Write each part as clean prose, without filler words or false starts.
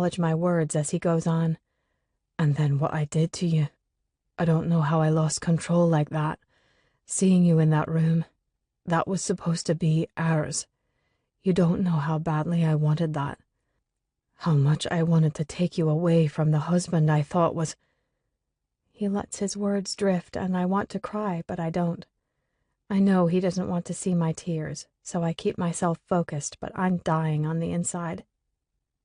acknowledge my words as he goes on. And then what I did to you. I don't know how I lost control like that. Seeing you in that room. That was supposed to be ours. You don't know how badly I wanted that. How much I wanted to take you away from the husband I thought was... He lets his words drift, and I want to cry, but I don't. I know he doesn't want to see my tears, so I keep myself focused, but I'm dying on the inside.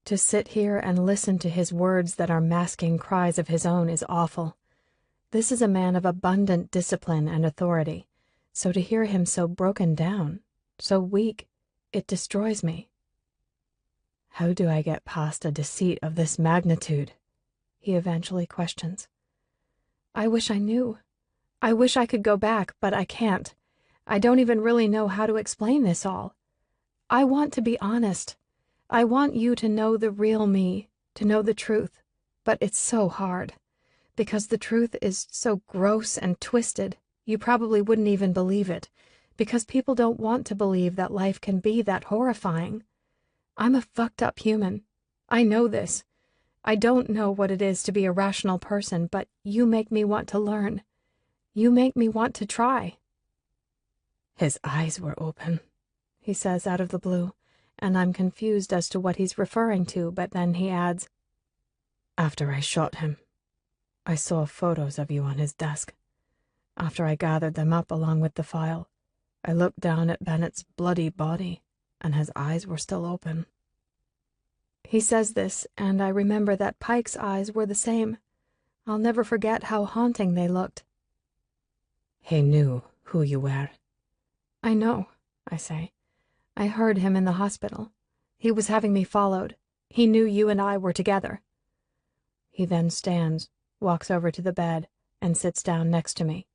To sit here and listen to his words that are masking cries of his own is awful. This is a man of abundant discipline and authority, so to hear him so broken down, so weak, it destroys me. How do I get past a deceit of this magnitude? He eventually questions. I wish I knew. I wish I could go back, but I can't. I don't even really know how to explain this all. I want to be honest. I want you to know the real me, to know the truth, but it's so hard. Because the truth is so gross and twisted, you probably wouldn't even believe it, because people don't want to believe that life can be that horrifying. I'm a fucked up human. I know this. I don't know what it is to be a rational person, but you make me want to learn. You make me want to try. His eyes were open, he says out of the blue, and I'm confused as to what he's referring to, but then he adds, After I shot him, I saw photos of you on his desk. After I gathered them up along with the file, I looked down at Bennett's bloody body, and his eyes were still open. He says this, and I remember that Pike's eyes were the same. I'll never forget how haunting they looked. He knew who you were. I know, I say. I heard him in the hospital. He was having me followed. He knew you and I were together. He then stands, walks over to the bed, and sits down next to me.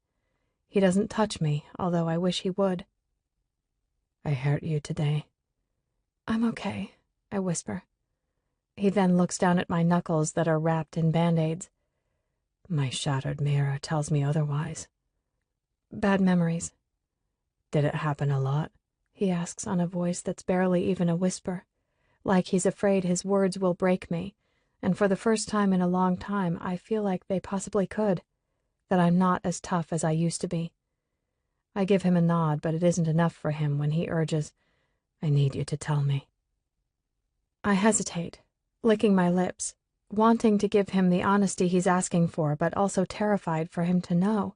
He doesn't touch me, although I wish he would. I hurt you today. I'm okay, I whisper. He then looks down at my knuckles that are wrapped in band-aids. My shattered mirror tells me otherwise. Bad memories. Did it happen a lot? He asks on a voice that's barely even a whisper, like he's afraid his words will break me, and for the first time in a long time I feel like they possibly could, that I'm not as tough as I used to be. I give him a nod, but it isn't enough for him when he urges, I need you to tell me. I hesitate, licking my lips, wanting to give him the honesty he's asking for, but also terrified for him to know.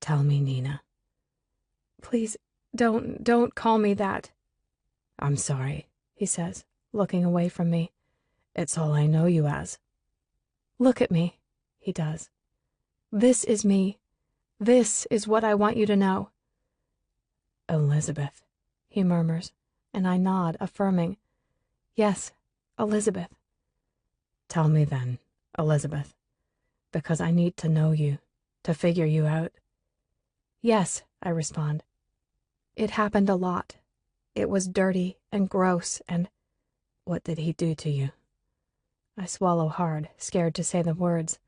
Tell me, Nina. Please, don't call me that. I'm sorry, he says, looking away from me. It's all I know you as. Look at me, he does. This is me. This is what I want you to know. Elizabeth, he murmurs, and I nod, affirming. Yes, Elizabeth. Tell me then, Elizabeth, because I need to know you, to figure you out. Yes, I respond. It happened a lot. It was dirty and gross and... What did he do to you? I swallow hard, scared to say the words.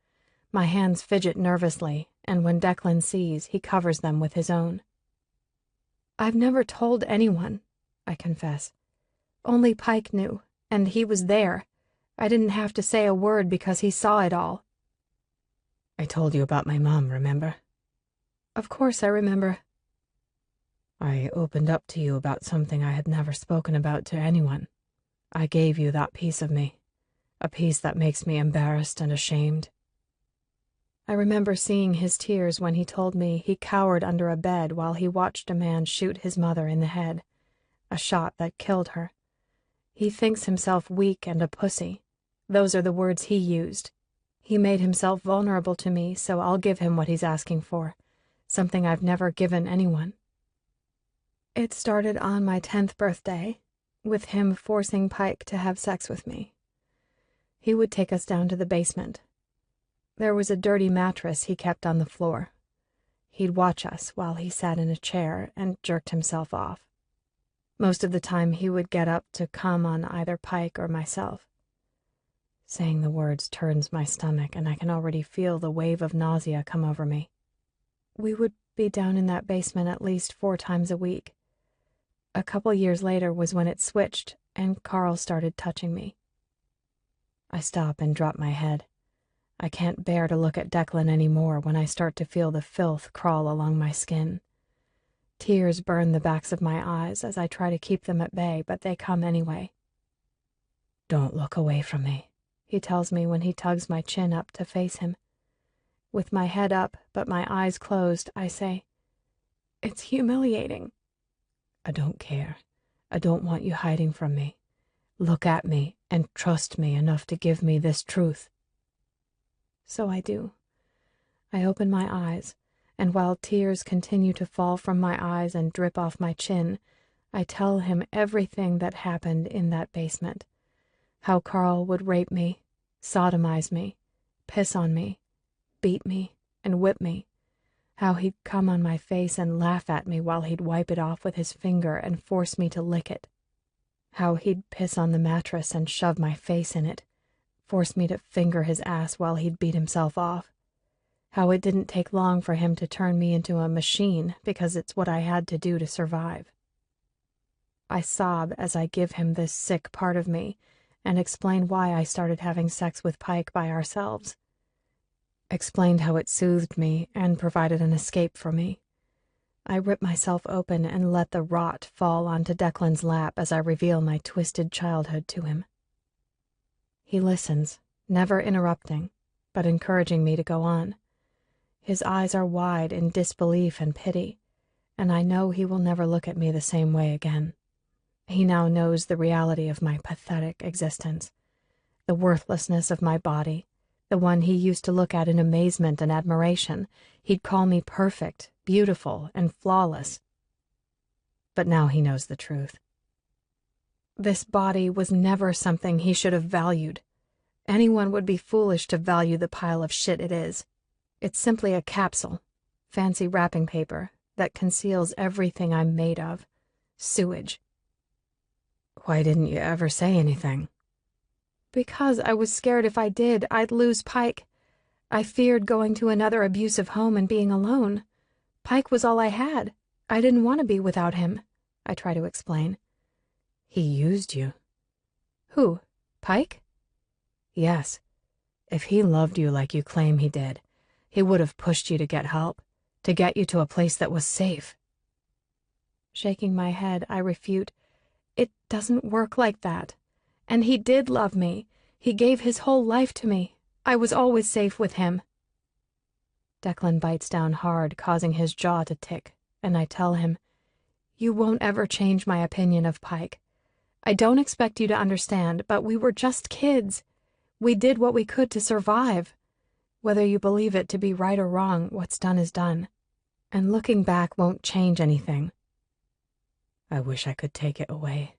My hands fidget nervously, and when Declan sees, he covers them with his own. I've never told anyone, I confess. Only Pike knew, and he was there. I didn't have to say a word because he saw it all. I told you about my mom, remember? Of course I remember. I opened up to you about something I had never spoken about to anyone. I gave you that piece of me, a piece that makes me embarrassed and ashamed. I remember seeing his tears when he told me he cowered under a bed while he watched a man shoot his mother in the head, a shot that killed her. He thinks himself weak and a pussy. Those are the words he used. He made himself vulnerable to me, so I'll give him what he's asking for, something I've never given anyone. It started on my 10th birthday, with him forcing Pike to have sex with me. He would take us down to the basement. There was a dirty mattress he kept on the floor. He'd watch us while he sat in a chair and jerked himself off. Most of the time he would get up to come on either Pike or myself. Saying the words turns my stomach, and I can already feel the wave of nausea come over me. We would be down in that basement at least 4 times a week. A couple years later was when it switched, and Carl started touching me. I stop and drop my head. I can't bear to look at Declan anymore when I start to feel the filth crawl along my skin. Tears burn the backs of my eyes as I try to keep them at bay, but they come anyway. "Don't look away from me," he tells me when he tugs my chin up to face him. With my head up but my eyes closed, I say, "It's humiliating." "I don't care. I don't want you hiding from me. Look at me and trust me enough to give me this truth." So I do. I open my eyes, and while tears continue to fall from my eyes and drip off my chin, I tell him everything that happened in that basement. How Carl would rape me, sodomize me, piss on me, beat me, and whip me. How he'd come on my face and laugh at me while he'd wipe it off with his finger and force me to lick it. How he'd piss on the mattress and shove my face in it, force me to finger his ass while he'd beat himself off. How it didn't take long for him to turn me into a machine because it's what I had to do to survive. I sob as I give him this sick part of me and explain why I started having sex with Pike by ourselves. Explained how it soothed me and provided an escape for me. I rip myself open and let the rot fall onto Declan's lap as I reveal my twisted childhood to him. He listens, never interrupting, but encouraging me to go on. His eyes are wide in disbelief and pity, and I know he will never look at me the same way again. He now knows the reality of my pathetic existence, the worthlessness of my body, the one he used to look at in amazement and admiration. He'd call me perfect, beautiful, and flawless. But now he knows the truth. This body was never something he should have valued. Anyone would be foolish to value the pile of shit it is. It's simply a capsule, fancy wrapping paper, that conceals everything I'm made of. Sewage. "Why didn't you ever say anything?" "Because I was scared if I did, I'd lose Pike. I feared going to another abusive home and being alone. Pike was all I had. I didn't want to be without him," I try to explain. "He used you." "Who? Pike?" "Yes. If he loved you like you claim he did, he would have pushed you to get help, to get you to a place that was safe." Shaking my head, I refute, "It doesn't work like that. And he did love me. He gave his whole life to me. I was always safe with him." Declan bites down hard, causing his jaw to tick, and I tell him, "You won't ever change my opinion of Pike. I don't expect you to understand, but we were just kids. We did what we could to survive. Whether you believe it to be right or wrong, what's done is done. And looking back won't change anything." "I wish I could take it away."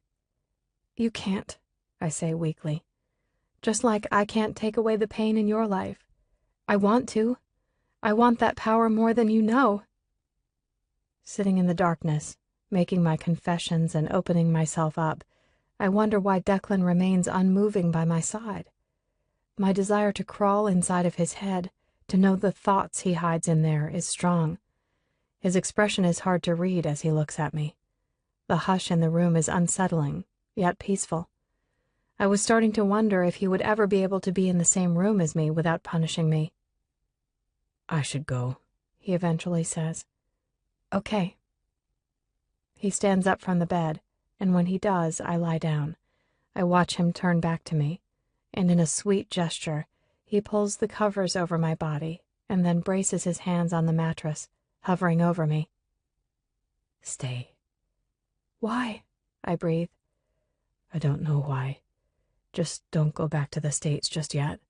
"You can't," I say weakly. "Just like I can't take away the pain in your life. I want to. I want that power more than you know." Sitting in the darkness, making my confessions and opening myself up, I wonder why Declan remains unmoving by my side. My desire to crawl inside of his head, to know the thoughts he hides in there, is strong. His expression is hard to read as he looks at me. The hush in the room is unsettling, yet peaceful. I was starting to wonder if he would ever be able to be in the same room as me without punishing me. "I should go," he eventually says. "Okay." He stands up from the bed, and when he does, I lie down. I watch him turn back to me, and in a sweet gesture, he pulls the covers over my body and then braces his hands on the mattress, hovering over me. "Stay." "Why?" I breathe. "I don't know why. Just don't go back to the States just yet."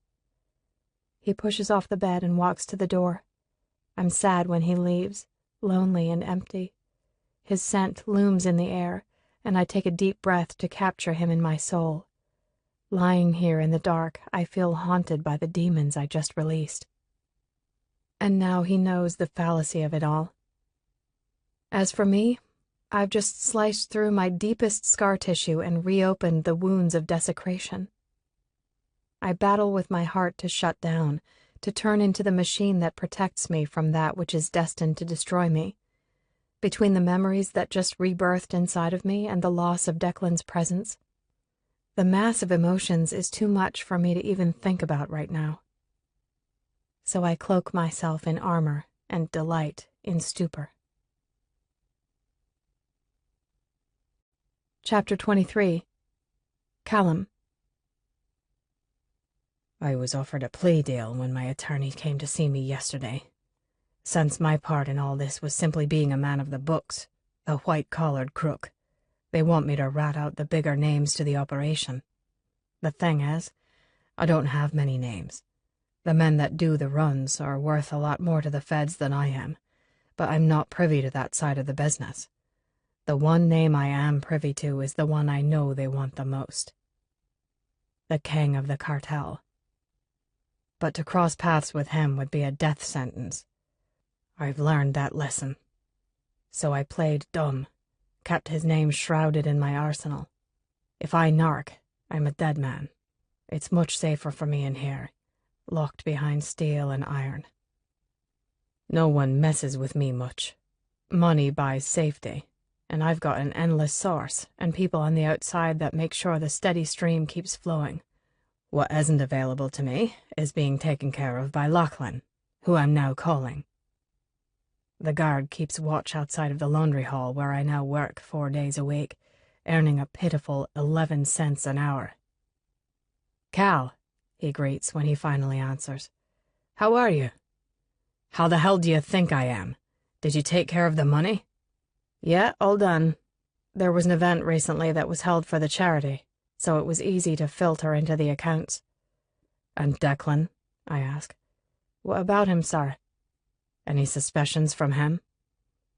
He pushes off the bed and walks to the door. I'm sad when he leaves, lonely and empty. His scent looms in the air, and I take a deep breath to capture him in my soul. Lying here in the dark, I feel haunted by the demons I just released. And now he knows the fallacy of it all. As for me, I've just sliced through my deepest scar tissue and reopened the wounds of desecration. I battle with my heart to shut down, to turn into the machine that protects me from that which is destined to destroy me. Between the memories that just rebirthed inside of me and the loss of Declan's presence, The mass of emotions is too much for me to even think about right now. So I cloak myself in armor and delight in stupor. Chapter 23. Callum. I was offered a plea deal when my attorney came to see me yesterday. Since my part in all this was simply being a man of the books, a white-collared crook, they want me to rat out the bigger names to the operation. The thing is, I don't have many names. The men that do the runs are worth a lot more to the feds than I am, but I'm not privy to that side of the business. The one name I am privy to is the one I know they want the most. The king of the cartel. But to cross paths with him would be a death sentence. I've learned that lesson. So I played dumb, kept his name shrouded in my arsenal. If I narc, I'm a dead man. It's much safer for me in here, locked behind steel and iron. No one messes with me much. Money buys safety, and I've got an endless source and people on the outside that make sure the steady stream keeps flowing. What isn't available to me is being taken care of by Lachlan, who I'm now calling. The guard keeps watch outside of the laundry hall where I now work 4 days a week, earning a pitiful 11 cents an hour. "Cal," he greets when he finally answers. "How are you?" "How the hell do you think I am? Did you take care of the money?" "Yeah, all done. There was an event recently that was held for the charity, so it was easy to filter into the accounts." "And Declan?" I ask. "What about him, sir?" "Any suspicions from him?"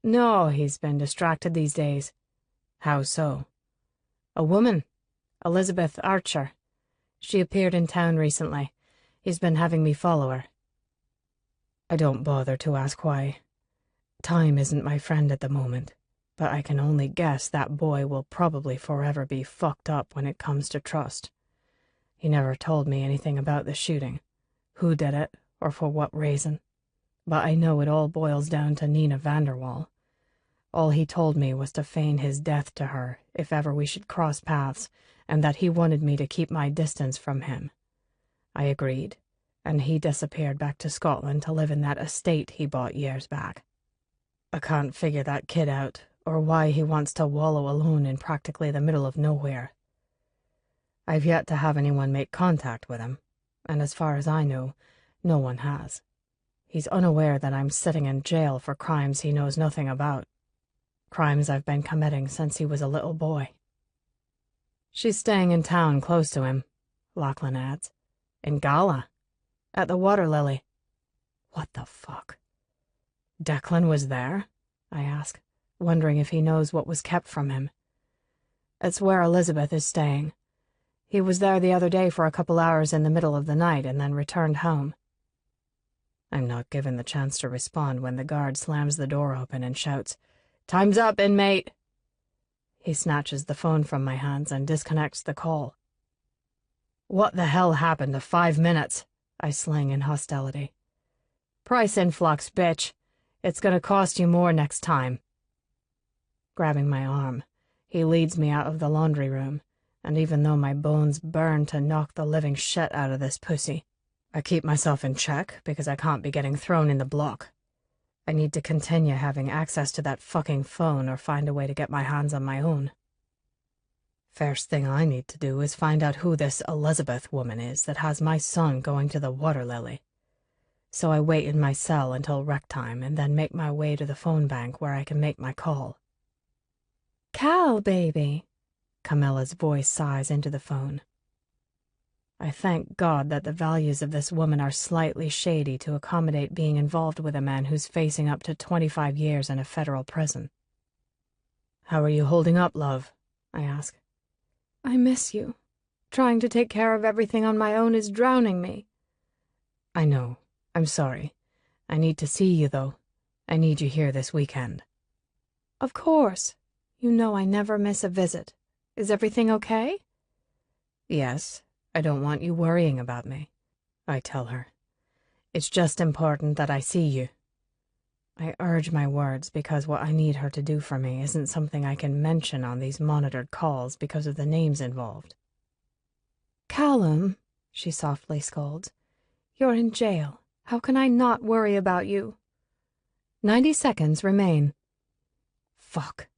"No, he's been distracted these days." "How so?" "A woman, Elizabeth Archer. She appeared in town recently. He's been having me follow her." I don't bother to ask why. Time isn't my friend at the moment, but I can only guess that boy will probably forever be fucked up when it comes to trust. He never told me anything about the shooting, who did it, or for what reason. But I know it all boils down to Nina Vanderwall. All he told me was to feign his death to her if ever we should cross paths, and that he wanted me to keep my distance from him. I agreed, and he disappeared back to Scotland to live in that estate he bought years back. I can't figure that kid out, or why he wants to wallow alone in practically the middle of nowhere. I've yet to have anyone make contact with him, and as far as I know, no one has. He's unaware that I'm sitting in jail for crimes he knows nothing about. Crimes I've been committing since he was a little boy. "She's staying in town close to him," Lachlan adds. "In Gala. At the Water Lily." What the fuck? Declan was there? I ask, wondering if he knows what was kept from him. "It's where Elizabeth is staying. He was there the other day for a couple hours in the middle of the night and then returned home." I'm not given the chance to respond when the guard slams the door open and shouts, "Time's up, inmate!" He snatches the phone from my hands and disconnects the call. "What the hell happened to 5 minutes?" I sling in hostility. "Price influx, bitch. It's gonna cost you more next time." Grabbing my arm, he leads me out of the laundry room, and even though my bones burn to knock the living shit out of this pussy, I keep myself in check because I can't be getting thrown in the block. I need to continue having access to that fucking phone or find a way to get my hands on my own. First thing I need to do is find out who this Elizabeth woman is that has my son going to the Water Lily. So I wait in my cell until rec time and then make my way to the phone bank where I can make my call. "Cal, baby," Camilla's voice sighs into the phone. I thank God that the values of this woman are slightly shady to accommodate being involved with a man who's facing up to 25 years in a federal prison. "How are you holding up, love?" I ask. "I miss you. Trying to take care of everything on my own is drowning me." "I know. I'm sorry. I need to see you, though. I need you here this weekend." "Of course. You know I never miss a visit. Is everything okay?" "Yes. I don't want you worrying about me," I tell her. "It's just important that I see you." I urge my words because what I need her to do for me isn't something I can mention on these monitored calls because of the names involved. Callum, she softly scolds, you're in jail. How can I not worry about you? 90 seconds remain. Fuck.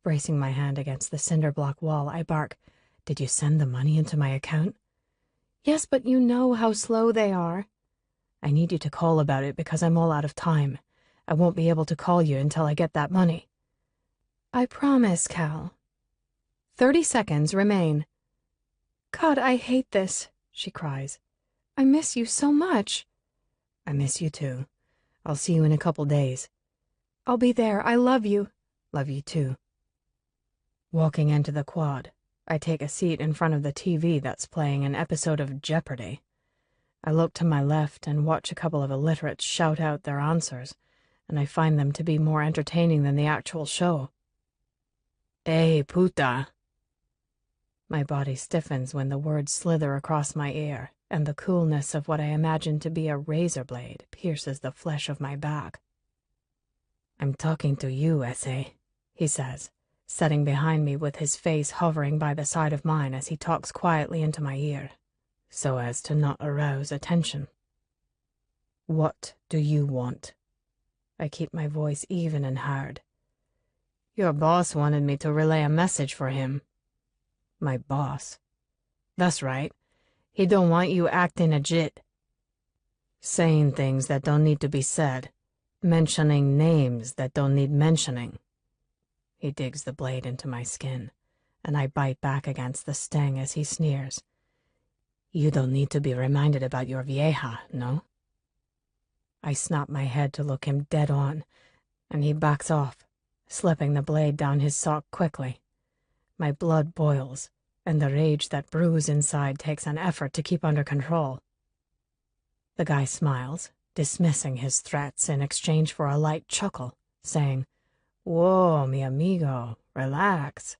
Bracing my hand against the cinder block wall, I bark, Did you send the money into my account? Yes, but you know how slow they are. I need you to call about it because I'm all out of time. I won't be able to call you until I get that money. I promise, Cal. 30 seconds remain. God, I hate this, she cries. I miss you so much. I miss you too. I'll see you in a couple days. I'll be there. I love you. Love you too. Walking into the quad, I take a seat in front of the TV that's playing an episode of Jeopardy. I look to my left and watch a couple of illiterates shout out their answers, and I find them to be more entertaining than the actual show. Hey, puta. My body stiffens when the words slither across my ear, and the coolness of what I imagine to be a razor blade pierces the flesh of my back. I'm talking to you, Essay, he says, sitting behind me with his face hovering by the side of mine as he talks quietly into my ear, so as to not arouse attention. What do you want? I keep my voice even and hard. Your boss wanted me to relay a message for him. My boss? That's right. He don't want you acting a jit. Saying things that don't need to be said. Mentioning names that don't need mentioning. He digs the blade into my skin, and I bite back against the sting as he sneers. You don't need to be reminded about your vieja, no? I snap my head to look him dead on, and he backs off, slipping the blade down his sock quickly. My blood boils, and the rage that brews inside takes an effort to keep under control. The guy smiles, dismissing his threats in exchange for a light chuckle, saying, Whoa, mi amigo, relax.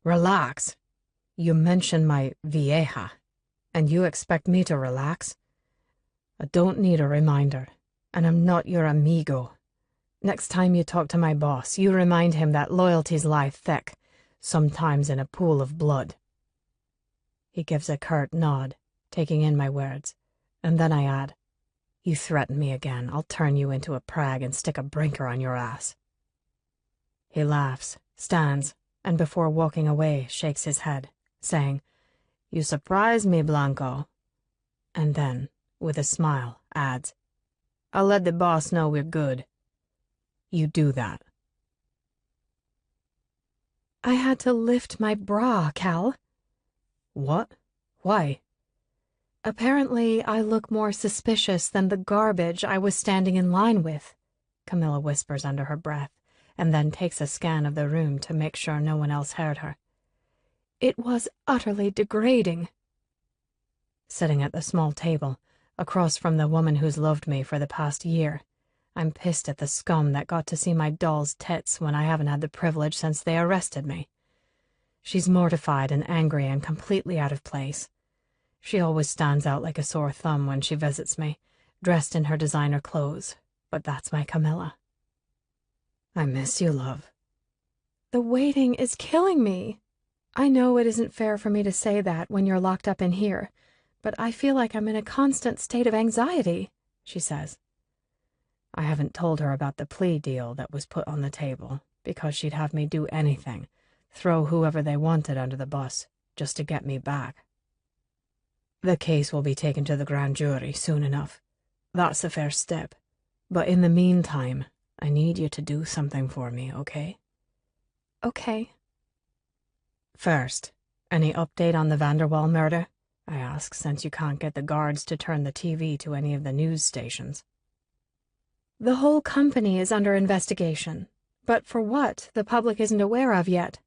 Relax? You mentioned my vieja, and you expect me to relax? I don't need a reminder, and I'm not your amigo. Next time you talk to my boss, you remind him that loyalties lie thick, sometimes in a pool of blood. He gives a curt nod, taking in my words, and then I add, You threaten me again, I'll turn you into a prag and stick a brinker on your ass. He laughs, stands, and before walking away, shakes his head, saying, You surprise me, Blanco. And then, with a smile, adds, I'll let the boss know we're good. You do that. I had to lift my bra, Cal. What? Why? Apparently, I look more suspicious than the garbage I was standing in line with, Camilla whispers under her breath, and then takes a scan of the room to make sure no one else heard her. It was utterly degrading. Sitting at the small table, across from the woman who's loved me for the past year, I'm pissed at the scum that got to see my doll's tits when I haven't had the privilege since they arrested me. She's mortified and angry and completely out of place. She always stands out like a sore thumb when she visits me, dressed in her designer clothes, but that's my Camilla. I miss you, love. The waiting is killing me. I know it isn't fair for me to say that when you're locked up in here, but I feel like I'm in a constant state of anxiety, she says. I haven't told her about the plea deal that was put on the table, because she'd have me do anything, throw whoever they wanted under the bus, just to get me back. The case will be taken to the grand jury soon enough. That's the first step. But in the meantime, I need you to do something for me, okay? Okay. First, any update on the Vanderwall murder? I ask, since you can't get the guards to turn the TV to any of the news stations. The whole company is under investigation, but for what the public isn't aware of yet.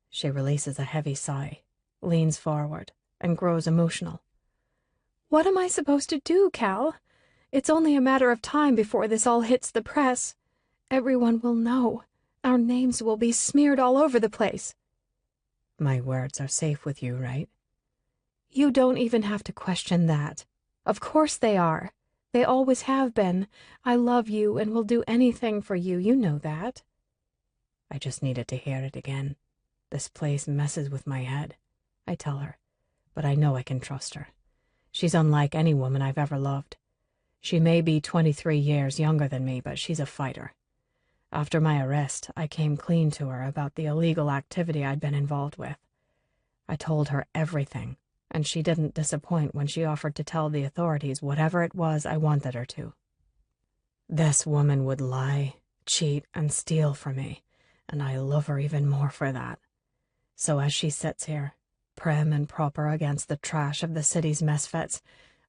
She releases a heavy sigh, leans forward, and grows emotional. What am I supposed to do, Cal? It's only a matter of time before this all hits the press. Everyone will know. Our names will be smeared all over the place. My words are safe with you, right? You don't even have to question that. Of course they are. They always have been. I love you and will do anything for you. You know that. I just needed to hear it again. This place messes with my head, I tell her, but I know I can trust her. She's unlike any woman I've ever loved. She may be 23 years younger than me, but she's a fighter. After my arrest, I came clean to her about the illegal activity I'd been involved with. I told her everything, and she didn't disappoint when she offered to tell the authorities whatever it was I wanted her to. This woman would lie, cheat, and steal from me, and I love her even more for that. So as she sits here, prim and proper against the trash of the city's misfits,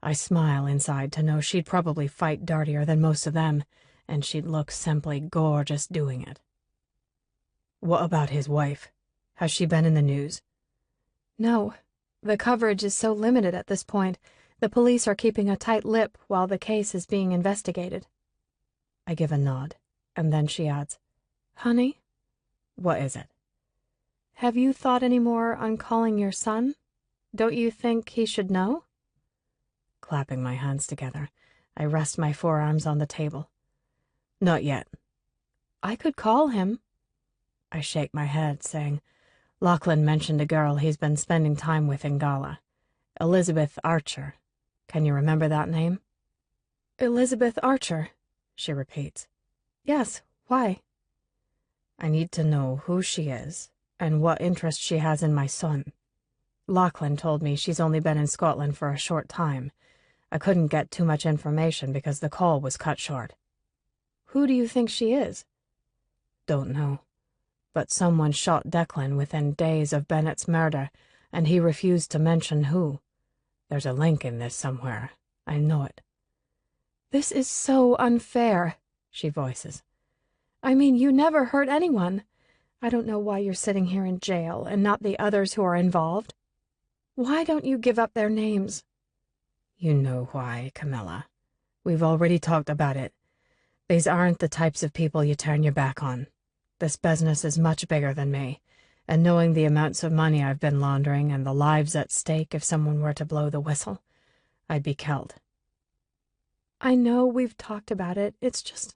I smile inside to know she'd probably fight dirtier than most of them, and she'd look simply gorgeous doing it. What about his wife? Has she been in the news? No. The coverage is so limited at this point, the police are keeping a tight lip while the case is being investigated. I give a nod, and then she adds, Honey? What is it? Have you thought any more on calling your son? Don't you think he should know? Clapping my hands together, I rest my forearms on the table. Not yet. I could call him. I shake my head, saying, Lachlan mentioned a girl he's been spending time with in Gala. Elizabeth Archer. Can you remember that name? Elizabeth Archer, she repeats. Yes, why? I need to know who she is and what interest she has in my son. Lachlan told me she's only been in Scotland for a short time. I couldn't get too much information because the call was cut short. Who do you think she is? Don't know. But someone shot Declan within days of Bennett's murder, and he refused to mention who. There's a link in this somewhere. I know it. This is so unfair, she voices. I mean, you never hurt anyone. I don't know why you're sitting here in jail and not the others who are involved. Why don't you give up their names? You know why, Camilla. We've already talked about it. These aren't the types of people you turn your back on. This business is much bigger than me, and knowing the amounts of money I've been laundering and the lives at stake if someone were to blow the whistle, I'd be killed. I know we've talked about it, it's just...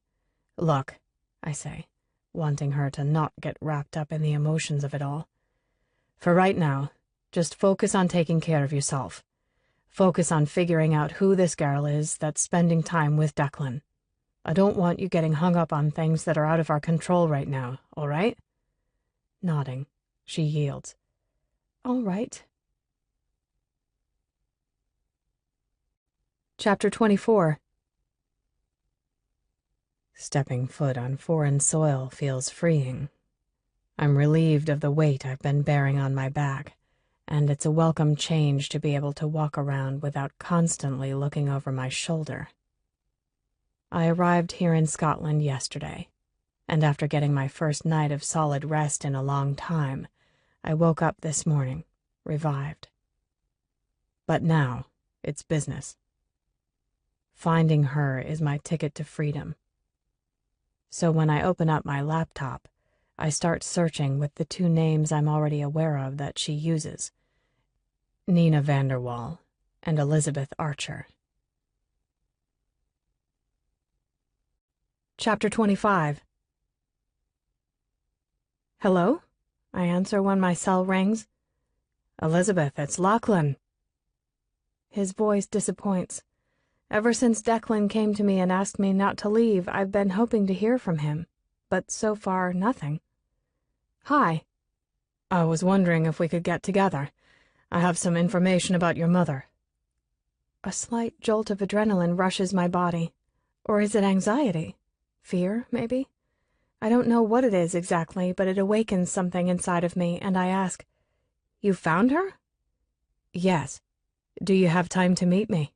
Look, I say, wanting her to not get wrapped up in the emotions of it all. For right now, just focus on taking care of yourself. Focus on figuring out who this girl is that's spending time with Declan. I don't want you getting hung up on things that are out of our control right now, all right? Nodding, she yields. All right. Chapter 24. Stepping foot on foreign soil feels freeing. I'm relieved of the weight I've been bearing on my back, and it's a welcome change to be able to walk around without constantly looking over my shoulder. I arrived here in Scotland yesterday, and after getting my first night of solid rest in a long time, I woke up this morning, revived. But now, it's business. Finding her is my ticket to freedom. So when I open up my laptop, I start searching with the two names I'm already aware of that she uses, Nina Vanderwall and Elizabeth Archer. Chapter 25. Hello? I answer when my cell rings. Elizabeth, it's Lachlan. His voice disappoints. Ever since Declan came to me and asked me not to leave, I've been hoping to hear from him, but so far, nothing. Hi. I was wondering if we could get together. I have some information about your mother. A slight jolt of adrenaline rushes my body. Or is it anxiety? Fear, maybe? I don't know what it is exactly, but it awakens something inside of me, and I ask, You found her? Yes. Do you have time to meet me?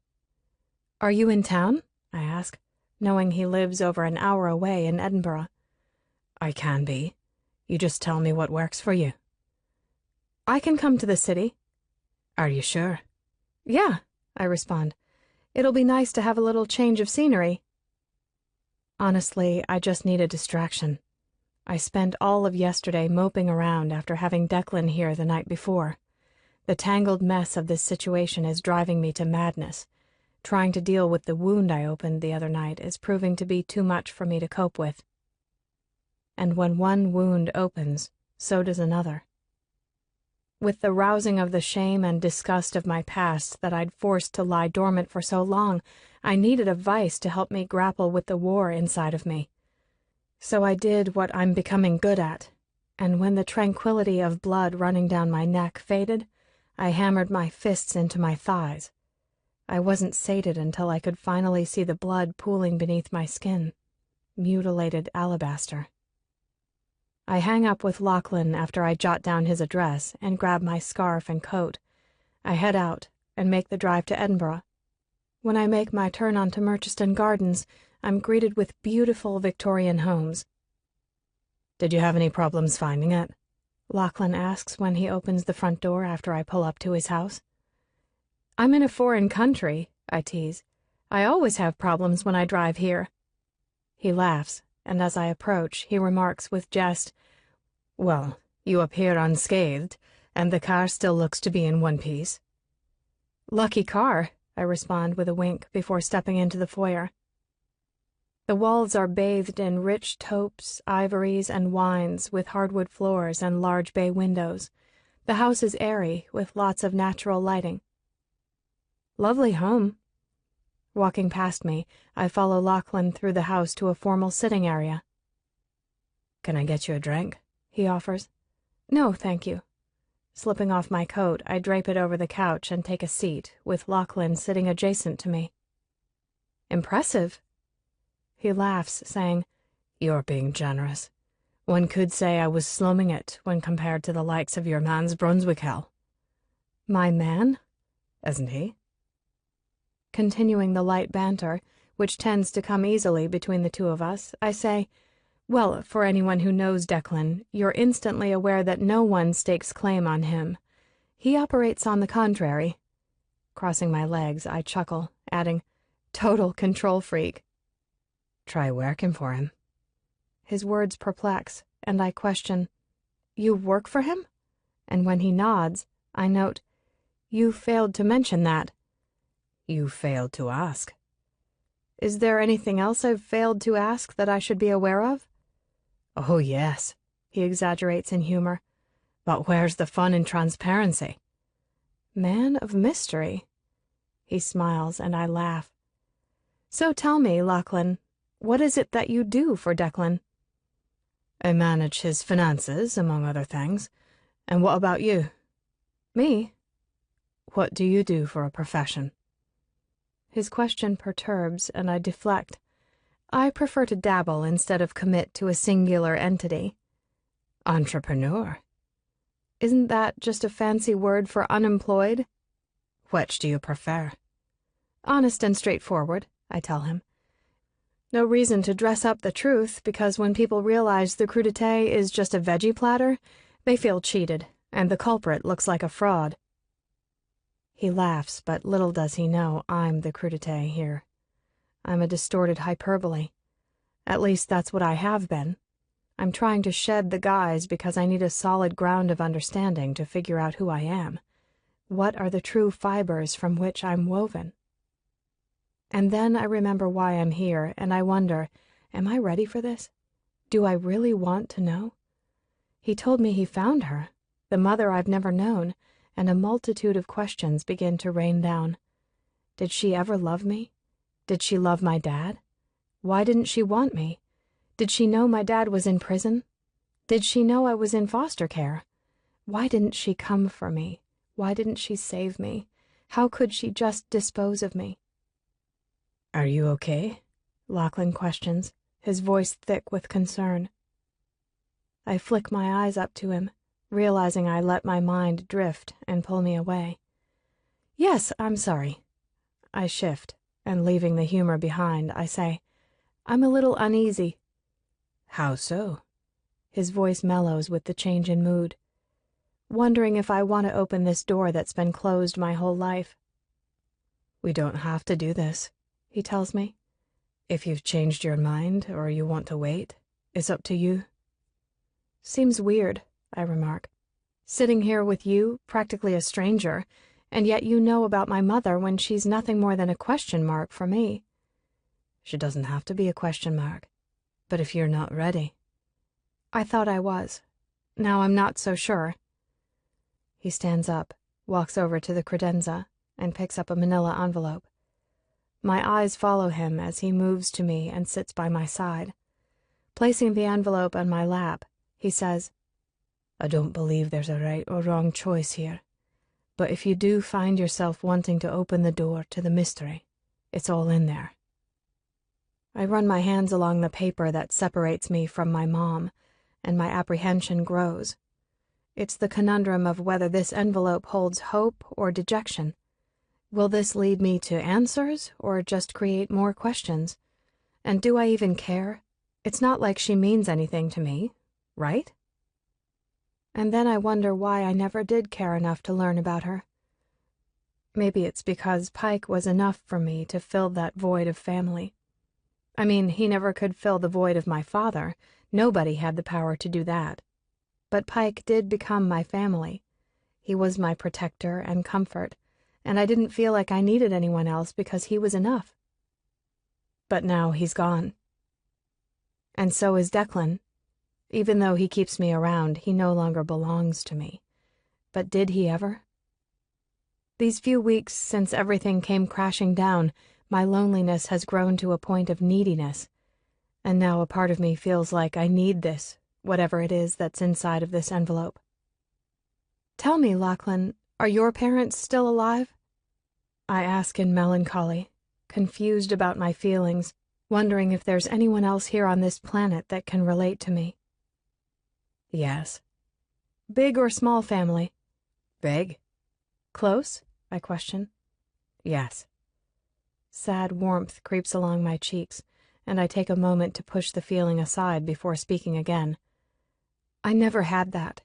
Are you in town? I ask, knowing he lives over an hour away in Edinburgh. I can be. You just tell me what works for you. I can come to the city. Are you sure? Yeah, I respond. It'll be nice to have a little change of scenery. Honestly, I just need a distraction. I spent all of yesterday moping around after having Declan here the night before. The tangled mess of this situation is driving me to madness. Trying to deal with the wound I opened the other night is proving to be too much for me to cope with. And when one wound opens, so does another. With the rousing of the shame and disgust of my past that I'd forced to lie dormant for so long, I needed a vice to help me grapple with the war inside of me. So I did what I'm becoming good at, and when the tranquility of blood running down my neck faded, I hammered my fists into my thighs. I wasn't sated until I could finally see the blood pooling beneath my skin. Mutilated alabaster. I hang up with Lachlan after I jot down his address and grab my scarf and coat. I head out and make the drive to Edinburgh. When I make my turn onto Merchiston Gardens, I'm greeted with beautiful Victorian homes. "Did you have any problems finding it?" Lachlan asks when he opens the front door after I pull up to his house. "I'm in a foreign country," I tease. "I always have problems when I drive here." He laughs, and as I approach, he remarks with jest, "Well, you appear unscathed, and the car still looks to be in one piece." "Lucky car," I respond with a wink before stepping into the foyer. The walls are bathed in rich taupes, ivories, and wines with hardwood floors and large bay windows. The house is airy, with lots of natural lighting. "Lovely home." Walking past me, I follow Lachlan through the house to a formal sitting area. "Can I get you a drink?" he offers. "No, thank you." Slipping off my coat, I drape it over the couch and take a seat, with Lachlan sitting adjacent to me. "Impressive." He laughs, saying, "You're being generous. One could say I was slumming it when compared to the likes of your man's Brunswick hell." "My man?" "Isn't he?" Continuing the light banter, which tends to come easily between the two of us, I say, "Well, for anyone who knows Declan, you're instantly aware that no one stakes claim on him. He operates on the contrary." Crossing my legs, I chuckle, adding, "Total control freak." "Try working for him." His words perplex, and I question, "You work for him?" And when he nods, I note, "You failed to mention that." "You failed to ask." "Is there anything else I've failed to ask that I should be aware of?" "Oh, yes," he exaggerates in humor. "But where's the fun in transparency?" Man of mystery. He smiles, and I laugh. "So tell me, Lachlan, what is it that you do for Declan?" "I manage his finances, among other things. And what about you?" "Me?" "What do you do for a profession?" His question perturbs, and I deflect. I prefer to dabble instead of commit to a singular entity. "Entrepreneur." "Isn't that just a fancy word for unemployed?" "Which do you prefer?" "Honest and straightforward," I tell him. No reason to dress up the truth, because when people realize the crudité is just a veggie platter, they feel cheated, and the culprit looks like a fraud. He laughs, but little does he know I'm the crudité here. I'm a distorted hyperbole. At least that's what I have been. I'm trying to shed the guise because I need a solid ground of understanding to figure out who I am. What are the true fibers from which I'm woven? And then I remember why I'm here, and I wonder, am I ready for this? Do I really want to know? He told me he found her, the mother I've never known, and a multitude of questions begin to rain down. Did she ever love me? Did she love my dad? Why didn't she want me? Did she know my dad was in prison? Did she know I was in foster care? Why didn't she come for me? Why didn't she save me? How could she just dispose of me? "Are you okay?" Lachlan questions, his voice thick with concern. I flick my eyes up to him, realizing I let my mind drift and pull me away. "Yes, I'm sorry." I shift, and leaving the humor behind, I say, "I'm a little uneasy." "How so?" His voice mellows with the change in mood. "Wondering if I want to open this door that's been closed my whole life." "We don't have to do this," he tells me. "If you've changed your mind or you want to wait, it's up to you." "Seems weird," I remark. "Sitting here with you, practically a stranger, and yet you know about my mother when she's nothing more than a question mark for me." "She doesn't have to be a question mark. But if you're not ready..." "I thought I was. Now I'm not so sure." He stands up, walks over to the credenza, and picks up a manila envelope. My eyes follow him as he moves to me and sits by my side. Placing the envelope on my lap, he says, "I don't believe there's a right or wrong choice here, but if you do find yourself wanting to open the door to the mystery, it's all in there." I run my hands along the paper that separates me from my mom, and my apprehension grows. It's the conundrum of whether this envelope holds hope or dejection. Will this lead me to answers or just create more questions? And do I even care? It's not like she means anything to me, right? And then I wonder why I never did care enough to learn about her. Maybe it's because Pike was enough for me to fill that void of family. I mean, he never could fill the void of my father. Nobody had the power to do that. But Pike did become my family. He was my protector and comfort, and I didn't feel like I needed anyone else because he was enough. But now he's gone. And so is Declan. Even though he keeps me around, he no longer belongs to me. But did he ever? These few weeks since everything came crashing down, my loneliness has grown to a point of neediness, and now a part of me feels like I need this, whatever it is that's inside of this envelope. "Tell me, Lachlan, are your parents still alive?" I ask in melancholy, confused about my feelings, wondering if there's anyone else here on this planet that can relate to me. "Yes." "Big or small family?" "Big." "Close?" I question. "Yes." Sad warmth creeps along my cheeks, and I take a moment to push the feeling aside before speaking again. "I never had that."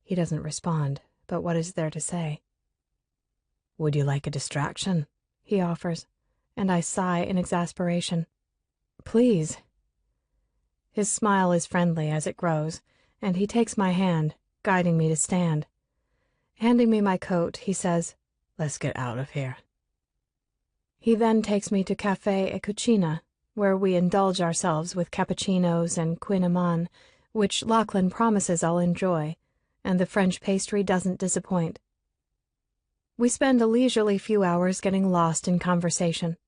He doesn't respond, but what is there to say? "Would you like a distraction?" he offers, and I sigh in exasperation. "Please." His smile is friendly as it grows, and he takes my hand, guiding me to stand. Handing me my coat, he says, "Let's get out of here." He then takes me to Cafe e Cucina, where we indulge ourselves with cappuccinos and quinaman, which Lachlan promises I'll enjoy, and the French pastry doesn't disappoint. We spend a leisurely few hours getting lost in conversation.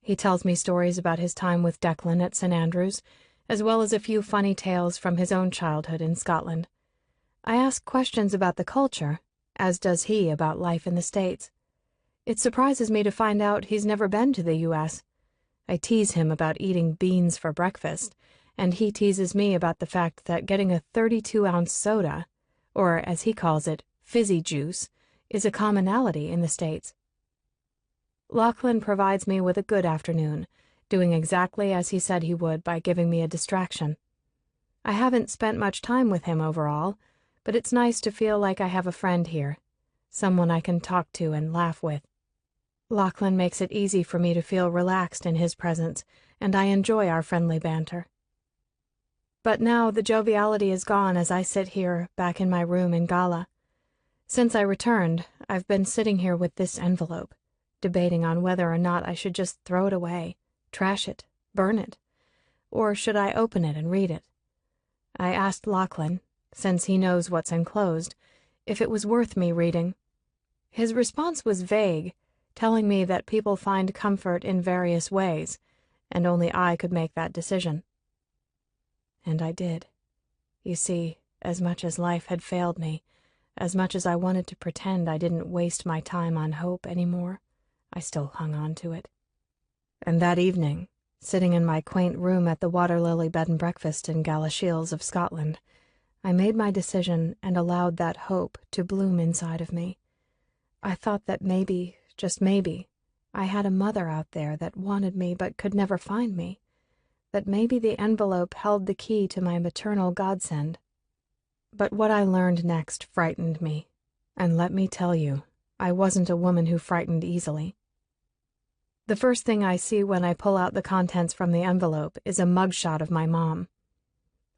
He tells me stories about his time with Declan at St. Andrews, as well as a few funny tales from his own childhood in Scotland. I ask questions about the culture, as does he about life in the States. It surprises me to find out he's never been to the U.S. I tease him about eating beans for breakfast, and he teases me about the fact that getting a 32-ounce soda, or as he calls it, fizzy juice, is a commonality in the States. Lachlan provides me with a good afternoon, doing exactly as he said he would by giving me a distraction. I haven't spent much time with him overall, but it's nice to feel like I have a friend here, someone I can talk to and laugh with. Lachlan makes it easy for me to feel relaxed in his presence, and I enjoy our friendly banter. But now the joviality is gone as I sit here, back in my room in Gala. Since I returned, I've been sitting here with this envelope, debating on whether or not I should just throw it away, trash it, burn it, or should I open it and read it? I asked Lachlan, since he knows what's enclosed, if it was worth me reading. His response was vague, telling me that people find comfort in various ways, and only I could make that decision. And I did. You see, as much as life had failed me, as much as I wanted to pretend I didn't waste my time on hope anymore, I still hung on to it. And that evening, sitting in my quaint room at the Water Lily Bed and Breakfast in Galashiels of Scotland, I made my decision and allowed that hope to bloom inside of me. I thought that maybe, just maybe, I had a mother out there that wanted me but could never find me, that maybe the envelope held the key to my maternal godsend. But what I learned next frightened me, and let me tell you, I wasn't a woman who frightened easily. The first thing I see when I pull out the contents from the envelope is a mugshot of my mom.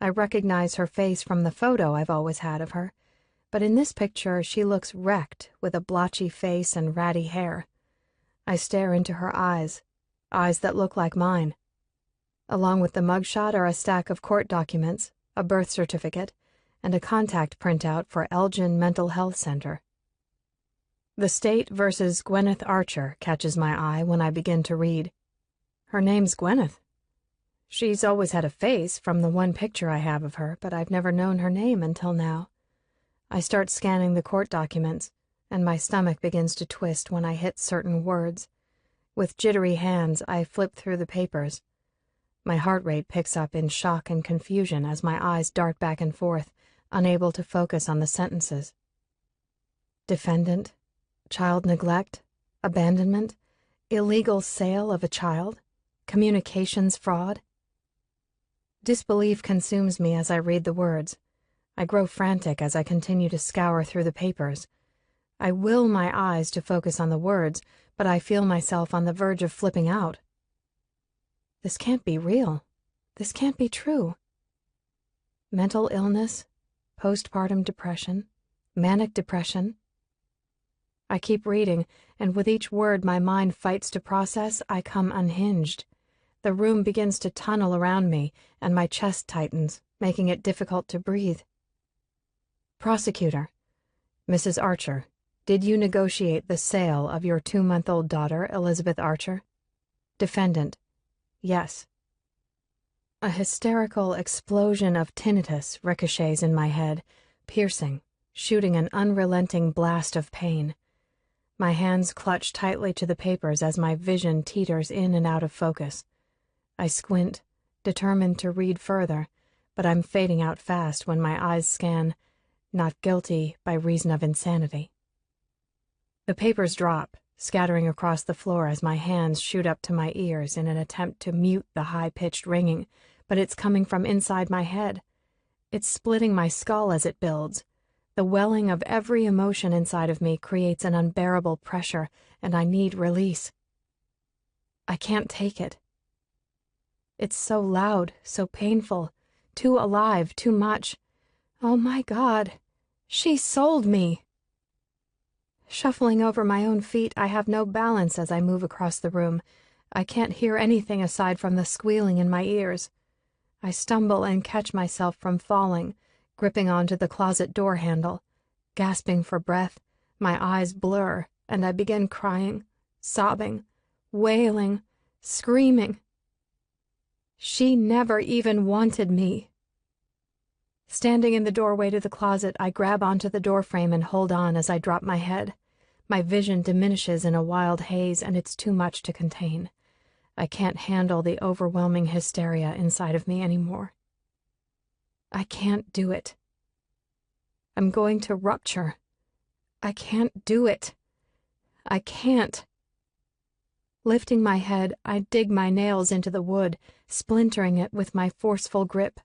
I recognize her face from the photo I've always had of her, but in this picture she looks wrecked with a blotchy face and ratty hair. I stare into her eyes that look like mine. Along with the mugshot are a stack of court documents, a birth certificate, and a contact printout for Elgin Mental Health Center. The State versus Gwyneth Archer catches my eye when I begin to read. Her name's Gwyneth. She's always had a face from the one picture I have of her, but I've never known her name until now. I start scanning the court documents, and my stomach begins to twist when I hit certain words. With jittery hands, I flip through the papers. My heart rate picks up in shock and confusion as my eyes dart back and forth, unable to focus on the sentences. Defendant, child neglect, abandonment, illegal sale of a child, communications fraud. Disbelief consumes me as I read the words. I grow frantic as I continue to scour through the papers. I will my eyes to focus on the words, but I feel myself on the verge of flipping out. This can't be real. This can't be true. Mental illness, postpartum depression, manic depression. I keep reading, and with each word my mind fights to process, I come unhinged. The room begins to tunnel around me, and my chest tightens, making it difficult to breathe. Prosecutor: Mrs. Archer, did you negotiate the sale of your 2-month-old daughter, Elizabeth Archer? Defendant: yes. A hysterical explosion of tinnitus ricochets in my head, piercing, shooting an unrelenting blast of pain. My hands clutch tightly to the papers as my vision teeters in and out of focus. I squint, determined to read further, but I'm fading out fast when my eyes scan, not guilty by reason of insanity. The papers drop, scattering across the floor as my hands shoot up to my ears in an attempt to mute the high-pitched ringing, but it's coming from inside my head. It's splitting my skull as it builds. The welling of every emotion inside of me creates an unbearable pressure, and I need release. I can't take it. It's so loud, so painful, too alive, too much. Oh my God, she sold me. Shuffling over my own feet, I have no balance as I move across the room. I can't hear anything aside from the squealing in my ears. I stumble and catch myself from falling, gripping onto the closet door handle. Gasping for breath, my eyes blur, and I begin crying, sobbing, wailing, screaming. She never even wanted me. Standing in the doorway to the closet, I grab onto the doorframe and hold on as I drop my head. My vision diminishes in a wild haze, and it's too much to contain. I can't handle the overwhelming hysteria inside of me anymore. I can't do it. I'm going to rupture. I can't do it. I can't. Lifting my head, I dig my nails into the wood, splintering it with my forceful grip.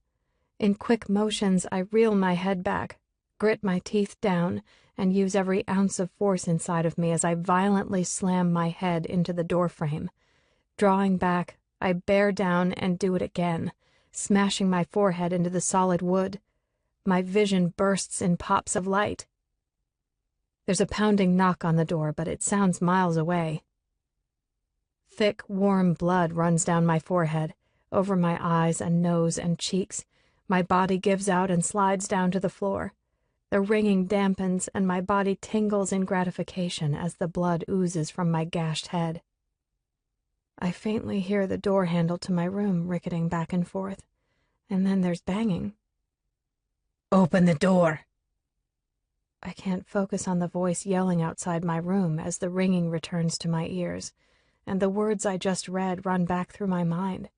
In quick motions, I reel my head back, grit my teeth down, and use every ounce of force inside of me as I violently slam my head into the doorframe. Drawing back, I bear down and do it again, smashing my forehead into the solid wood. My vision bursts in pops of light. There's a pounding knock on the door, but it sounds miles away. Thick, warm blood runs down my forehead, over my eyes and nose and cheeks. My body gives out and slides down to the floor. The ringing dampens, and my body tingles in gratification as the blood oozes from my gashed head. I faintly hear the door handle to my room ricketing back and forth, and then there's banging. Open the door. I can't focus on the voice yelling outside my room as the ringing returns to my ears, and the words I just read run back through my mind.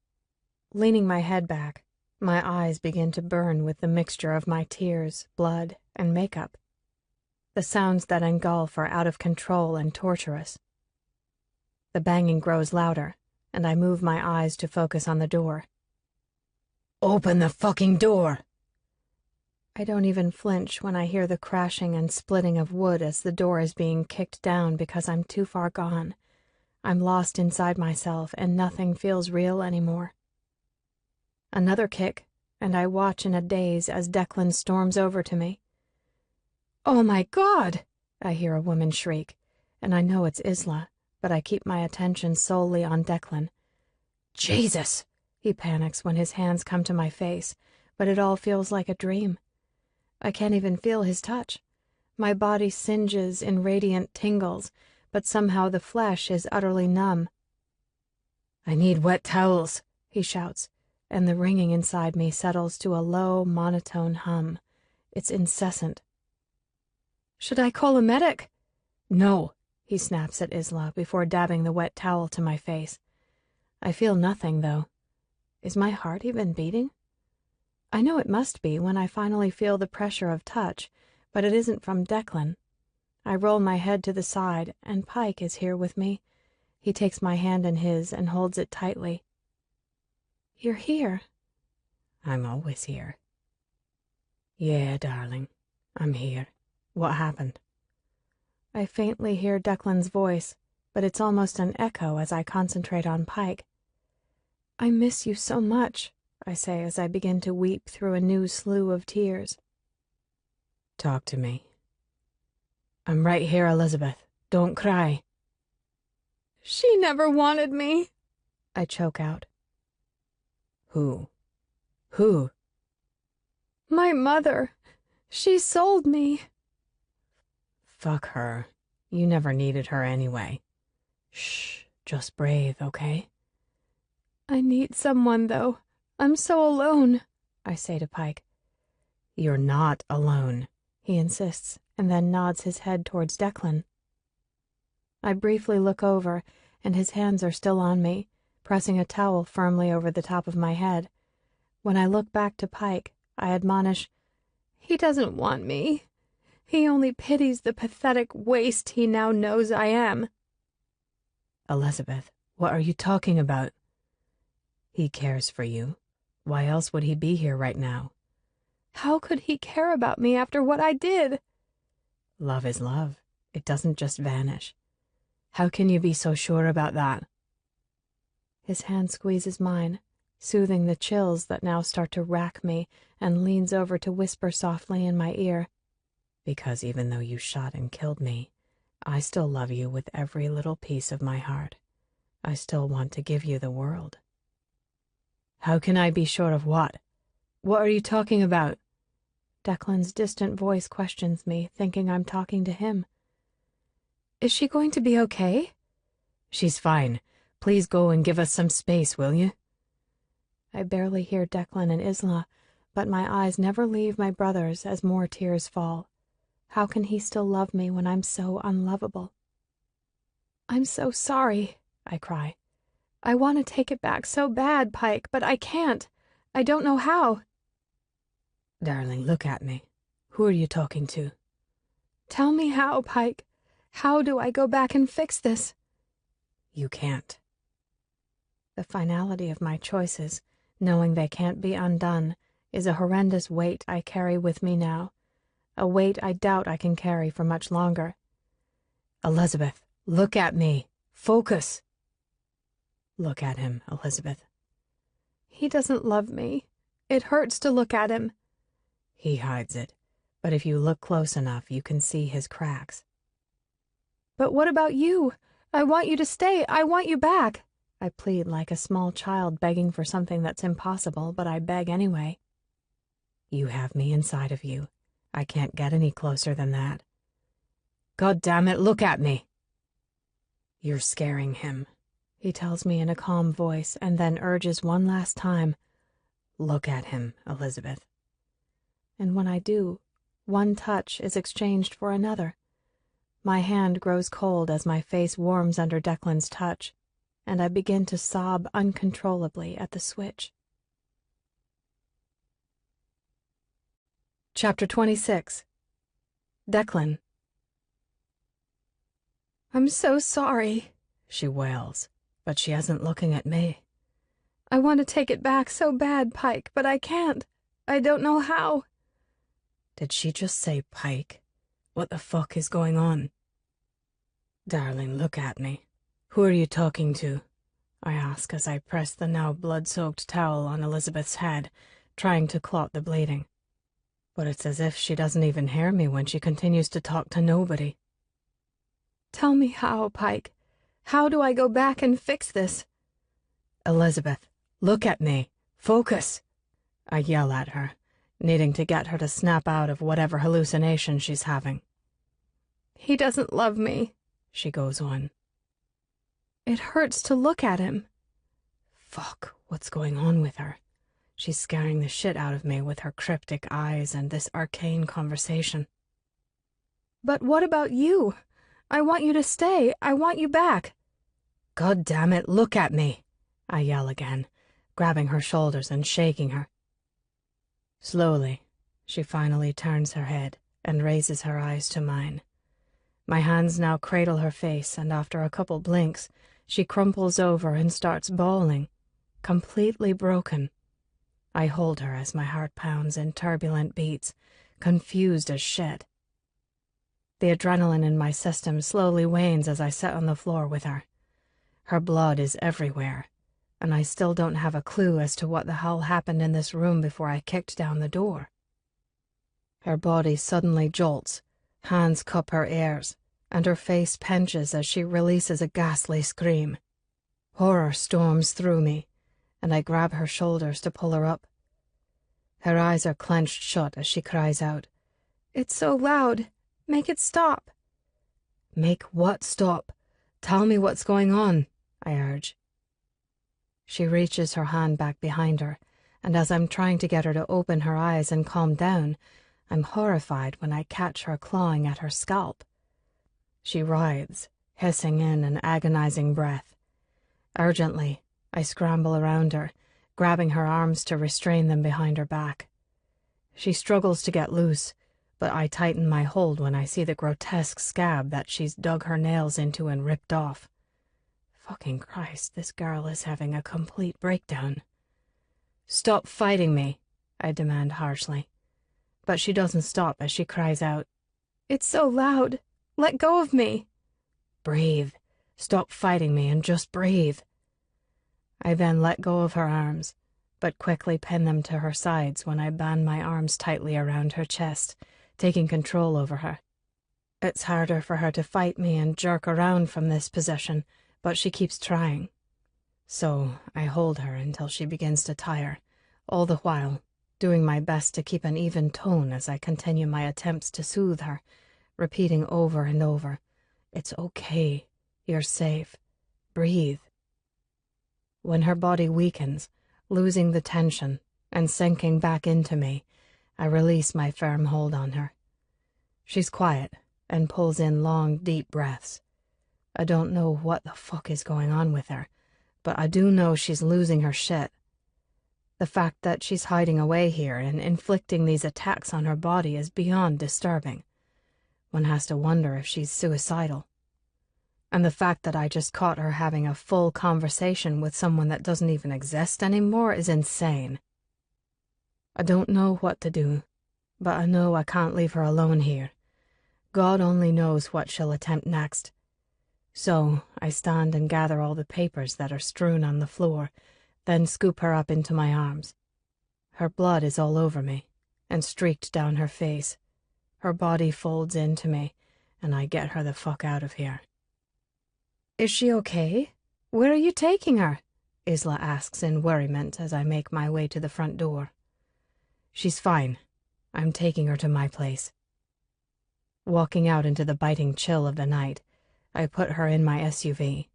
Leaning my head back, my eyes begin to burn with the mixture of my tears, blood, and makeup. The sounds that engulf are out of control and torturous. The banging grows louder, and I move my eyes to focus on the door. Open the fucking door! I don't even flinch when I hear the crashing and splitting of wood as the door is being kicked down because I'm too far gone. I'm lost inside myself, and nothing feels real anymore. Another kick, and I watch in a daze as Declan storms over to me. "Oh my God!" I hear a woman shriek, and I know it's Isla, but I keep my attention solely on Declan. "Jesus!" he panics when his hands come to my face, but it all feels like a dream. I can't even feel his touch. My body singes in radiant tingles, but somehow the flesh is utterly numb. "I need wet towels," he shouts, and the ringing inside me settles to a low, monotone hum. It's incessant. "Should I call a medic?" "No," he snaps at Isla before dabbing the wet towel to my face. I feel nothing, though. Is my heart even beating? I know it must be when I finally feel the pressure of touch, but it isn't from Declan. I roll my head to the side, and Pike is here with me. He takes my hand in his and holds it tightly. "You're here." "I'm always here." "Yeah, darling, I'm here. What happened?" I faintly hear Declan's voice, but it's almost an echo as I concentrate on Pike. "I miss you so much," I say as I begin to weep through a new slew of tears. "Talk to me." "I'm right here, Elizabeth. Don't cry." "She never wanted me," I choke out. Who? Who? "My mother. She sold me." Fuck her. You never needed her anyway. Shh, just breathe, okay? "I need someone, though. I'm so alone," I say to Pike. "You're not alone," he insists, and then nods his head towards Declan. I briefly look over, and his hands are still on me, pressing a towel firmly over the top of my head. When I look back to Pike, I admonish, "He doesn't want me. He only pities the pathetic waste he now knows I am." Elizabeth, what are you talking about? He cares for you. Why else would he be here right now? How could he care about me after what I did? Love is love. It doesn't just vanish. How can you be so sure about that? His hand squeezes mine, soothing the chills that now start to rack me, and leans over to whisper softly in my ear. Because even though you shot and killed me, I still love you with every little piece of my heart. I still want to give you the world. How can I be sure of what? What are you talking about? Declan's distant voice questions me, thinking I'm talking to him. "Is she going to be okay?" She's fine. Please go and give us some space, will you? I barely hear Declan and Isla, but my eyes never leave my brother's as more tears fall. How can he still love me when I'm so unlovable? "I'm so sorry," I cry. "I want to take it back so bad, Pike, but I can't. I don't know how." Darling, look at me. Who are you talking to? "Tell me how, Pike. How do I go back and fix this?" You can't. The finality of my choices, knowing they can't be undone, is a horrendous weight I carry with me now, a weight I doubt I can carry for much longer. Elizabeth, look at me. Focus. Look at him, Elizabeth. He doesn't love me. It hurts to look at him. He hides it, but if you look close enough, you can see his cracks. "But what about you? I want you to stay. I want you back," I plead like a small child begging for something that's impossible, but I beg anyway. You have me inside of you. I can't get any closer than that. God damn it, look at me. You're scaring him, he tells me in a calm voice, and then urges one last time, "Look at him, Elizabeth." And when I do, one touch is exchanged for another. My hand grows cold as my face warms under Declan's touch, and I begin to sob uncontrollably at the switch. Chapter 26. Declan. "I'm so sorry," she wails, but she isn't looking at me. "I want to take it back so bad, Pike, but I can't. I don't know how." Did she just say Pike? What the fuck is going on? Darling, look at me. Who are you talking to? I ask as I press the now blood-soaked towel on Elizabeth's head, trying to clot the bleeding. But it's as if she doesn't even hear me when she continues to talk to nobody. "Tell me how, Pike. How do I go back and fix this?" Elizabeth, look at me. Focus. I yell at her, needing to get her to snap out of whatever hallucination she's having. "He doesn't love me," she goes on. "It hurts to look at him." Fuck, what's going on with her? She's scaring the shit out of me with her cryptic eyes and this arcane conversation. "But what about you? I want you to stay. I want you back." God damn it, look at me, I yell again, grabbing her shoulders and shaking her. Slowly, she finally turns her head and raises her eyes to mine. My hands now cradle her face, and after a couple blinks, she crumples over and starts bawling, completely broken. I hold her as my heart pounds in turbulent beats, confused as shit. The adrenaline in my system slowly wanes as I sit on the floor with her. Her blood is everywhere, and I still don't have a clue as to what the hell happened in this room before I kicked down the door. Her body suddenly jolts, hands cup her ears, and her face pinches as she releases a ghastly scream. Horror storms through me, and I grab her shoulders to pull her up. Her eyes are clenched shut as she cries out, "It's so loud. Make it stop." "Make what stop? Tell me what's going on," I urge. She reaches her hand back behind her, and as I'm trying to get her to open her eyes and calm down, I'm horrified when I catch her clawing at her scalp. She writhes, hissing in an agonizing breath. Urgently, I scramble around her, grabbing her arms to restrain them behind her back. She struggles to get loose, but I tighten my hold when I see the grotesque scab that she's dug her nails into and ripped off. Fucking Christ, this girl is having a complete breakdown. "Stop fighting me," I demand harshly. But she doesn't stop as she cries out, "It's so loud. Let go of me." "Breathe. Stop fighting me and just breathe." I then let go of her arms, but quickly pin them to her sides when I band my arms tightly around her chest, taking control over her. It's harder for her to fight me and jerk around from this position, but she keeps trying. So I hold her until she begins to tire, all the while doing my best to keep an even tone as I continue my attempts to soothe her, repeating over and over, "It's okay. You're safe. Breathe." When her body weakens, losing the tension and sinking back into me, I release my firm hold on her. She's quiet and pulls in long, deep breaths. I don't know what the fuck is going on with her, but I do know she's losing her shit. The fact that she's hiding away here and inflicting these attacks on her body is beyond disturbing. One has to wonder if she's suicidal. And the fact that I just caught her having a full conversation with someone that doesn't even exist anymore is insane. I don't know what to do, but I know I can't leave her alone here. God only knows what she'll attempt next. So I stand and gather all the papers that are strewn on the floor, then scoop her up into my arms. Her blood is all over me and streaked down her face. Her body folds into me, and I get her the fuck out of here. "Is she okay? Where are you taking her?" Isla asks in worriment as I make my way to the front door. "She's fine. I'm taking her to my place." Walking out into the biting chill of the night, I put her in my SUV.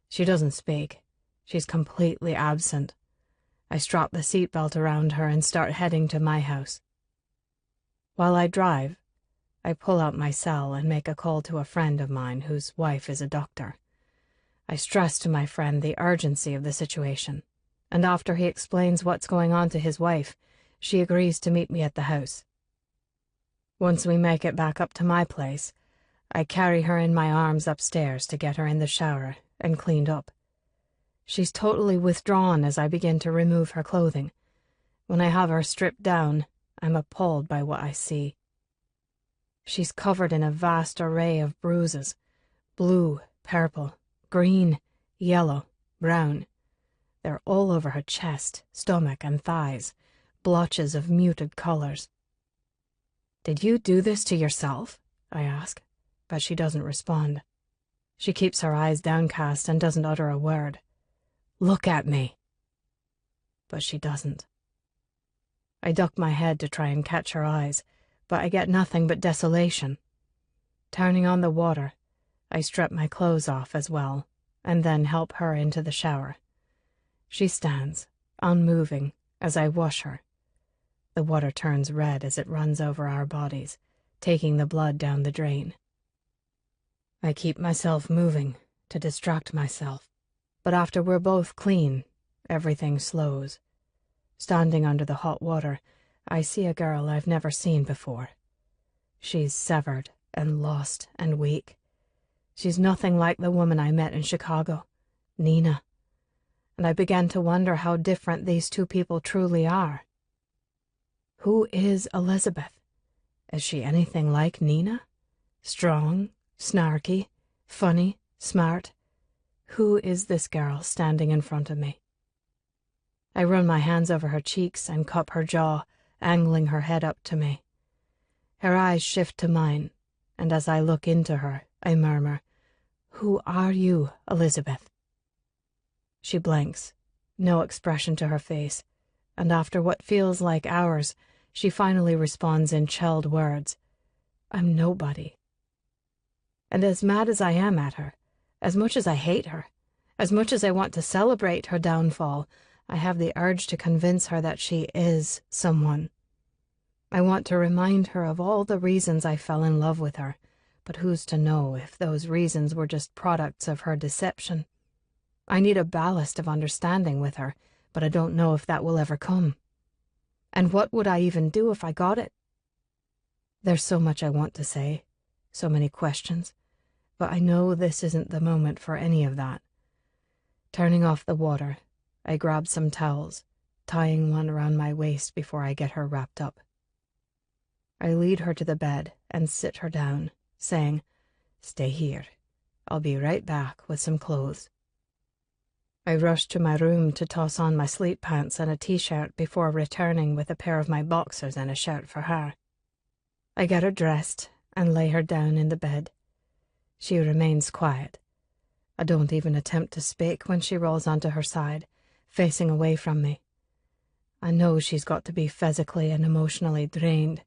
She doesn't speak. She's completely absent. I strap the seatbelt around her and start heading to my house. While I drive, I pull out my cell and make a call to a friend of mine whose wife is a doctor. I stress to my friend the urgency of the situation, and after he explains what's going on to his wife, she agrees to meet me at the house. Once we make it back up to my place, I carry her in my arms upstairs to get her in the shower and cleaned up. She's totally withdrawn as I begin to remove her clothing. When I have her stripped down, I'm appalled by what I see. She's covered in a vast array of bruises: blue, purple, green, yellow, brown. They're all over her chest, stomach, and thighs, blotches of muted colors. "Did you do this to yourself?" I ask, but she doesn't respond. She keeps her eyes downcast and doesn't utter a word. "Look at me." But she doesn't. I duck my head to try and catch her eyes, but I get nothing but desolation. Turning on the water, I strip my clothes off as well, and then help her into the shower. She stands, unmoving, as I wash her. The water turns red as it runs over our bodies, taking the blood down the drain. I keep myself moving to distract myself, but after we're both clean, everything slows. Standing under the hot water, I see a girl I've never seen before. She's severed and lost and weak. She's nothing like the woman I met in Chicago, Nina. And I began to wonder how different these two people truly are. Who is Elizabeth? Is she anything like Nina? Strong, snarky, funny, smart? Who is this girl standing in front of me? I run my hands over her cheeks and cup her jaw, angling her head up to me. Her eyes shift to mine, and as I look into her, I murmur, "Who are you, Elizabeth?" She blinks, no expression to her face, and after what feels like hours, she finally responds in chilled words, "I'm nobody." And as mad as I am at her, as much as I hate her, as much as I want to celebrate her downfall, I have the urge to convince her that she is someone. I want to remind her of all the reasons I fell in love with her, but who's to know if those reasons were just products of her deception? I need a ballast of understanding with her, but I don't know if that will ever come. And what would I even do if I got it? There's so much I want to say, so many questions, but I know this isn't the moment for any of that. Turning off the water, I grab some towels, tying one around my waist before I get her wrapped up. I lead her to the bed and sit her down, saying, "Stay here. I'll be right back with some clothes." I rush to my room to toss on my sleep pants and a t-shirt before returning with a pair of my boxers and a shirt for her. I get her dressed and lay her down in the bed. She remains quiet. I don't even attempt to speak when she rolls onto her side, facing away from me. I know she's got to be physically and emotionally drained,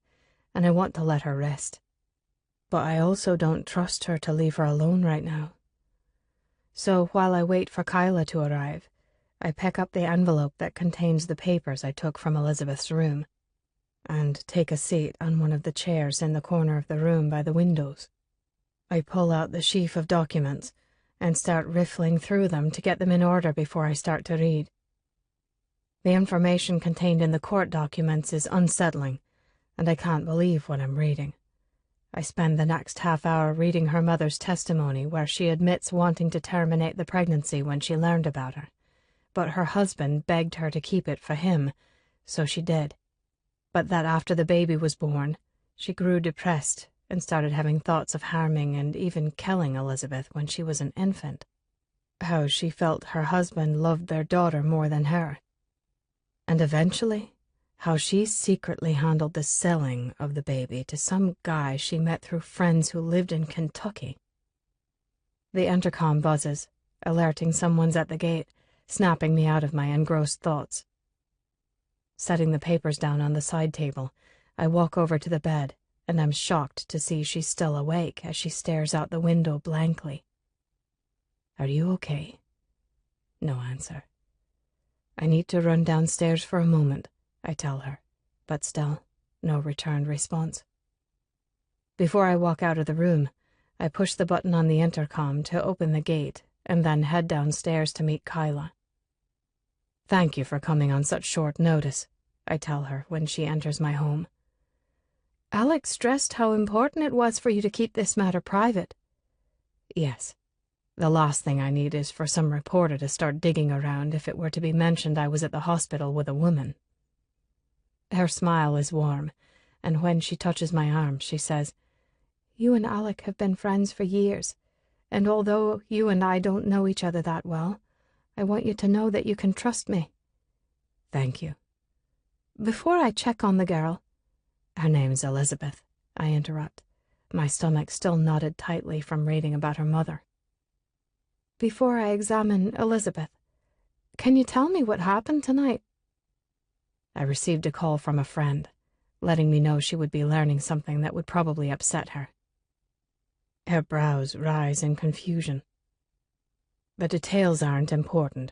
and I want to let her rest. But I also don't trust her to leave her alone right now. So while I wait for Kyla to arrive, I pick up the envelope that contains the papers I took from Elizabeth's room, and take a seat on one of the chairs in the corner of the room by the windows. I pull out the sheaf of documents and start riffling through them to get them in order before I start to read. The information contained in the court documents is unsettling, and I can't believe what I'm reading. I spend the next half hour reading her mother's testimony where she admits wanting to terminate the pregnancy when she learned about her, but her husband begged her to keep it for him, so she did. But that after the baby was born, she grew depressed and started having thoughts of harming and even killing Elizabeth when she was an infant. How she felt her husband loved their daughter more than her. And eventually, how she secretly handled the selling of the baby to some guy she met through friends who lived in Kentucky. The intercom buzzes, alerting someone's at the gate, snapping me out of my engrossed thoughts. Setting the papers down on the side table, I walk over to the bed, and I'm shocked to see she's still awake as she stares out the window blankly. "Are you okay?" No answer. "I need to run downstairs for a moment," I tell her, but still, no returned response. Before I walk out of the room, I push the button on the intercom to open the gate and then head downstairs to meet Kyla. "Thank you for coming on such short notice," I tell her when she enters my home. "Alex stressed how important it was for you to keep this matter private." "Yes. The last thing I need is for some reporter to start digging around if it were to be mentioned I was at the hospital with a woman." Her smile is warm, and when she touches my arm, she says, "You and Alec have been friends for years, and although you and I don't know each other that well, I want you to know that you can trust me." "Thank you." "Before I check on the girl—" "Her name's Elizabeth," I interrupt, my stomach still knotted tightly from reading about her mother. "Before I examine Elizabeth, can you tell me what happened tonight?" I received a call from a friend, letting me know she would be learning something that would probably upset her. Her brows rise in confusion. The details aren't important,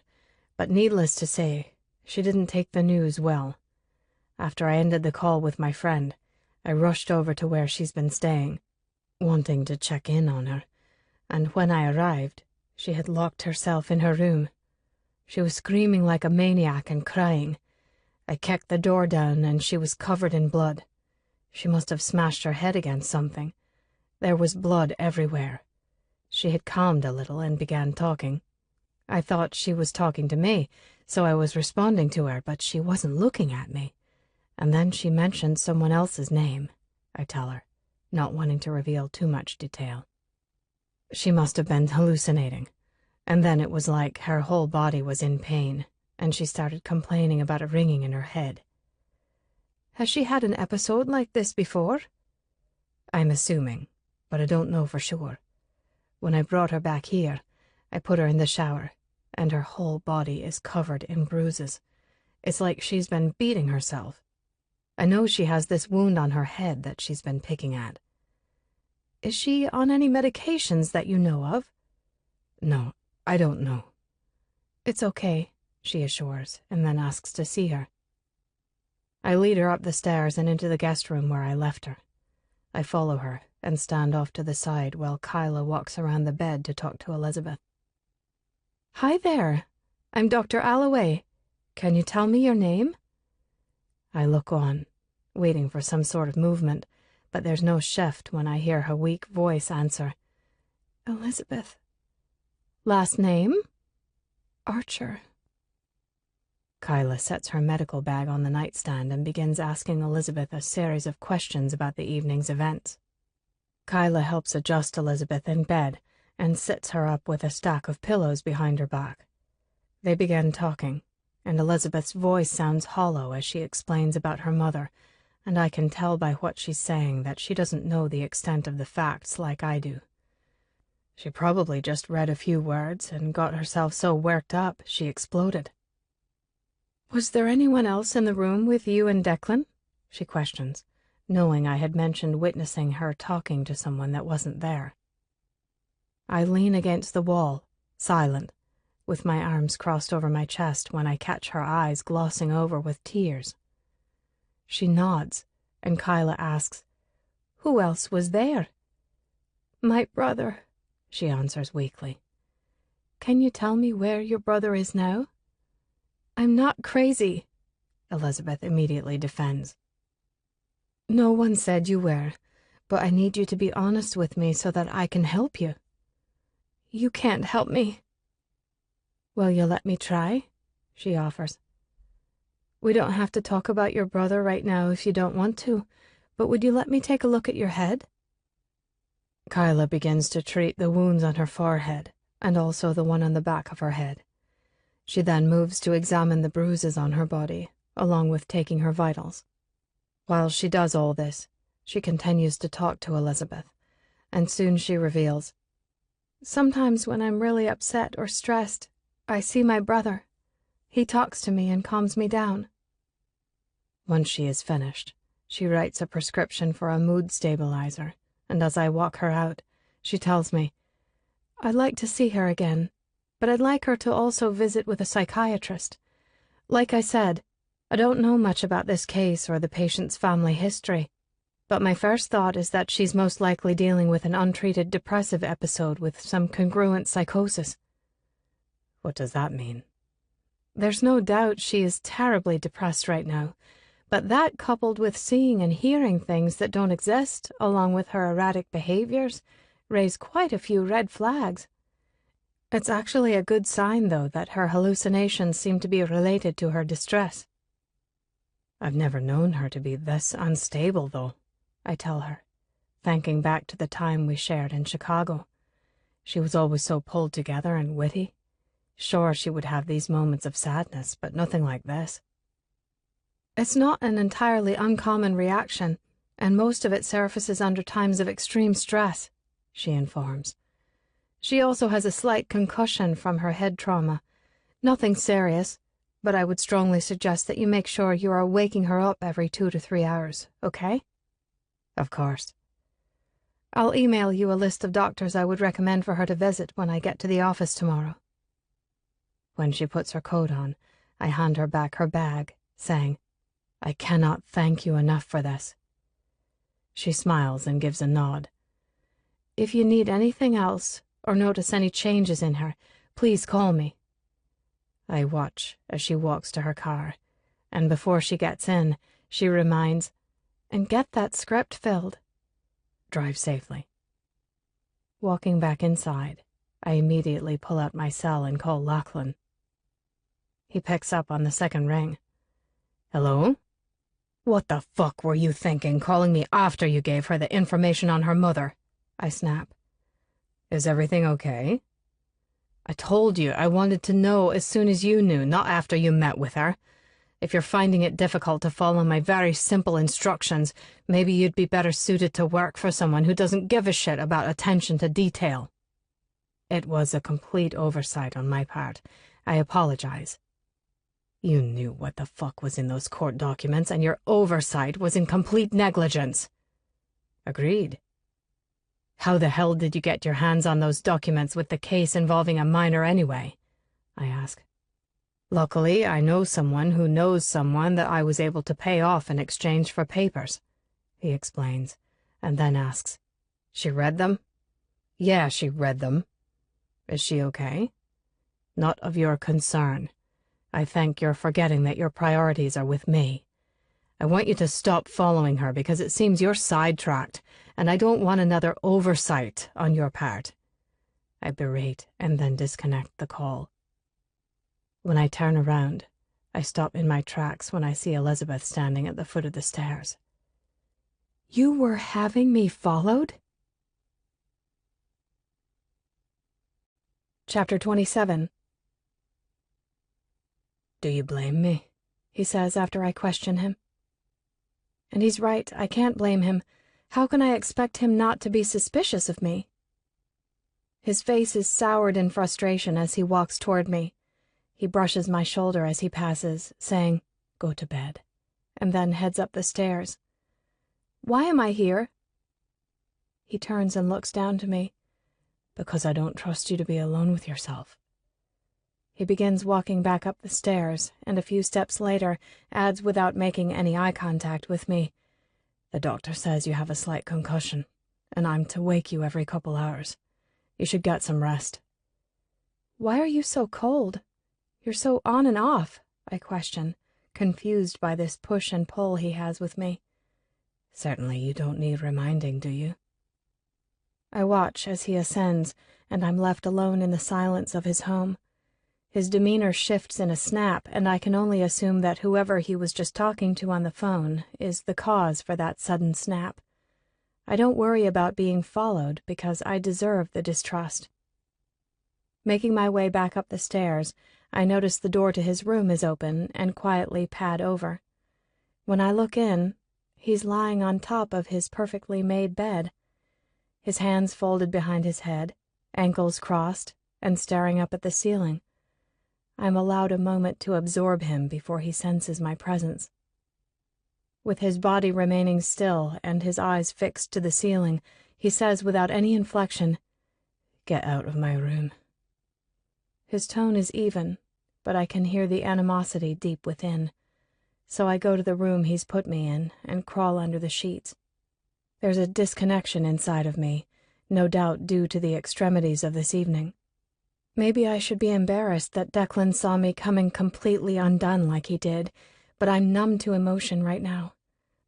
but needless to say, she didn't take the news well. After I ended the call with my friend, I rushed over to where she's been staying, wanting to check in on her, and when I arrived, she had locked herself in her room. She was screaming like a maniac and crying. I kicked the door down and she was covered in blood. She must have smashed her head against something. There was blood everywhere. She had calmed a little and began talking. I thought she was talking to me, so I was responding to her, but she wasn't looking at me. And then she mentioned someone else's name, I tell her, not wanting to reveal too much detail. She must have been hallucinating, and then it was like her whole body was in pain, and she started complaining about a ringing in her head. Has she had an episode like this before? I'm assuming, but I don't know for sure. When I brought her back here, I put her in the shower, and her whole body is covered in bruises. It's like she's been beating herself. I know she has this wound on her head that she's been picking at. Is she on any medications that you know of? No, I don't know. It's okay, she assures, and then asks to see her. I lead her up the stairs and into the guest room where I left her. I follow her and stand off to the side while Kyla walks around the bed to talk to Elizabeth. Hi there, I'm Dr. Alloway. Can you tell me your name? I look on, waiting for some sort of movement, but there's no shift when I hear her weak voice answer. Elizabeth. Last name? Archer. Kyla sets her medical bag on the nightstand and begins asking Elizabeth a series of questions about the evening's events. Kyla helps adjust Elizabeth in bed and sits her up with a stack of pillows behind her back. They begin talking, and Elizabeth's voice sounds hollow as she explains about her mother, and I can tell by what she's saying that she doesn't know the extent of the facts like I do. She probably just read a few words and got herself so worked up she exploded. Was there anyone else in the room with you and Declan? She questions, knowing I had mentioned witnessing her talking to someone that wasn't there. I lean against the wall, silent, with my arms crossed over my chest when I catch her eyes glossing over with tears. She nods, and Kyla asks, Who else was there? My brother, she answers weakly. Can you tell me where your brother is now? I'm not crazy, Elizabeth immediately defends. No one said you were, but I need you to be honest with me so that I can help you. You can't help me. Will you let me try? She offers. We don't have to talk about your brother right now if you don't want to, but would you let me take a look at your head? Kyla begins to treat the wounds on her forehead and also the one on the back of her head. She then moves to examine the bruises on her body, along with taking her vitals. While she does all this, she continues to talk to Elizabeth, and soon she reveals, Sometimes when I'm really upset or stressed, I see my brother. He talks to me and calms me down. Once she is finished, she writes a prescription for a mood stabilizer, and as I walk her out, she tells me, I'd like to see her again, but I'd like her to also visit with a psychiatrist. Like I said, I don't know much about this case or the patient's family history, but my first thought is that she's most likely dealing with an untreated depressive episode with some congruent psychosis. What does that mean? There's no doubt she is terribly depressed right now, but that coupled with seeing and hearing things that don't exist, along with her erratic behaviors, raise quite a few red flags. It's actually a good sign, though, that her hallucinations seem to be related to her distress. I've never known her to be this unstable, though, I tell her, thinking back to the time we shared in Chicago. She was always so pulled together and witty. Sure, she would have these moments of sadness, but nothing like this. It's not an entirely uncommon reaction, and most of it surfaces under times of extreme stress, she informs. She also has a slight concussion from her head trauma. Nothing serious, but I would strongly suggest that you make sure you are waking her up every 2 to 3 hours, okay? Of course. I'll email you a list of doctors I would recommend for her to visit when I get to the office tomorrow. When she puts her coat on, I hand her back her bag, saying, I cannot thank you enough for this. She smiles and gives a nod. If you need anything else, or notice any changes in her, please call me. I watch as she walks to her car, and before she gets in, she reminds, and get that script filled. Drive safely. Walking back inside, I immediately pull out my cell and call Lachlan. He picks up on the second ring. Hello? What the fuck were you thinking, calling me after you gave her the information on her mother? I snap. Is everything okay? I told you I wanted to know as soon as you knew, not after you met with her. If you're finding it difficult to follow my very simple instructions, maybe you'd be better suited to work for someone who doesn't give a shit about attention to detail. It was a complete oversight on my part. I apologize. You knew what the fuck was in those court documents, and your oversight was in complete negligence. Agreed. How the hell did you get your hands on those documents with the case involving a minor anyway? I ask. Luckily, I know someone who knows someone that I was able to pay off in exchange for papers, he explains, and then asks, She read them? Yeah, she read them. Is she okay? Not of your concern. I think you're forgetting that your priorities are with me. I want you to stop following her because it seems you're sidetracked, and I don't want another oversight on your part. I berate and then disconnect the call. When I turn around, I stop in my tracks when I see Elizabeth standing at the foot of the stairs. You were having me followed? Chapter 27. Do you blame me? He says after I question him. And he's right, I can't blame him. How can I expect him not to be suspicious of me? His face is soured in frustration as he walks toward me. He brushes my shoulder as he passes, saying, Go to bed, and then heads up the stairs. Why am I here? He turns and looks down to me. Because I don't trust you to be alone with yourself. He begins walking back up the stairs, and a few steps later adds without making any eye contact with me, The doctor says you have a slight concussion, and I'm to wake you every couple hours. You should get some rest. Why are you so cold? You're so on and off, I question, confused by this push and pull he has with me. Certainly you don't need reminding, do you? I watch as he ascends, and I'm left alone in the silence of his home. His demeanor shifts in a snap, and I can only assume that whoever he was just talking to on the phone is the cause for that sudden snap. I don't worry about being followed because I deserve the distrust. Making my way back up the stairs, I notice the door to his room is open and quietly pad over. When I look in, he's lying on top of his perfectly made bed, his hands folded behind his head, ankles crossed, and staring up at the ceiling. I'm allowed a moment to absorb him before he senses my presence. With his body remaining still and his eyes fixed to the ceiling, he says without any inflection, Get out of my room. His tone is even, but I can hear the animosity deep within. So I go to the room he's put me in and crawl under the sheets. There's a disconnection inside of me, no doubt due to the extremities of this evening. Maybe I should be embarrassed that Declan saw me coming completely undone like he did, but I'm numb to emotion right now.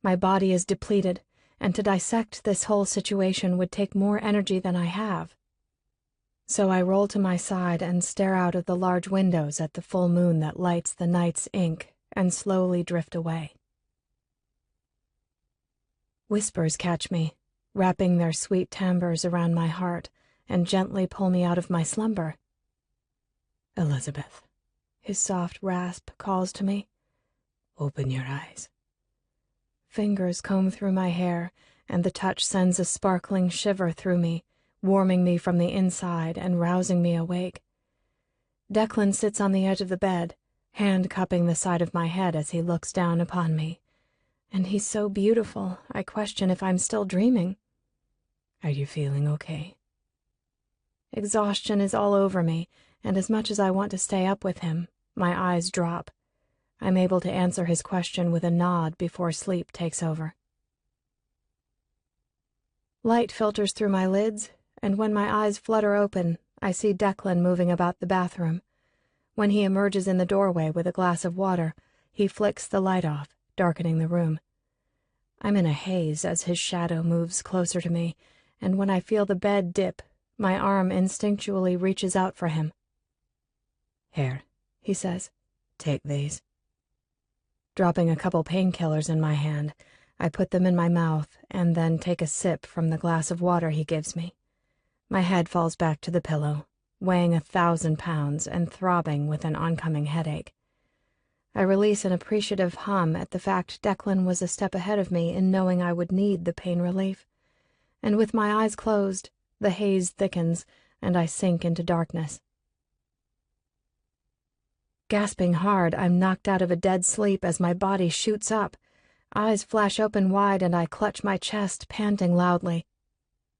My body is depleted, and to dissect this whole situation would take more energy than I have. So I roll to my side and stare out of the large windows at the full moon that lights the night's ink and slowly drift away. Whispers catch me, wrapping their sweet timbres around my heart, and gently pull me out of my slumber. Elizabeth, his soft rasp calls to me. Open your eyes. Fingers comb through my hair, and the touch sends a sparkling shiver through me, warming me from the inside and rousing me awake. Declan sits on the edge of the bed, hand cupping the side of my head as he looks down upon me. And he's so beautiful, I question if I'm still dreaming. Are you feeling okay? Exhaustion is all over me, and as much as I want to stay up with him, my eyes drop. I'm able to answer his question with a nod before sleep takes over. Light filters through my lids, and when my eyes flutter open, I see Declan moving about the bathroom. When he emerges in the doorway with a glass of water, he flicks the light off, darkening the room. I'm in a haze as his shadow moves closer to me, and when I feel the bed dip, my arm instinctually reaches out for him. Here, He says. take these. Dropping a couple painkillers in my hand, I put them in my mouth and then take a sip from the glass of water he gives me. My head falls back to the pillow, weighing 1,000 pounds and throbbing with an oncoming headache. I release an appreciative hum at the fact Declan was a step ahead of me in knowing I would need the pain relief. And with my eyes closed, the haze thickens and I sink into darkness. Gasping hard, I'm knocked out of a dead sleep as my body shoots up. Eyes flash open wide and I clutch my chest, panting loudly.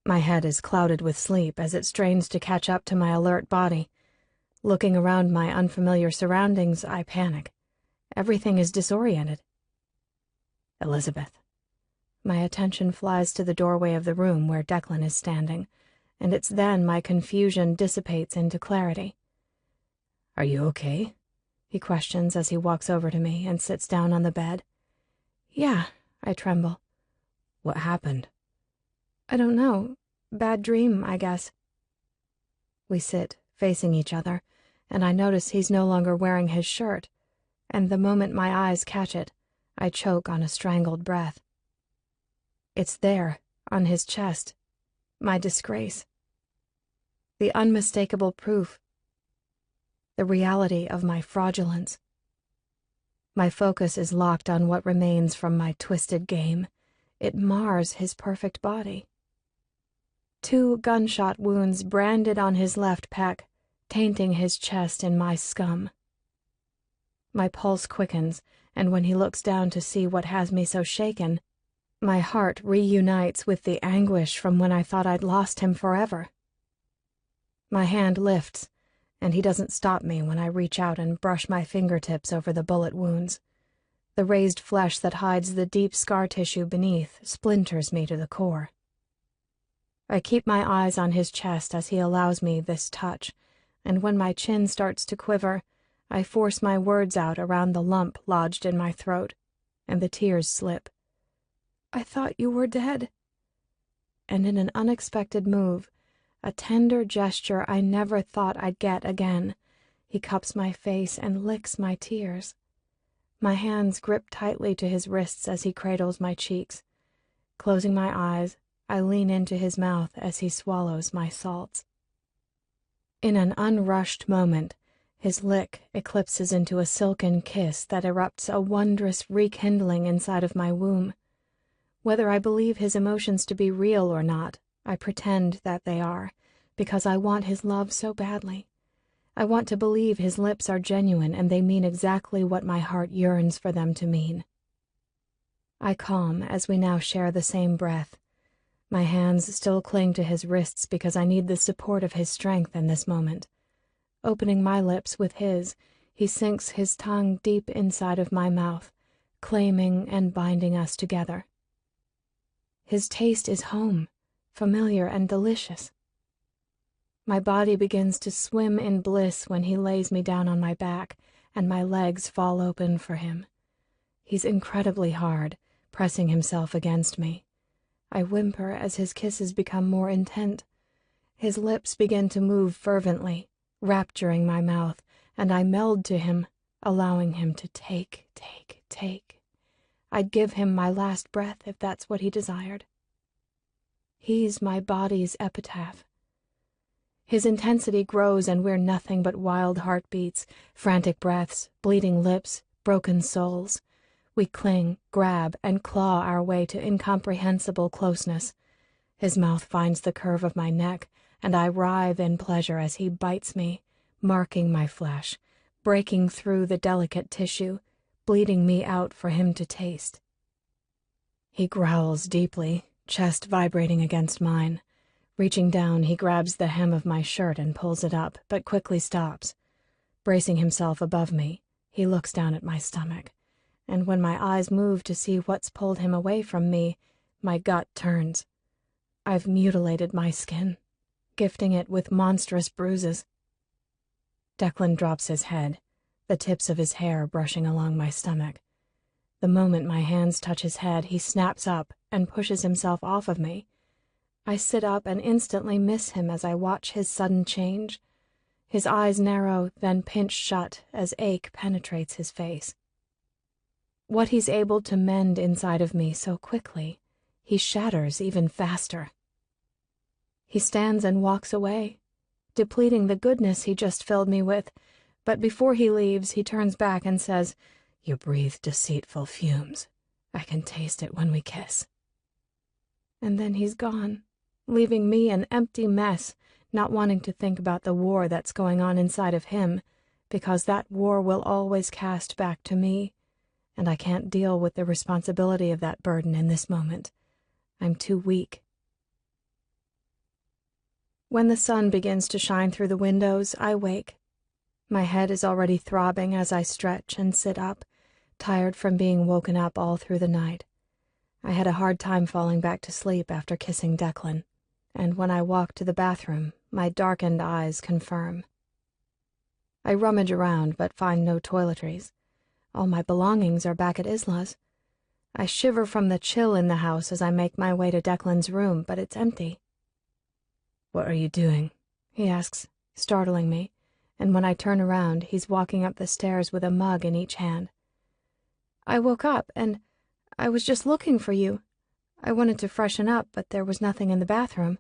My head is clouded with sleep as it strains to catch up to my alert body. Looking around my unfamiliar surroundings, I panic. Everything is disoriented. Elizabeth. My attention flies to the doorway of the room where Declan is standing, and it's then my confusion dissipates into clarity. Are you okay? He questions as he walks over to me and sits down on the bed. Yeah, I tremble. What happened? I don't know. Bad dream, I guess. We sit, facing each other, and I notice he's no longer wearing his shirt, and the moment my eyes catch it, I choke on a strangled breath. It's there, on his chest, my disgrace. The unmistakable proof. The reality of my fraudulence. My focus is locked on what remains from my twisted game. It mars his perfect body. 2 gunshot wounds branded on his left pec, tainting his chest in my scum. My pulse quickens, and when he looks down to see what has me so shaken, my heart reunites with the anguish from when I thought I'd lost him forever. My hand lifts, and he doesn't stop me when I reach out and brush my fingertips over the bullet wounds. The raised flesh that hides the deep scar tissue beneath splinters me to the core. I keep my eyes on his chest as he allows me this touch, and when my chin starts to quiver, I force my words out around the lump lodged in my throat, and the tears slip. I thought you were dead. And in an unexpected move, a tender gesture I never thought I'd get again, he cups my face and licks my tears. My hands grip tightly to his wrists as he cradles my cheeks. Closing my eyes, I lean into his mouth as he swallows my salts. In an unrushed moment, his lick eclipses into a silken kiss that erupts a wondrous rekindling inside of my womb. Whether I believe his emotions to be real or not, I pretend that they are, because I want his love so badly. I want to believe his lips are genuine and they mean exactly what my heart yearns for them to mean. I calm as we now share the same breath. My hands still cling to his wrists because I need the support of his strength in this moment. Opening my lips with his, he sinks his tongue deep inside of my mouth, claiming and binding us together. His taste is home, familiar and delicious. My body begins to swim in bliss when he lays me down on my back and my legs fall open for him. He's incredibly hard, pressing himself against me. I whimper as his kisses become more intent. His lips begin to move fervently, rapturing my mouth, and I meld to him, allowing him to take. I'd give him my last breath if that's what he desired. He's my body's epitaph. His intensity grows and we're nothing but wild heartbeats, frantic breaths, bleeding lips, broken souls. We cling, grab, and claw our way to incomprehensible closeness. His mouth finds the curve of my neck, and I writhe in pleasure as he bites me, marking my flesh, breaking through the delicate tissue, bleeding me out for him to taste. He growls deeply, chest vibrating against mine. Reaching down, he grabs the hem of my shirt and pulls it up, but quickly stops. Bracing himself above me, he looks down at my stomach, and when my eyes move to see what's pulled him away from me, my gut turns. I've mutilated my skin, gifting it with monstrous bruises. Declan drops his head, the tips of his hair brushing along my stomach. The moment my hands touch his head, he snaps up and pushes himself off of me. I sit up and instantly miss him as I watch his sudden change. His eyes narrow, then pinch shut as ache penetrates his face. What he's able to mend inside of me so quickly, he shatters even faster. He stands and walks away, depleting the goodness he just filled me with, but before he leaves, he turns back and says, "You breathe deceitful fumes. I can taste it when we kiss." And then he's gone, leaving me an empty mess, not wanting to think about the war that's going on inside of him, because that war will always cast back to me, and I can't deal with the responsibility of that burden in this moment. I'm too weak. When the sun begins to shine through the windows, I wake. My head is already throbbing as I stretch and sit up, tired from being woken up all through the night. I had a hard time falling back to sleep after kissing Declan, and when I walk to the bathroom, my darkened eyes confirm. I rummage around but find no toiletries. All my belongings are back at Isla's. I shiver from the chill in the house as I make my way to Declan's room, but it's empty. "What are you doing?" he asks, startling me, and when I turn around, he's walking up the stairs with a mug in each hand. "I woke up, and I was just looking for you. I wanted to freshen up, but there was nothing in the bathroom."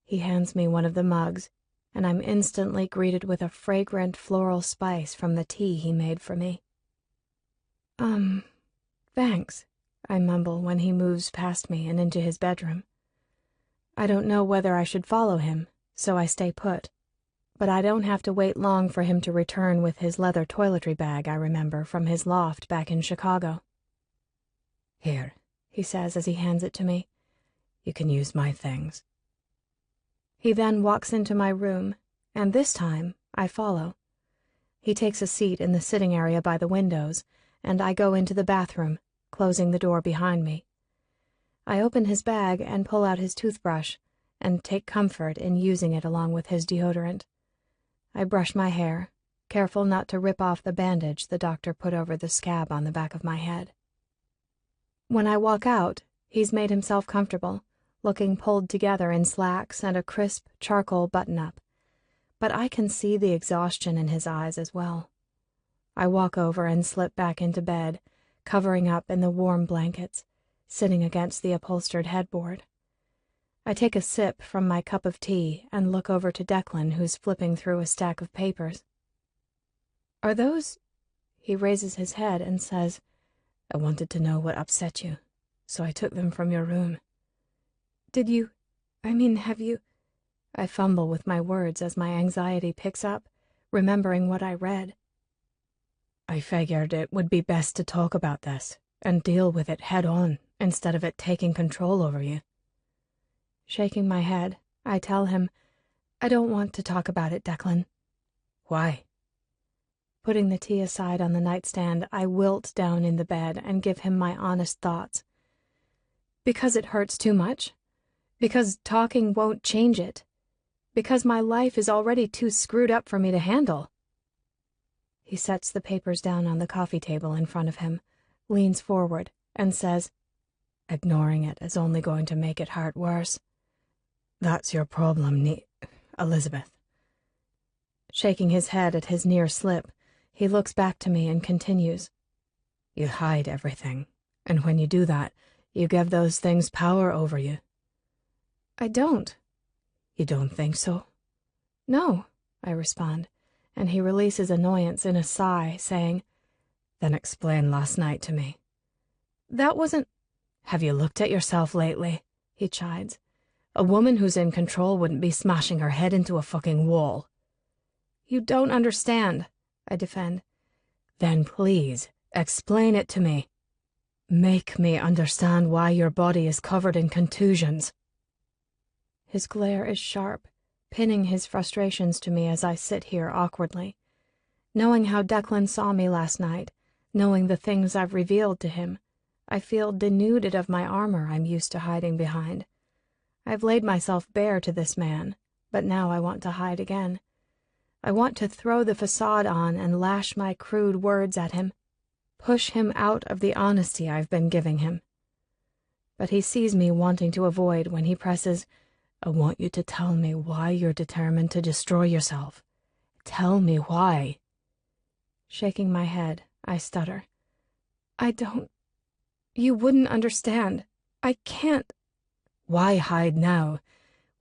He hands me one of the mugs, and I'm instantly greeted with a fragrant floral spice from the tea he made for me. Thanks," I mumble when he moves past me and into his bedroom. I don't know whether I should follow him, so I stay put. But I don't have to wait long for him to return with his leather toiletry bag I remember from his loft back in Chicago. "Here," he says as he hands it to me. "You can use my things." He then walks into my room, and this time I follow. He takes a seat in the sitting area by the windows, and I go into the bathroom, closing the door behind me. I open his bag and pull out his toothbrush, and take comfort in using it along with his deodorant. I brush my hair, careful not to rip off the bandage the doctor put over the scab on the back of my head. When I walk out, he's made himself comfortable, looking pulled together in slacks and a crisp charcoal button-up. But I can see the exhaustion in his eyes as well. I walk over and slip back into bed, covering up in the warm blankets, sitting against the upholstered headboard. I take a sip from my cup of tea and look over to Declan, who's flipping through a stack of papers. "Are those—" He raises his head and says, "I wanted to know what upset you, so I took them from your room." Have you... I fumble with my words as my anxiety picks up, remembering what I read. "I figured it would be best to talk about this and deal with it head on instead of it taking control over you." Shaking my head, I tell him, "I don't want to talk about it, Declan." "Why?" Putting the tea aside on the nightstand, I wilt down in the bed and give him my honest thoughts. "Because it hurts too much. Because talking won't change it. Because my life is already too screwed up for me to handle." He sets the papers down on the coffee table in front of him, leans forward, and says, "Ignoring it is only going to make it hurt worse. That's your problem, Elizabeth." Shaking his head at his near slip, he looks back to me and continues, "You hide everything, and when you do that, you give those things power over you." "I don't." "You don't think so?" "No," I respond, and he releases annoyance in a sigh, saying, "Then explain last night to me." "That wasn't—" "Have you looked at yourself lately?" he chides. "A woman who's in control wouldn't be smashing her head into a fucking wall." "You don't understand. I defend. Then please, explain it to me. Make me understand why your body is covered in contusions. His glare is sharp, pinning his frustrations to me as I sit here awkwardly. Knowing how Declan saw me last night, knowing the things I've revealed to him, I feel denuded of my armor I'm used to hiding behind. I've laid myself bare to this man, but now I want to hide again. I want to throw the facade on and lash my crude words at him, push him out of the honesty I've been giving him. But he sees me wanting to avoid when he presses, I want you to tell me why you're determined to destroy yourself. Tell me why. Shaking my head, I stutter. I don't. You wouldn't understand. I can't. Why hide now?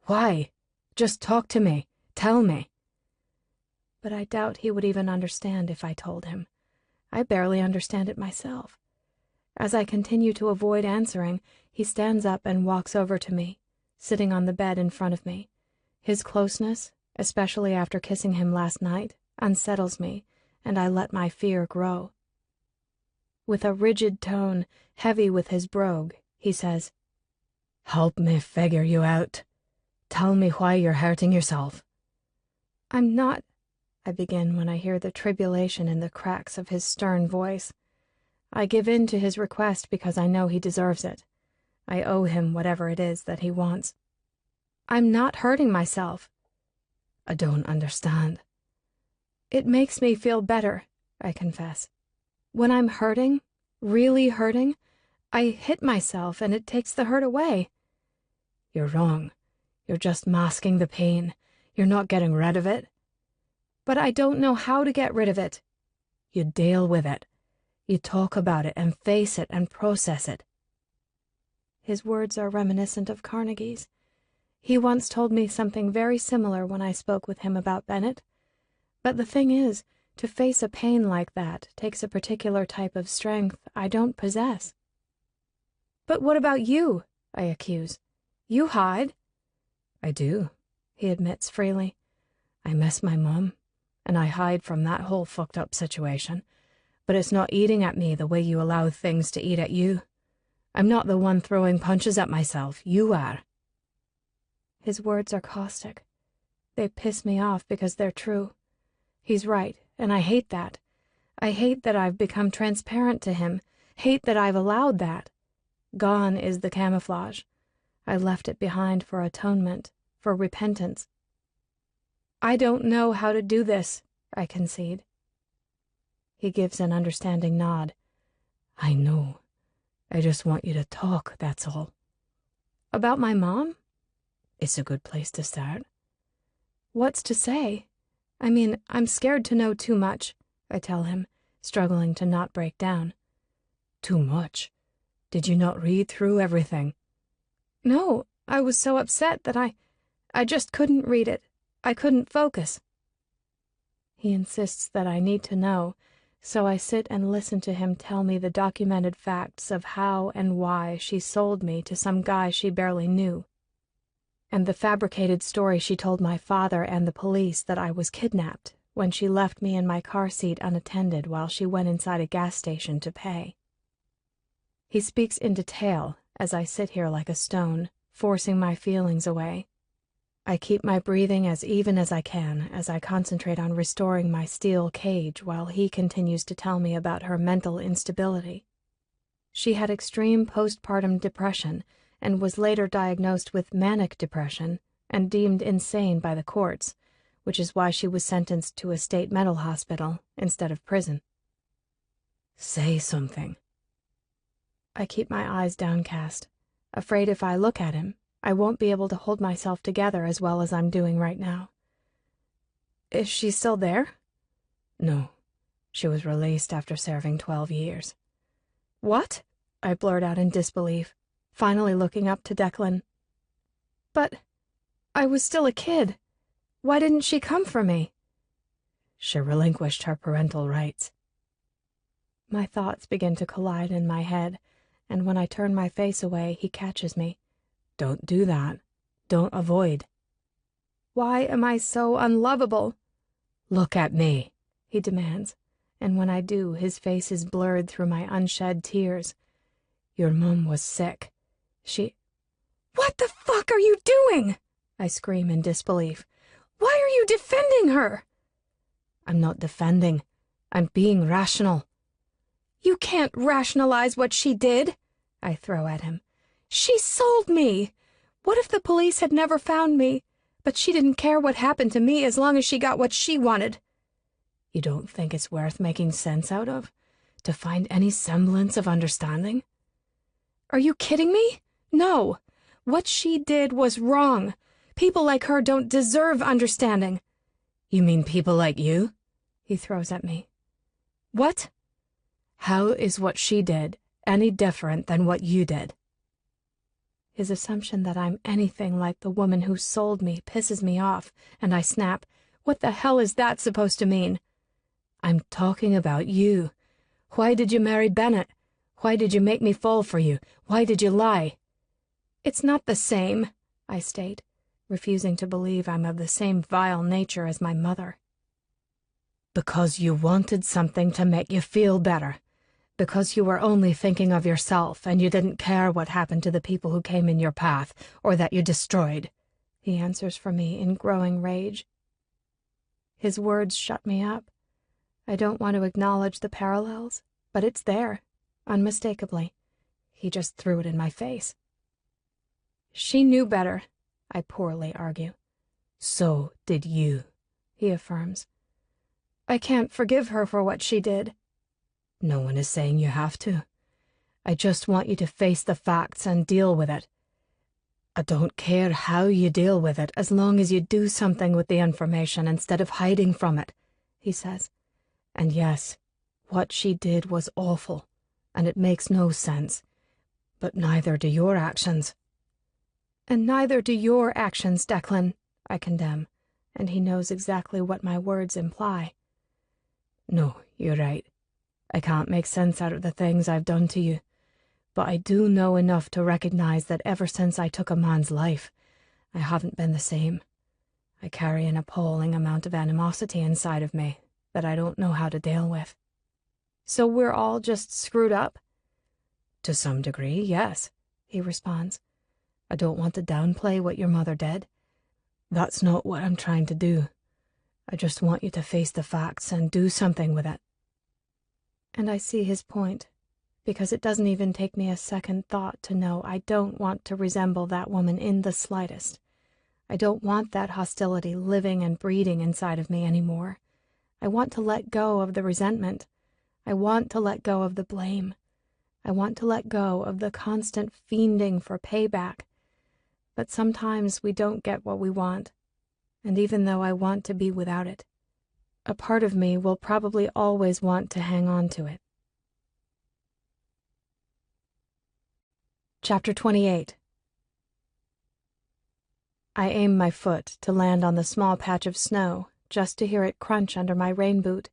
Why? Just talk to me. Tell me. But I doubt he would even understand if I told him. I barely understand it myself. As I continue to avoid answering, he stands up and walks over to me, sitting on the bed in front of me. His closeness, especially after kissing him last night, unsettles me, and I let my fear grow. With a rigid tone, heavy with his brogue, he says, Help me figure you out. Tell me why you're hurting yourself. I'm not, I begin when I hear the tribulation in the cracks of his stern voice. I give in to his request because I know he deserves it. I owe him whatever it is that he wants. I'm not hurting myself. I don't understand. It makes me feel better, I confess. When I'm hurting, really hurting, I hit myself and it takes the hurt away. You're wrong. You're just masking the pain. You're not getting rid of it. But I don't know how to get rid of it. You deal with it. You talk about it and face it and process it. His words are reminiscent of Carnegie's. He once told me something very similar when I spoke with him about Bennett. But the thing is, to face a pain like that takes a particular type of strength I don't possess. But what about you? I accuse. You hide. I do, he admits freely. I miss my mom, and I hide from that whole fucked up situation. But it's not eating at me the way you allow things to eat at you. I'm not the one throwing punches at myself. You are. His words are caustic. They piss me off because they're true. He's right, and I hate that. I hate that I've become transparent to him, hate that I've allowed that. Gone is the camouflage. I left it behind for atonement, for repentance. I don't know how to do this, I concede. He gives an understanding nod. I know. I just want you to talk, that's all. About my mom? It's a good place to start. What's to say? I mean, I'm scared to know too much, I tell him, struggling to not break down. Too much? Did you not read through everything? No, I was so upset that I just couldn't read it. I couldn't focus. He insists that I need to know, so I sit and listen to him tell me the documented facts of how and why she sold me to some guy she barely knew, and the fabricated story she told my father and the police that I was kidnapped when she left me in my car seat unattended while she went inside a gas station to pay. He speaks in detail as I sit here like a stone, forcing my feelings away. I keep my breathing as even as I can as I concentrate on restoring my steel cage while he continues to tell me about her mental instability. She had extreme postpartum depression and was later diagnosed with manic depression and deemed insane by the courts, which is why she was sentenced to a state mental hospital instead of prison. Say something. I keep my eyes downcast, afraid if I look at him, I won't be able to hold myself together as well as I'm doing right now. Is she still there? No. She was released after serving 12 years. What? I blurt out in disbelief, finally looking up to Declan. But I was still a kid. Why didn't she come for me? She relinquished her parental rights. My thoughts begin to collide in my head, and when I turn my face away, he catches me. Don't do that. Don't avoid. Why am I so unlovable? Look at me, he demands, and when I do, his face is blurred through my unshed tears. Your mom was sick. What the fuck are you doing? I scream in disbelief. Why are you defending her? I'm not defending. I'm being rational. You can't rationalize what she did, I throw at him. She sold me. What if the police had never found me, but she didn't care what happened to me as long as she got what she wanted? You don't think it's worth making sense out of? To find any semblance of understanding? Are you kidding me? No. What she did was wrong. People like her don't deserve understanding. You mean people like you? He throws at me. What? How is what she did any different than what you did? His assumption that I'm anything like the woman who sold me pisses me off, and I snap. What the hell is that supposed to mean? I'm talking about you. Why did you marry Bennett? Why did you make me fall for you? Why did you lie? It's not the same, I state, refusing to believe I'm of the same vile nature as my mother. Because you wanted something to make you feel better. Because you were only thinking of yourself and you didn't care what happened to the people who came in your path or that you destroyed, he answers for me in growing rage. His words shut me up. I don't want to acknowledge the parallels, but it's there, unmistakably. He just threw it in my face. She knew better, I poorly argue. So did you, he affirms. I can't forgive her for what she did. No one is saying you have to. I just want you to face the facts and deal with it. I don't care how you deal with it as long as you do something with the information instead of hiding from it, he says. And yes, what she did was awful, and it makes no sense. But neither do your actions. And neither do your actions, Declan, I condemn, and he knows exactly what my words imply. No, you're right. I can't make sense out of the things I've done to you, but I do know enough to recognize that ever since I took a man's life, I haven't been the same. I carry an appalling amount of animosity inside of me that I don't know how to deal with. So we're all just screwed up? To some degree, yes, he responds. I don't want to downplay what your mother did. That's not what I'm trying to do. I just want you to face the facts and do something with it. And I see his point, because it doesn't even take me a second thought to know I don't want to resemble that woman in the slightest. I don't want that hostility living and breeding inside of me anymore. I want to let go of the resentment. I want to let go of the blame. I want to let go of the constant fiending for payback. But sometimes we don't get what we want, and even though I want to be without it, a part of me will probably always want to hang on to it. Chapter 28. I aim my foot to land on the small patch of snow, just to hear it crunch under my rain boot.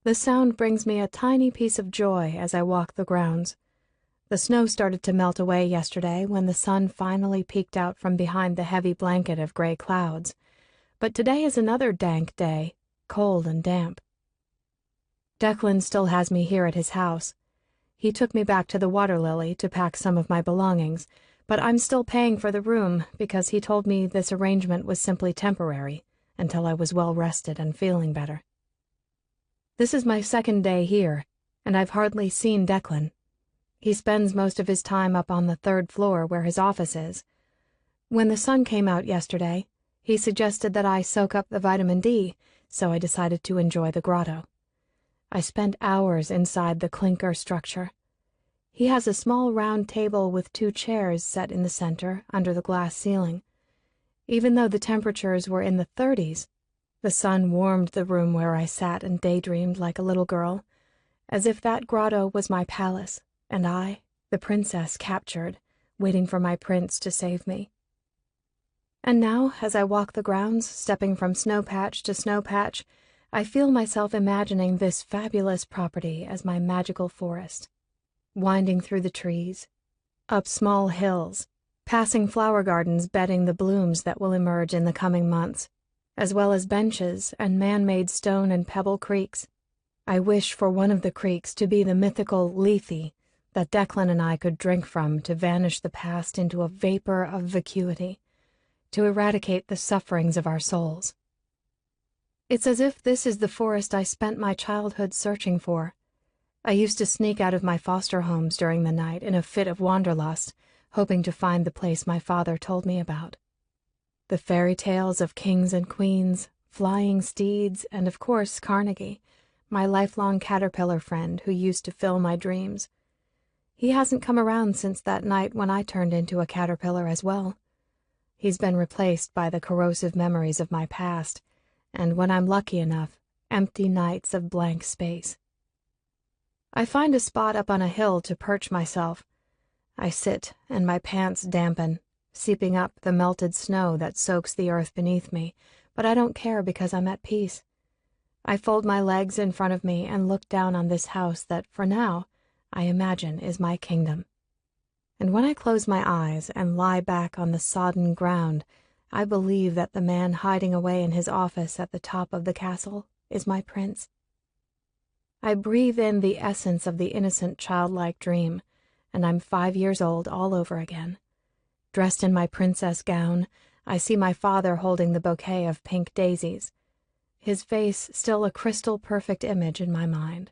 The sound brings me a tiny piece of joy as I walk the grounds. The snow started to melt away yesterday when the sun finally peeked out from behind the heavy blanket of gray clouds. But today is another dank day, cold and damp. Declan still has me here at his house. He took me back to the Water Lily to pack some of my belongings, but I'm still paying for the room because he told me this arrangement was simply temporary until I was well rested and feeling better. This is my second day here, and I've hardly seen Declan. He spends most of his time up on the third floor where his office is. When the sun came out yesterday, he suggested that I soak up the vitamin D, so I decided to enjoy the grotto. I spent hours inside the clinker structure. He has a small round table with 2 chairs set in the center under the glass ceiling. Even though the temperatures were in the 30s, the sun warmed the room where I sat and daydreamed like a little girl, as if that grotto was my palace, and I, the princess captured, waiting for my prince to save me. And now, as I walk the grounds, stepping from snowpatch to snowpatch, I feel myself imagining this fabulous property as my magical forest, winding through the trees, up small hills, passing flower gardens bedding the blooms that will emerge in the coming months, as well as benches and man-made stone and pebble creeks. I wish for one of the creeks to be the mythical Lethe that Declan and I could drink from to vanish the past into a vapor of vacuity, to eradicate the sufferings of our souls. It's as if this is the forest I spent my childhood searching for. I used to sneak out of my foster homes during the night in a fit of wanderlust, hoping to find the place my father told me about. The fairy tales of kings and queens, flying steeds, and of course Carnegie, my lifelong caterpillar friend who used to fill my dreams. He hasn't come around since that night when I turned into a caterpillar as well. He's been replaced by the corrosive memories of my past, and when I'm lucky enough, empty nights of blank space. I find a spot up on a hill to perch myself. I sit, and my pants dampen, seeping up the melted snow that soaks the earth beneath me, but I don't care because I'm at peace. I fold my legs in front of me and look down on this house that, for now, I imagine is my kingdom. And when I close my eyes and lie back on the sodden ground, I believe that the man hiding away in his office at the top of the castle is my prince. I breathe in the essence of the innocent childlike dream, and I'm 5 years old all over again. Dressed in my princess gown, I see my father holding the bouquet of pink daisies, his face still a crystal-perfect image in my mind.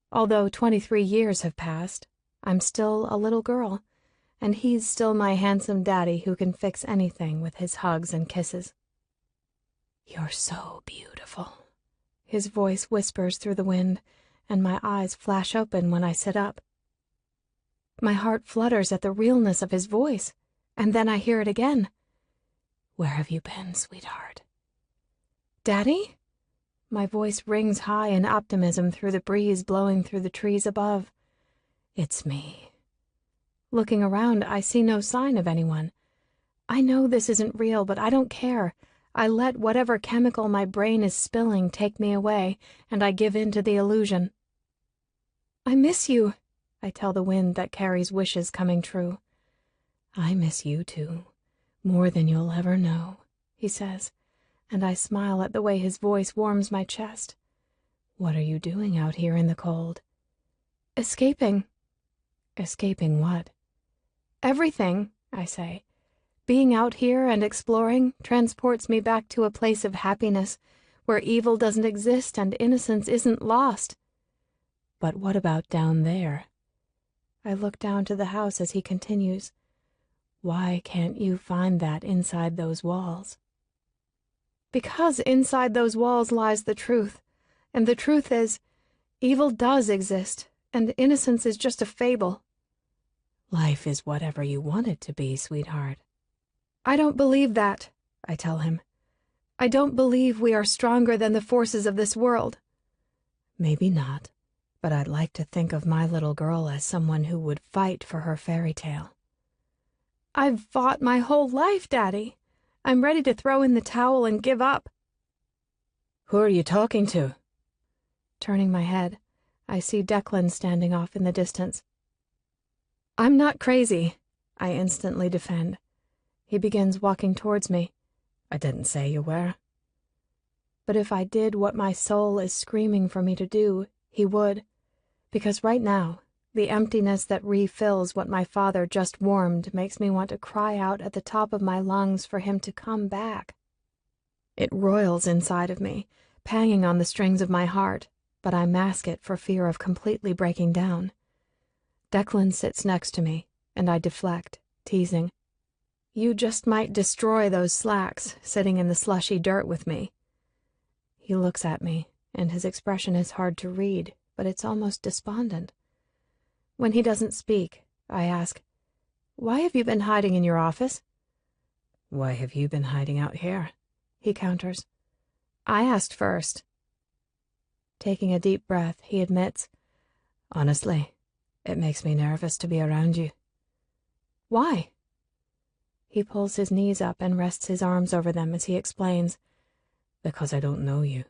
Although 23 years have passed, I'm still a little girl, and he's still my handsome daddy who can fix anything with his hugs and kisses. "You're so beautiful," his voice whispers through the wind, and my eyes flash open when I sit up. My heart flutters at the realness of his voice, and then I hear it again. "Where have you been, sweetheart?" "Daddy?" My voice rings high in optimism through the breeze blowing through the trees above. "It's me." Looking around, I see no sign of anyone. I know this isn't real, but I don't care. I let whatever chemical my brain is spilling take me away, and I give in to the illusion. "I miss you," I tell the wind that carries wishes coming true. "I miss you too, more than you'll ever know," he says, and I smile at the way his voice warms my chest. "What are you doing out here in the cold?" "Escaping." "Escaping what?" "Everything," I say. "Being out here and exploring transports me back to a place of happiness, where evil doesn't exist and innocence isn't lost." "But what about down there?" I look down to the house as he continues. "Why can't you find that inside those walls?" "Because inside those walls lies the truth, and the truth is, evil does exist, and innocence is just a fable." "Life is whatever you want it to be, sweetheart." "I don't believe that," I tell him. "I don't believe we are stronger than the forces of this world." "Maybe not, but I'd like to think of my little girl as someone who would fight for her fairy tale." "I've fought my whole life, Daddy. I'm ready to throw in the towel and give up." Who are you talking to? Turning my head, I see Declan standing off in the distance. "I'm not crazy," I instantly defend. He begins walking towards me. I didn't say you were. But if I did what my soul is screaming for me to do, he would. Because right now, the emptiness that refills what my father just warmed makes me want to cry out at the top of my lungs for him to come back. It roils inside of me, panging on the strings of my heart, but I mask it for fear of completely breaking down. Declan sits next to me, and I deflect, teasing. "You just might destroy those slacks, sitting in the slushy dirt with me." He looks at me, and his expression is hard to read, but it's almost despondent. When he doesn't speak, I ask, "Why have you been hiding in your office?" "Why have you been hiding out here?" he counters. "I asked first." Taking a deep breath, he admits, "Honestly, it makes me nervous to be around you." "Why?" He pulls his knees up and rests his arms over them as he explains. "Because I don't know you.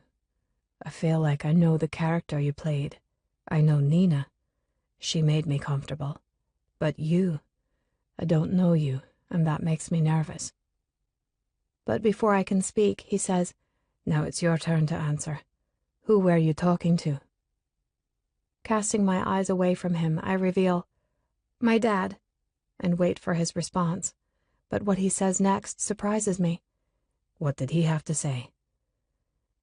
I feel like I know the character you played. I know Nina. She made me comfortable. But you, I don't know you, and that makes me nervous." But before I can speak, he says, "Now it's your turn to answer. Who were you talking to?" Casting my eyes away from him, I reveal, "My dad," and wait for his response. But what he says next surprises me. "What did he have to say?"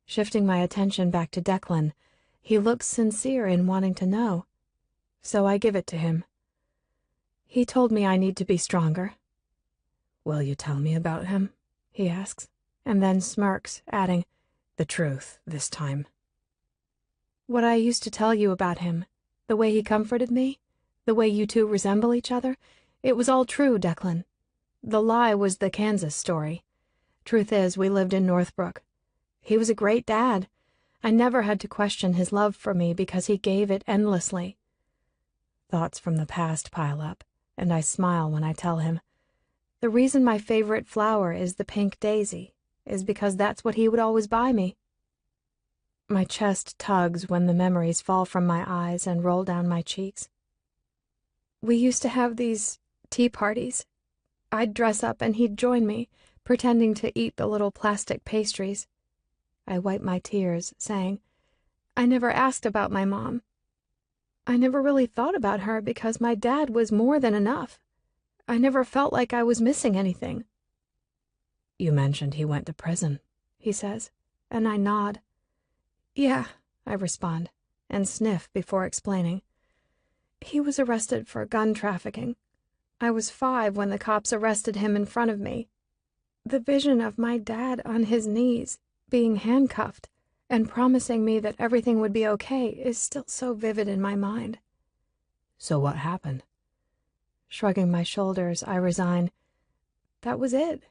Shifting my attention back to Declan, he looks sincere in wanting to know. So I give it to him. He told me I need to be stronger. "Will you tell me about him?" he asks, and then smirks, adding, "The truth this time." "What I used to tell you about him, the way he comforted me, the way you two resemble each other, it was all true, Declan. The lie was the Kansas story. Truth is, we lived in Northbrook. He was a great dad. I never had to question his love for me because he gave it endlessly." Thoughts from the past pile up, and I smile when I tell him, "The reason my favorite flower is the pink daisy is because that's what he would always buy me." My chest tugs when the memories fall from my eyes and roll down my cheeks. We used to have these tea parties. I'd dress up and he'd join me, pretending to eat the little plastic pastries. I wipe my tears, saying, "I never asked about my mom. I never really thought about her because my dad was more than enough. I never felt like I was missing anything." "You mentioned he went to prison," he says, and I nod. "Yeah," I respond, and sniff before explaining. "He was arrested for gun trafficking. I was 5 when the cops arrested him in front of me. The vision of my dad on his knees, being handcuffed, and promising me that everything would be okay is still so vivid in my mind." "So what happened?" Shrugging my shoulders, I resign, "That was it.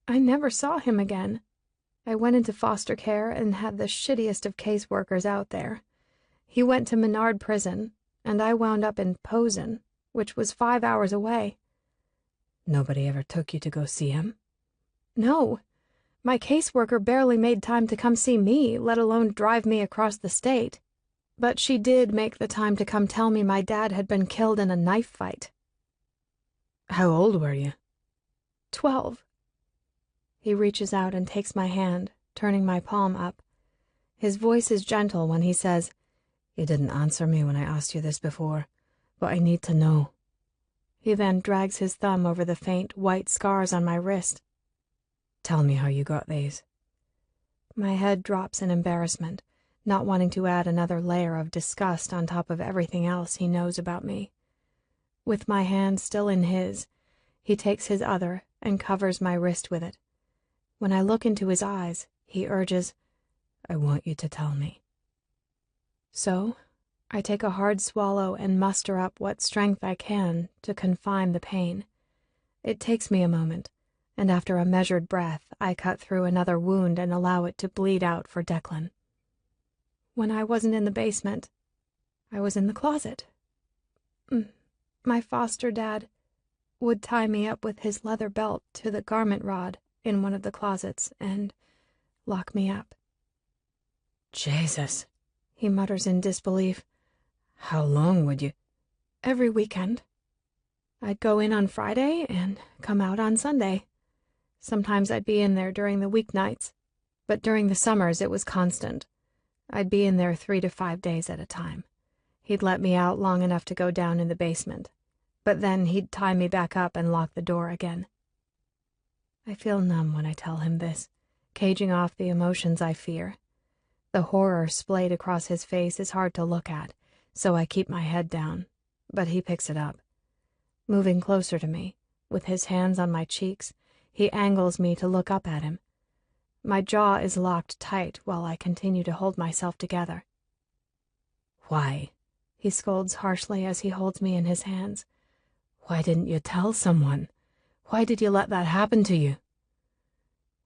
I never saw him again. I went into foster care and had the shittiest of caseworkers out there. He went to Menard Prison, and I wound up in Posen, which was 5 hours away." "Nobody ever took you to go see him?" "No. My caseworker barely made time to come see me, let alone drive me across the state. But she did make the time to come tell me my dad had been killed in a knife fight." "How old were you?" 12. He reaches out and takes my hand, turning my palm up. His voice is gentle when he says, "You didn't answer me when I asked you this before, but I need to know." He then drags his thumb over the faint white scars on my wrist. "Tell me how you got these." My head drops in embarrassment, not wanting to add another layer of disgust on top of everything else he knows about me. With my hand still in his, he takes his other and covers my wrist with it. When I look into his eyes, he urges, "I want you to tell me." So, I take a hard swallow and muster up what strength I can to confine the pain. It takes me a moment, and after a measured breath, I cut through another wound and allow it to bleed out for Declan. "When I wasn't in the basement, I was in the closet. My foster dad would tie me up with his leather belt to the garment rod in one of the closets and lock me up." "Jesus," he mutters in disbelief. "How long would you—" "Every weekend. I'd go in on Friday and come out on Sunday. Sometimes I'd be in there during the weeknights, but during the summers it was constant. I'd be in there 3 to 5 days at a time. He'd let me out long enough to go down in the basement, but then he'd tie me back up and lock the door again." I feel numb when I tell him this, caging off the emotions I fear. The horror splayed across his face is hard to look at, so I keep my head down, but he picks it up. Moving closer to me, with his hands on my cheeks, he angles me to look up at him. My jaw is locked tight while I continue to hold myself together. "Why?" he scolds harshly as he holds me in his hands. "Why didn't you tell someone? Why did you let that happen to you?"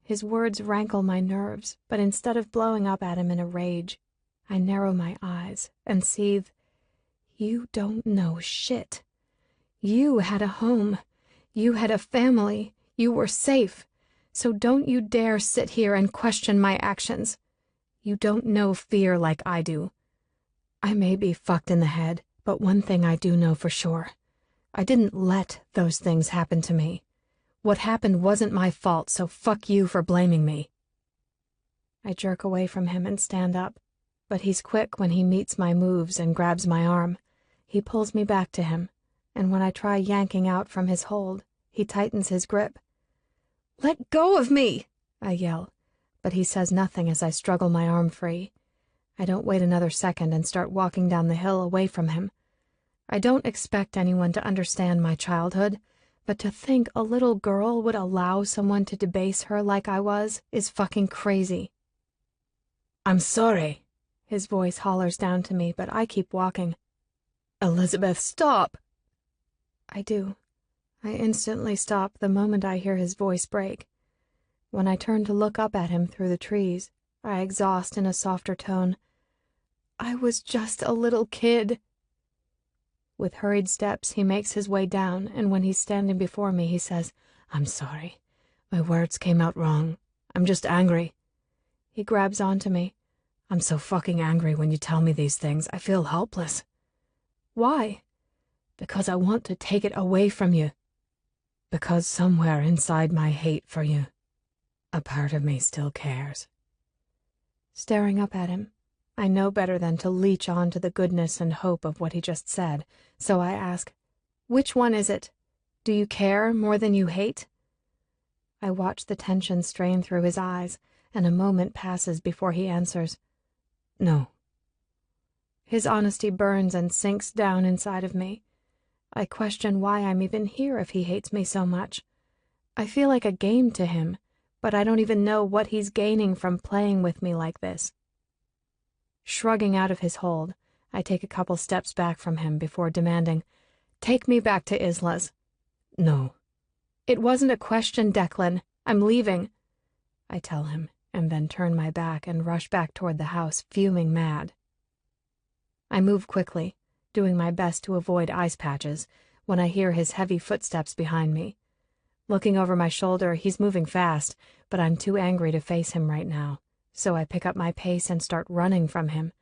His words rankle my nerves, but instead of blowing up at him in a rage, I narrow my eyes and seethe, "You don't know shit. You had a home. You had a family. You were safe. So don't you dare sit here and question my actions. You don't know fear like I do. I may be fucked in the head, but one thing I do know for sure. I didn't let those things happen to me. What happened wasn't my fault, so fuck you for blaming me. I jerk away from him and stand up, but he's quick when he meets my moves and grabs my arm. He pulls me back to him, and when I try yanking out from his hold, he tightens his grip. "Let go of me!" I yell, but he says nothing as I struggle my arm free. I don't wait another second and start walking down the hill away from him. I don't expect anyone to understand my childhood, but to think a little girl would allow someone to debase her like I was is fucking crazy. "I'm sorry," his voice hollers down to me, but I keep walking. "Elizabeth, stop!" I do. I instantly stop the moment I hear his voice break. When I turn to look up at him through the trees, I exhaust in a softer tone, "I was just a little kid." With hurried steps, he makes his way down, and when he's standing before me, he says, "I'm sorry. My words came out wrong. I'm just angry." He grabs onto me. "I'm so fucking angry when you tell me these things. I feel helpless." "Why?" "Because I want to take it away from you. Because somewhere inside my hate for you, a part of me still cares." Staring up at him, I know better than to leech on to the goodness and hope of what he just said, so I ask, "Which one is it? Do you care more than you hate?" I watch the tension strain through his eyes, and a moment passes before he answers, "No." His honesty burns and sinks down inside of me. I question why I'm even here if he hates me so much. I feel like a game to him, but I don't even know what he's gaining from playing with me like this. Shrugging out of his hold, I take a couple steps back from him before demanding, "Take me back to Isla's." "No." "It wasn't a question, Declan. I'm leaving," I tell him, and then turn my back and rush back toward the house, fuming mad. I move quickly, doing my best to avoid ice patches, when I hear his heavy footsteps behind me. Looking over my shoulder, he's moving fast, but I'm too angry to face him right now, so I pick up my pace and start running from him.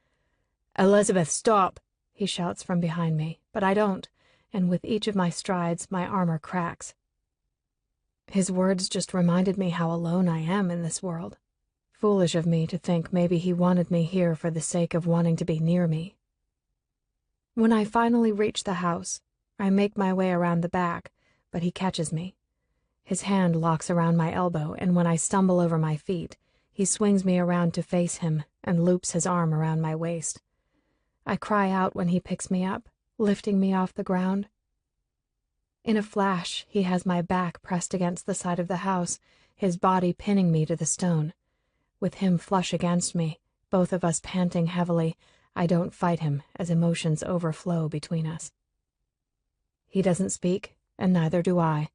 "Elizabeth, stop!" he shouts from behind me, but I don't, and with each of my strides, my armor cracks. His words just reminded me how alone I am in this world. Foolish of me to think maybe he wanted me here for the sake of wanting to be near me. When I finally reach the house, I make my way around the back, but he catches me. His hand locks around my elbow, and when I stumble over my feet, he swings me around to face him and loops his arm around my waist. I cry out when he picks me up, lifting me off the ground. In a flash, he has my back pressed against the side of the house, his body pinning me to the stone. With him flush against me, both of us panting heavily, I don't fight him as emotions overflow between us. He doesn't speak, and neither do I,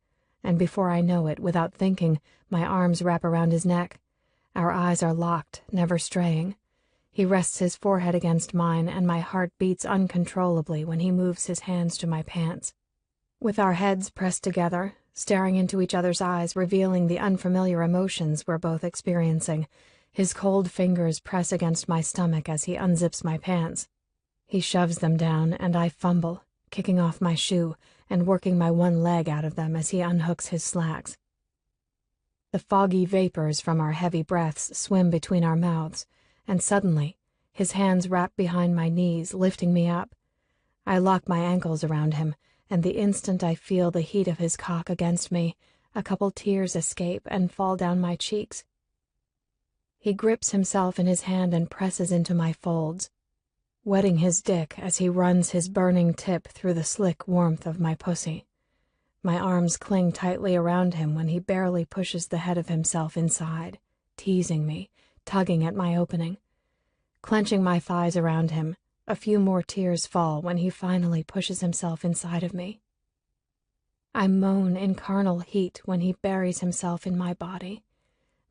and before I know it, without thinking, my arms wrap around his neck. Our eyes are locked, never straying. He rests his forehead against mine, and my heart beats uncontrollably when he moves his hands to my pants. With our heads pressed together, staring into each other's eyes, revealing the unfamiliar emotions we're both experiencing, his cold fingers press against my stomach as he unzips my pants. He shoves them down, and I fumble, kicking off my shoe and working my one leg out of them as he unhooks his slacks. The foggy vapors from our heavy breaths swim between our mouths, and suddenly, his hands wrap behind my knees, lifting me up. I lock my ankles around him, and the instant I feel the heat of his cock against me, a couple tears escape and fall down my cheeks. He grips himself in his hand and presses into my folds, wetting his dick as he runs his burning tip through the slick warmth of my pussy. My arms cling tightly around him when he barely pushes the head of himself inside, teasing me, tugging at my opening. Clenching my thighs around him, a few more tears fall when he finally pushes himself inside of me. I moan in carnal heat when he buries himself in my body.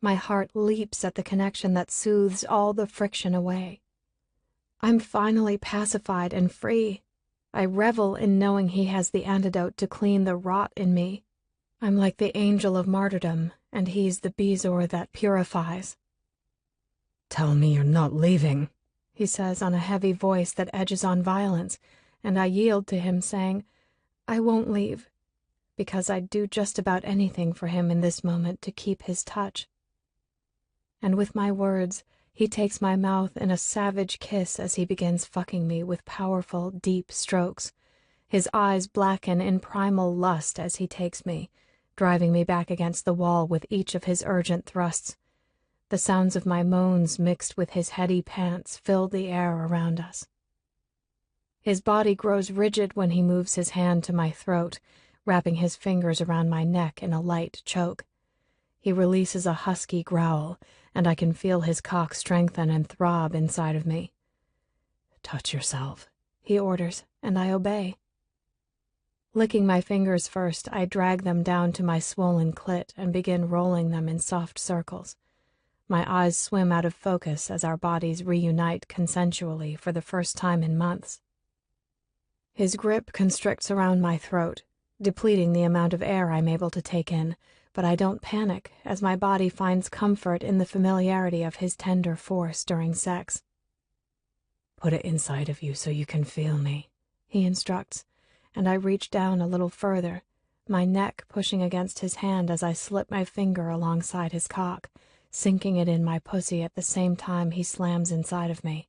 My heart leaps at the connection that soothes all the friction away. I'm finally pacified and free. I revel in knowing he has the antidote to clean the rot in me. I'm like the angel of martyrdom, and he's the bezoar that purifies. "Tell me you're not leaving," he says on a heavy voice that edges on violence, and I yield to him, saying, "I won't leave." because I'd do just about anything for him in this moment to keep his touch. And with my words, he takes my mouth in a savage kiss as he begins fucking me with powerful, deep strokes. His eyes blacken in primal lust as he takes me, driving me back against the wall with each of his urgent thrusts. The sounds of my moans mixed with his heady pants filled the air around us. His body grows rigid when he moves his hand to my throat, wrapping his fingers around my neck in a light choke. He releases a husky growl, and I can feel his cock strengthen and throb inside of me. "Touch yourself," he orders, and I obey. Licking my fingers first, I drag them down to my swollen clit and begin rolling them in soft circles. My eyes swim out of focus as our bodies reunite consensually for the first time in months. His grip constricts around my throat, depleting the amount of air I'm able to take in, but I don't panic as my body finds comfort in the familiarity of his tender force during sex. "Put it inside of you so you can feel me," he instructs, and I reach down a little further, my neck pushing against his hand as I slip my finger alongside his cock, sinking it in my pussy at the same time he slams inside of me.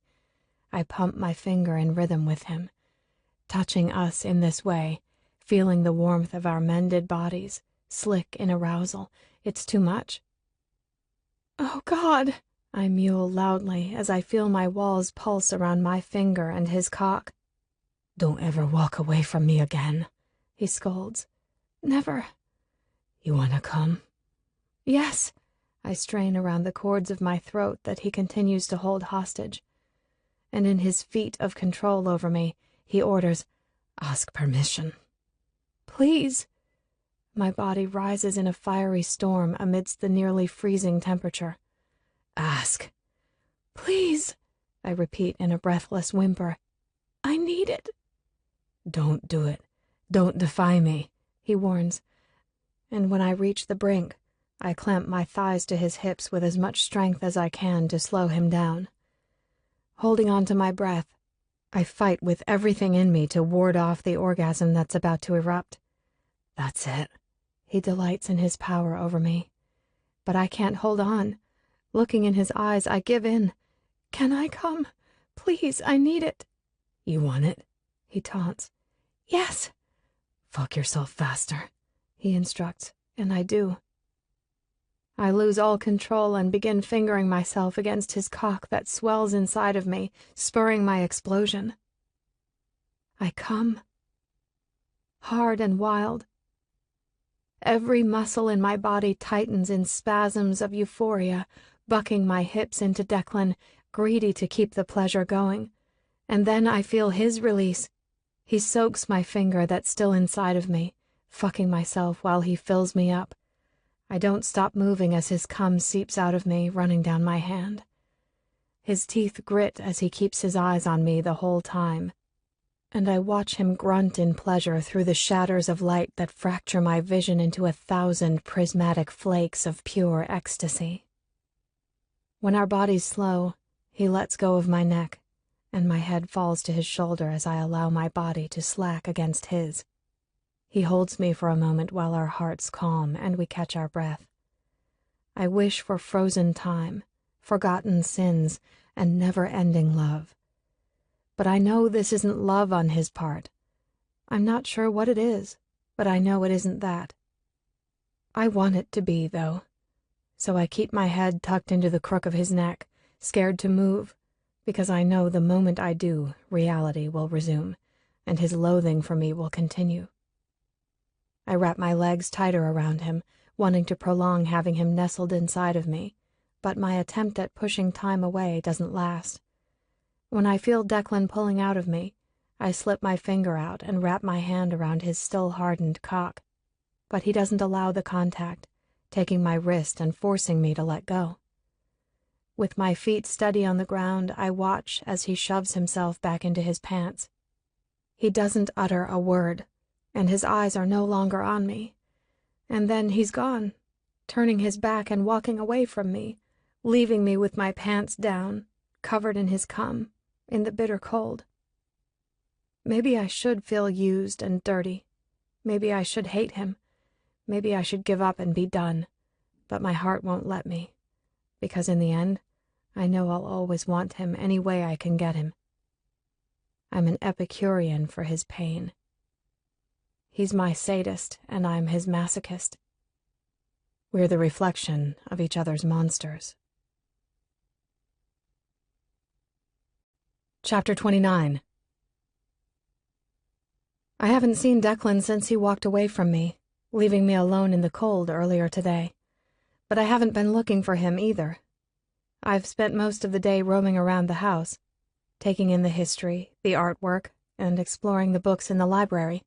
I pump my finger in rhythm with him. Touching us in this way, feeling the warmth of our mended bodies, slick in arousal, it's too much. "Oh, God," I mewl loudly as I feel my walls pulse around my finger and his cock. "Don't ever walk away from me again," he scolds. "Never." "You wanna come?" "Yes." I strain around the cords of my throat that he continues to hold hostage. And in his feat of control over me, he orders, "Ask permission." "Please." My body rises in a fiery storm amidst the nearly freezing temperature. "Ask." "Please," I repeat in a breathless whimper. "I need it." "Don't do it. Don't defy me," he warns. And when I reach the brink, I clamp my thighs to his hips with as much strength as I can to slow him down. Holding on to my breath, I fight with everything in me to ward off the orgasm that's about to erupt. "That's it." He delights in his power over me. But I can't hold on. Looking in his eyes, I give in. "Can I come? Please, I need it." "You want it?" he taunts. "Yes." "Fuck yourself faster," he instructs, and I do. I lose all control and begin fingering myself against his cock that swells inside of me, spurring my explosion. I come. Hard and wild. Every muscle in my body tightens in spasms of euphoria, bucking my hips into Declan, greedy to keep the pleasure going. And then I feel his release. He soaks my finger that's still inside of me, fucking myself while he fills me up. I don't stop moving as his cum seeps out of me, running down my hand. His teeth grit as he keeps his eyes on me the whole time, and I watch him grunt in pleasure through the shatters of light that fracture my vision into 1,000 prismatic flakes of pure ecstasy. When our bodies slow, he lets go of my neck, and my head falls to his shoulder as I allow my body to slack against his. He holds me for a moment while our hearts calm and we catch our breath. I wish for frozen time, forgotten sins, and never-ending love. But I know this isn't love on his part. I'm not sure what it is, but I know it isn't that. I want it to be, though. So I keep my head tucked into the crook of his neck, scared to move, because I know the moment I do, reality will resume, and his loathing for me will continue. I wrap my legs tighter around him, wanting to prolong having him nestled inside of me, but my attempt at pushing time away doesn't last. When I feel Declan pulling out of me, I slip my finger out and wrap my hand around his still hardened cock, but he doesn't allow the contact, taking my wrist and forcing me to let go. With my feet steady on the ground, I watch as he shoves himself back into his pants. He doesn't utter a word, and his eyes are no longer on me. And then he's gone, turning his back and walking away from me, leaving me with my pants down, covered in his cum, in the bitter cold. Maybe I should feel used and dirty. Maybe I should hate him. Maybe I should give up and be done. But my heart won't let me, because in the end, I know I'll always want him any way I can get him. I'm an Epicurean for his pain. He's my sadist, and I'm his masochist. We're the reflection of each other's monsters. Chapter 29. I haven't seen Declan since he walked away from me, leaving me alone in the cold earlier today. But I haven't been looking for him either. I've spent most of the day roaming around the house, taking in the history, the artwork, and exploring the books in the library.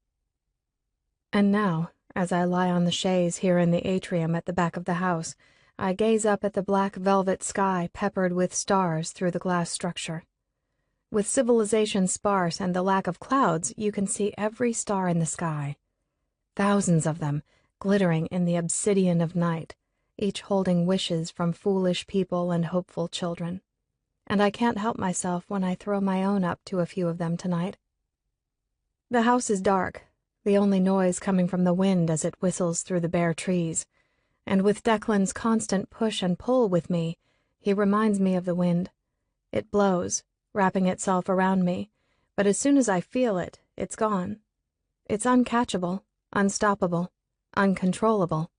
And now, as I lie on the chaise here in the atrium at the back of the house, I gaze up at the black velvet sky peppered with stars through the glass structure. With civilization sparse and the lack of clouds, you can see every star in the sky. Thousands of them, glittering in the obsidian of night, each holding wishes from foolish people and hopeful children. And I can't help myself when I throw my own up to a few of them tonight. The house is dark, the only noise coming from the wind as it whistles through the bare trees, and with Declan's constant push and pull with me, he reminds me of the wind. It blows, wrapping itself around me, but as soon as I feel it, it's gone. It's uncatchable, unstoppable, uncontrollable.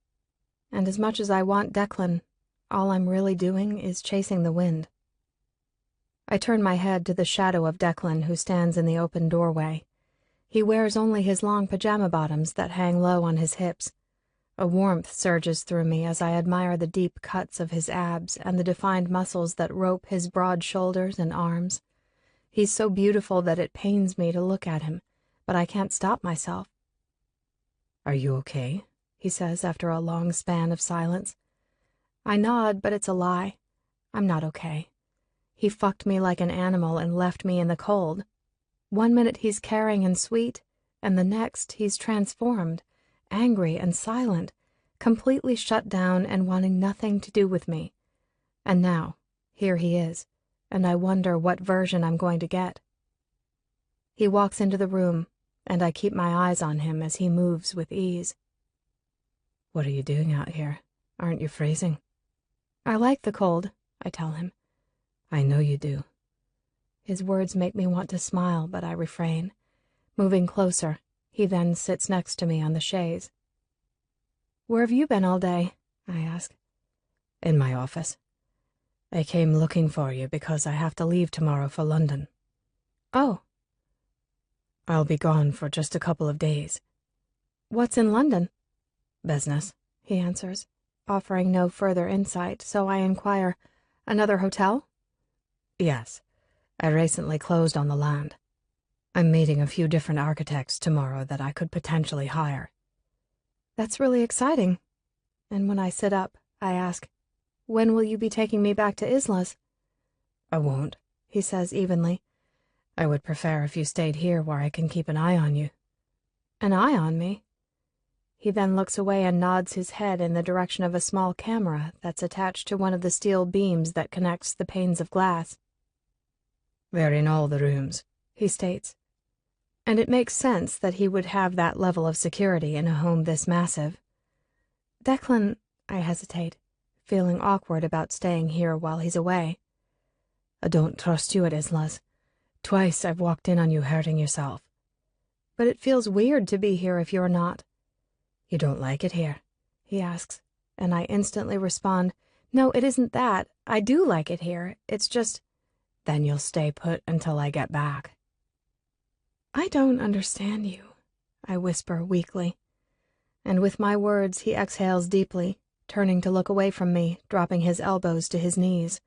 And as much as I want Declan, all I'm really doing is chasing the wind. I turn my head to the shadow of Declan who stands in the open doorway. He wears only his long pajama bottoms that hang low on his hips. A warmth surges through me as I admire the deep cuts of his abs and the defined muscles that rope his broad shoulders and arms. He's so beautiful that it pains me to look at him, but I can't stop myself. "Are you okay?" he says after a long span of silence. I nod, but it's a lie. I'm not okay. He fucked me like an animal and left me in the cold. 1 minute he's caring and sweet, and the next he's transformed, angry and silent, completely shut down and wanting nothing to do with me. And now, here he is, and I wonder what version I'm going to get. He walks into the room, and I keep my eyes on him as he moves with ease. "What are you doing out here? Aren't you freezing?" "I like the cold," I tell him. "I know you do." His words make me want to smile, but I refrain. Moving closer, he then sits next to me on the chaise. "Where have you been all day?" I ask. "In my office. I came looking for you because I have to leave tomorrow for London." "Oh." "I'll be gone for just a couple of days." "What's in London?" "Business," he answers, offering no further insight, so I inquire, "Another hotel?" "Yes. I recently closed on the land. I'm meeting a few different architects tomorrow that I could potentially hire." "That's really exciting." And when I sit up, I ask, "When will you be taking me back to Isla's?" "I won't," he says evenly. "I would prefer if you stayed here where I can keep an eye on you." "An eye on me?" He then looks away and nods his head in the direction of a small camera that's attached to one of the steel beams that connects the panes of glass. "They're in all the rooms," he states. And it makes sense that he would have that level of security in a home this massive. "Declan," I hesitate, feeling awkward about staying here while he's away. "I don't trust you at Isla's. Twice I've walked in on you hurting yourself." "But it feels weird to be here if you're not." "You don't like it here?" he asks, and I instantly respond, "No, it isn't that. I do like it here. It's just—" "Then you'll stay put until I get back." "I don't understand you," I whisper weakly. And with my words, he exhales deeply, turning to look away from me, dropping his elbows to his knees.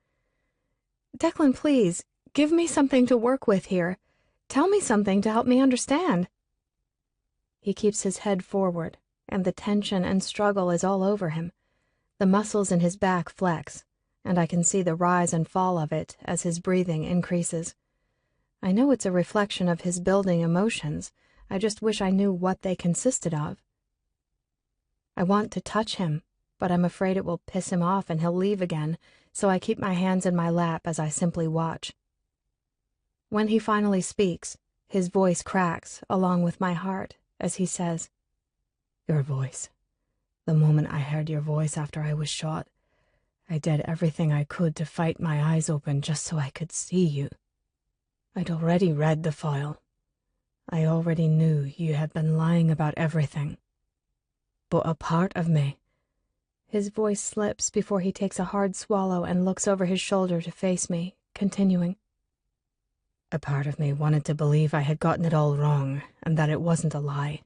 "Declan, please, give me something to work with here. Tell me something to help me understand." He keeps his head forward, and the tension and struggle is all over him. The muscles in his back flex, and I can see the rise and fall of it as his breathing increases. I know it's a reflection of his building emotions. I just wish I knew what they consisted of. I want to touch him, but I'm afraid it will piss him off and he'll leave again, so I keep my hands in my lap as I simply watch. When he finally speaks, his voice cracks along with my heart as he says, Your voice. The moment I heard your voice after I was shot, I did everything I could to fight my eyes open just so I could see you. I'd already read the file. I already knew you had been lying about everything. But a part of me... His voice slips before he takes a hard swallow and looks over his shoulder to face me, continuing. A part of me wanted to believe I had gotten it all wrong and that it wasn't a lie.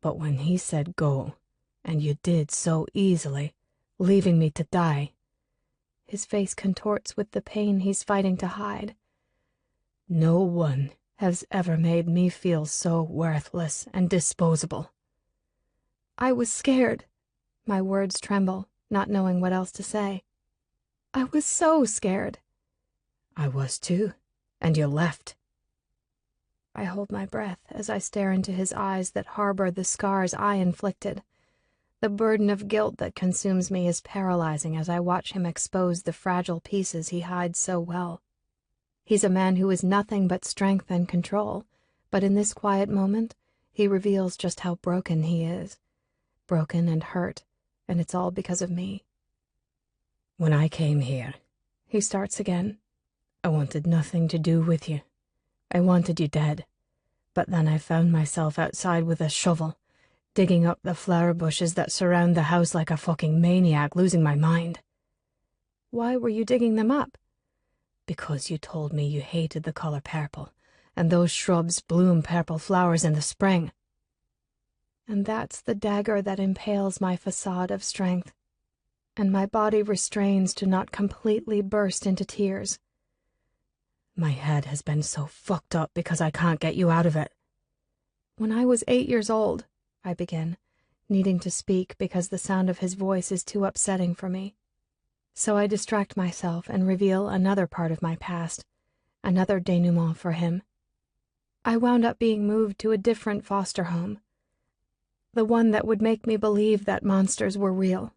But when he said go, and you did so easily, leaving me to die... His face contorts with the pain he's fighting to hide. No one has ever made me feel so worthless and disposable. I was scared. My words tremble, not knowing what else to say. I was so scared. I was too, and you left. I hold my breath as I stare into his eyes that harbor the scars I inflicted. The burden of guilt that consumes me is paralyzing as I watch him expose the fragile pieces he hides so well. He's a man who is nothing but strength and control, but in this quiet moment, he reveals just how broken he is. Broken and hurt, and it's all because of me. When I came here, he starts again. I wanted nothing to do with you. I wanted you dead. But then I found myself outside with a shovel, digging up the flower bushes that surround the house like a fucking maniac, losing my mind. Why were you digging them up? Because you told me you hated the color purple, and those shrubs bloom purple flowers in the spring. And that's the dagger that impales my facade of strength, and my body restrains to not completely burst into tears. My head has been so fucked up because I can't get you out of it. When I was 8 years old, I begin, needing to speak because the sound of his voice is too upsetting for me. So I distract myself and reveal another part of my past, another denouement for him. I wound up being moved to a different foster home, the one that would make me believe that monsters were real.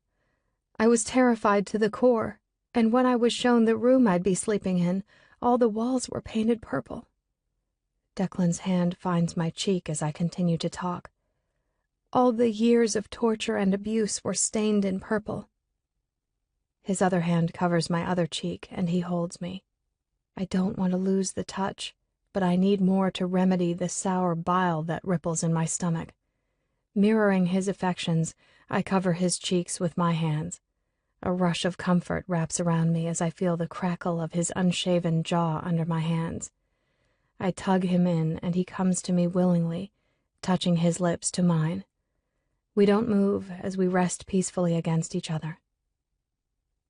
I was terrified to the core, and when I was shown the room I'd be sleeping in, all the walls were painted purple. Declan's hand finds my cheek as I continue to talk. All the years of torture and abuse were stained in purple. His other hand covers my other cheek, and he holds me. I don't want to lose the touch, but I need more to remedy the sour bile that ripples in my stomach. Mirroring his affections, I cover his cheeks with my hands. A rush of comfort wraps around me as I feel the crackle of his unshaven jaw under my hands. I tug him in, and he comes to me willingly, touching his lips to mine. We don't move as we rest peacefully against each other.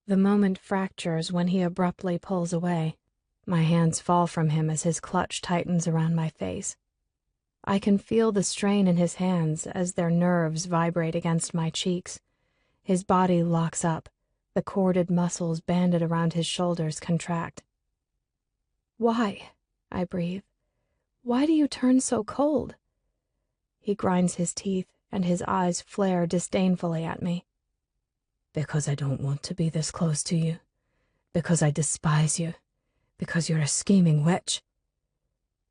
The moment fractures when he abruptly pulls away. My hands fall from him as his clutch tightens around my face. I can feel the strain in his hands as their nerves vibrate against my cheeks. His body locks up. The corded muscles banded around his shoulders contract. "Why?" I breathe. "Why do you turn so cold?" He grinds his teeth, and his eyes flare disdainfully at me. Because I don't want to be this close to you. Because I despise you. Because you're a scheming witch.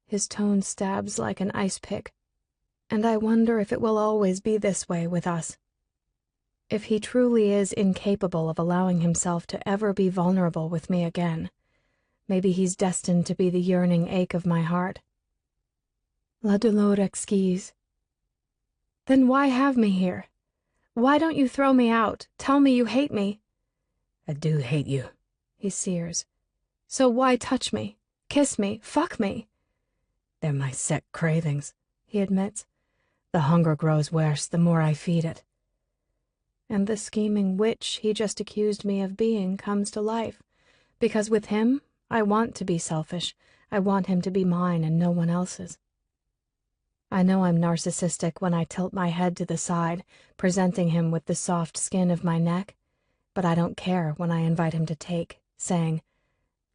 His tone stabs like an ice pick, and I wonder if it will always be this way with us. If he truly is incapable of allowing himself to ever be vulnerable with me again, maybe he's destined to be the yearning ache of my heart. La douleur exquise. Then why have me here? Why don't you throw me out? Tell me you hate me. I do hate you, he sears. So why touch me, kiss me, fuck me? They're my sick cravings, he admits. The hunger grows worse the more I feed it. And the scheming witch he just accused me of being comes to life, because with him, I want to be selfish. I want him to be mine and no one else's. I know I'm narcissistic when I tilt my head to the side, presenting him with the soft skin of my neck, but I don't care when I invite him to take, saying,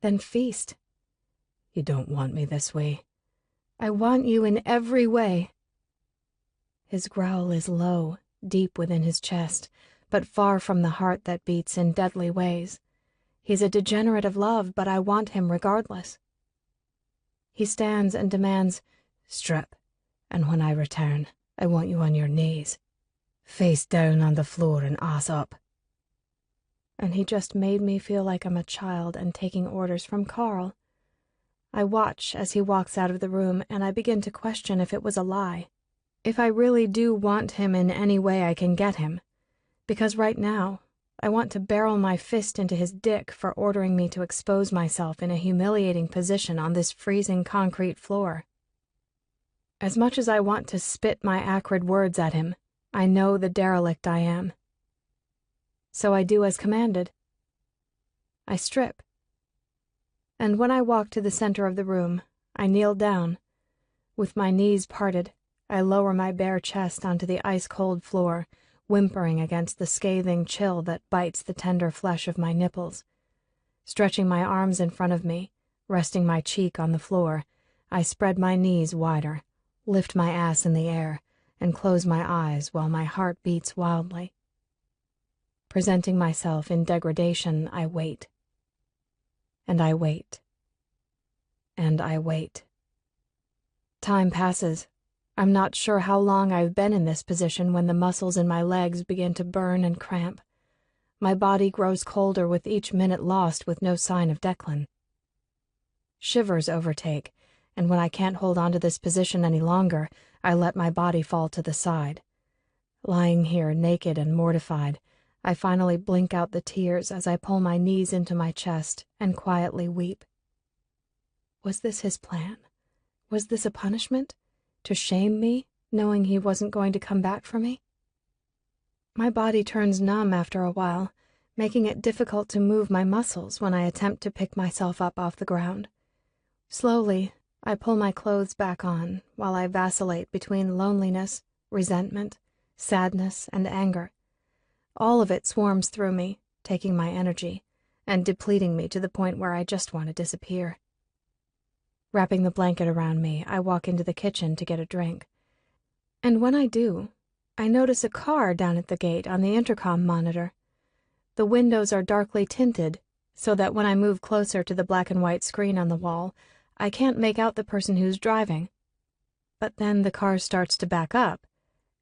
"Then feast." You don't want me this way. I want you in every way. His growl is low, deep within his chest, but far from the heart that beats in deadly ways. He's a degenerate of love, but I want him regardless. He stands and demands, "Strip, and when I return, I want you on your knees." face down on the floor and ass up. And he just made me feel like I'm a child and taking orders from Carl. I watch as he walks out of the room, and I begin to question if it was a lie. If I really do want him in any way I can get him. Because right now, I want to barrel my fist into his dick for ordering me to expose myself in a humiliating position on this freezing concrete floor. As much as I want to spit my acrid words at him, I know the derelict I am. So I do as commanded. I strip. And when I walk to the center of the room, I kneel down. With my knees parted, I lower my bare chest onto the ice-cold floor, whimpering against the scathing chill that bites the tender flesh of my nipples. Stretching my arms in front of me, resting my cheek on the floor, I spread my knees wider, lift my ass in the air, and close my eyes while my heart beats wildly. Presenting myself in degradation, I wait. And I wait. And I wait. Time passes. I'm not sure how long I've been in this position when the muscles in my legs begin to burn and cramp. My body grows colder with each minute lost with no sign of Declan. Shivers overtake, and when I can't hold on to this position any longer, I let my body fall to the side. Lying here naked and mortified, I finally blink out the tears as I pull my knees into my chest and quietly weep. Was this his plan? Was this a punishment? To shame me, knowing he wasn't going to come back for me? My body turns numb after a while, making it difficult to move my muscles when I attempt to pick myself up off the ground. Slowly, I pull my clothes back on while I vacillate between loneliness, resentment, sadness, and anger. All of it swarms through me, taking my energy, and depleting me to the point where I just want to disappear. Wrapping the blanket around me, I walk into the kitchen to get a drink. And when I do, I notice a car down at the gate on the intercom monitor. The windows are darkly tinted, so that when I move closer to the black and white screen on the wall, I can't make out the person who's driving. But then the car starts to back up,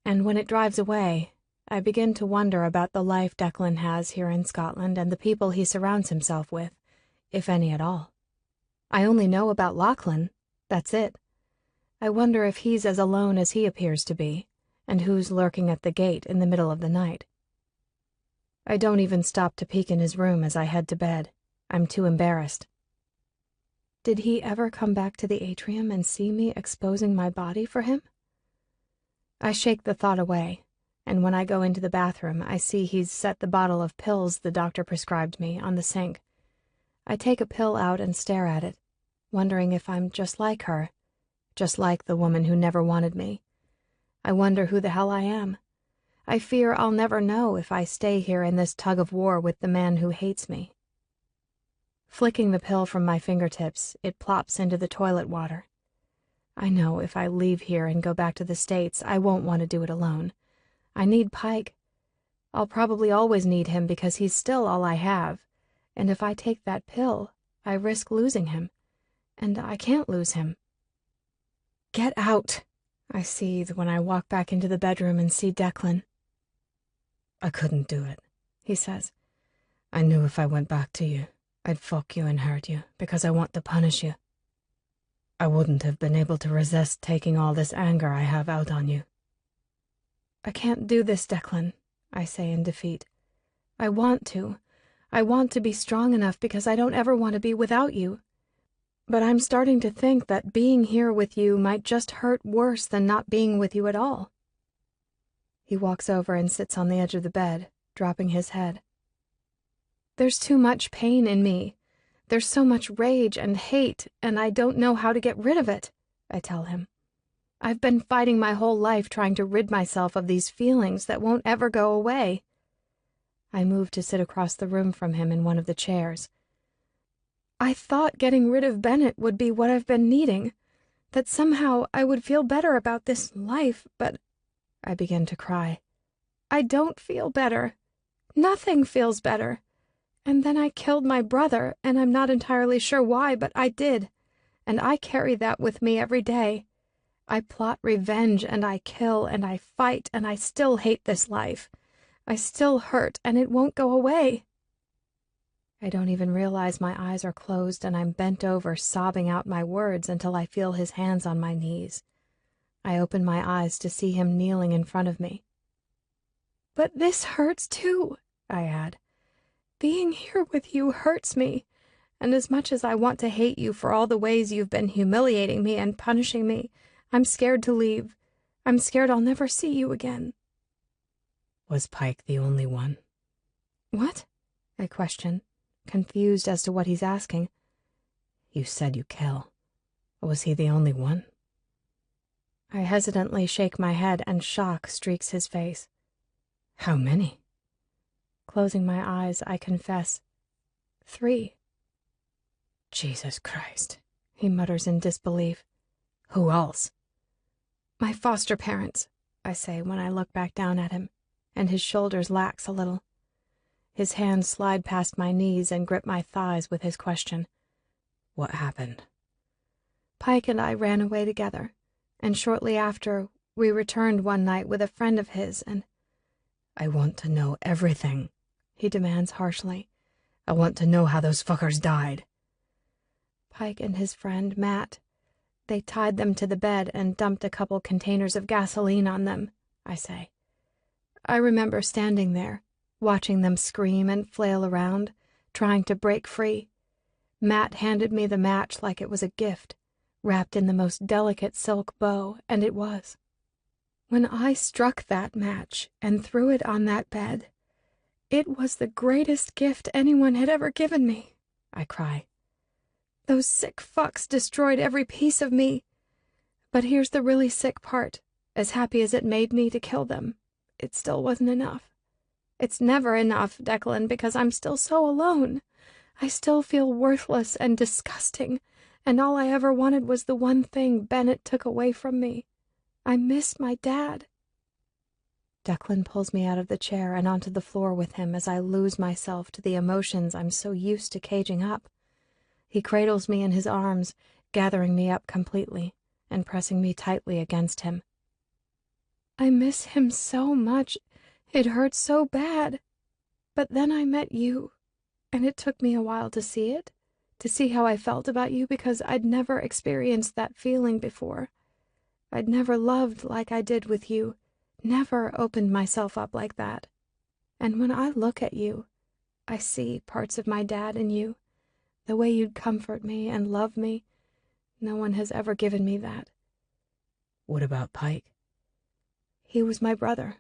and when it drives away, I begin to wonder about the life Declan has here in Scotland and the people he surrounds himself with, if any at all. I only know about Lachlan, that's it. I wonder if he's as alone as he appears to be, and who's lurking at the gate in the middle of the night. I don't even stop to peek in his room as I head to bed. I'm too embarrassed. Did he ever come back to the atrium and see me exposing my body for him? I shake the thought away, and when I go into the bathroom, I see he's set the bottle of pills the doctor prescribed me on the sink. I take a pill out and stare at it, wondering if I'm just like her, just like the woman who never wanted me. I wonder who the hell I am. I fear I'll never know if I stay here in this tug of war with the man who hates me. Flicking the pill from my fingertips, it plops into the toilet water. I know if I leave here and go back to the States, I won't want to do it alone. I need Pike. I'll probably always need him because he's still all I have, and if I take that pill, I risk losing him, and I can't lose him. Get out, I seethe when I walk back into the bedroom and see Declan. I couldn't do it, he says. I knew if I went back to you, I'd fuck you and hurt you because I want to punish you. I wouldn't have been able to resist taking all this anger I have out on you. I can't do this, Declan, I say in defeat. I want to. I want to be strong enough because I don't ever want to be without you. But I'm starting to think that being here with you might just hurt worse than not being with you at all. He walks over and sits on the edge of the bed, dropping his head. There's too much pain in me. There's so much rage and hate, and I don't know how to get rid of it, I tell him. I've been fighting my whole life trying to rid myself of these feelings that won't ever go away. I move to sit across the room from him in one of the chairs. I thought getting rid of Bennett would be what I've been needing, that somehow I would feel better about this life, but I begin to cry. I don't feel better. Nothing feels better. And then I killed my brother, and I'm not entirely sure why, but I did, and I carry that with me every day. I plot revenge, and I kill, and I fight, and I still hate this life. I still hurt, and it won't go away. I don't even realize my eyes are closed, and I'm bent over, sobbing out my words until I feel his hands on my knees. I open my eyes to see him kneeling in front of me. "But this hurts too," I add. "Being here with you hurts me, and as much as I want to hate you for all the ways you've been humiliating me and punishing me, I'm scared to leave. I'm scared I'll never see you again." Was Pike the only one? "What?" I question, confused as to what he's asking. You said you kill. Was he the only one? I hesitantly shake my head, and shock streaks his face. How many? Closing my eyes, I confess, 3. Jesus Christ, he mutters in disbelief. Who else? My foster parents, I say when I look back down at him, and his shoulders lax a little. His hands slide past my knees and grip my thighs with his question. What happened? Pike and I ran away together, and shortly after, we returned one night with a friend of his, and... I want to know everything, he demands harshly. I want to know how those fuckers died. Pike and his friend, Matt, they tied them to the bed and dumped a couple containers of gasoline on them, I say. I remember standing there, watching them scream and flail around, trying to break free. Matt handed me the match like it was a gift, wrapped in the most delicate silk bow, and it was. When I struck that match and threw it on that bed, it was the greatest gift anyone had ever given me, I cry. Those sick fucks destroyed every piece of me. But here's the really sick part. As happy as it made me to kill them, it still wasn't enough. It's never enough, Declan, because I'm still so alone. I still feel worthless and disgusting, and all I ever wanted was the one thing Bennett took away from me. I miss my dad. Declan pulls me out of the chair and onto the floor with him as I lose myself to the emotions I'm so used to caging up. He cradles me in his arms, gathering me up completely and pressing me tightly against him. I miss him so much. It hurts so bad. But then I met you, and it took me a while to see it, to see how I felt about you, because I'd never experienced that feeling before. I'd never loved like I did with you, never opened myself up like that. And when I look at you, I see parts of my dad in you, the way you'd comfort me and love me. No one has ever given me that. What about Pike? He was my brother.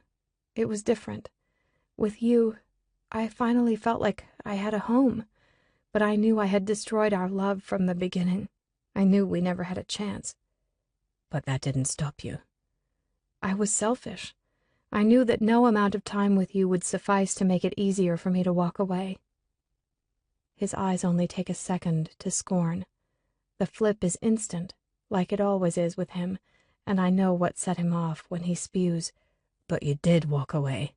It was different. With you, I finally felt like I had a home, but I knew I had destroyed our love from the beginning. I knew we never had a chance. But that didn't stop you. I was selfish. I knew that no amount of time with you would suffice to make it easier for me to walk away. His eyes only take a second to scorn. The flip is instant, like it always is with him, and I know what set him off when he spews, "But you did walk away."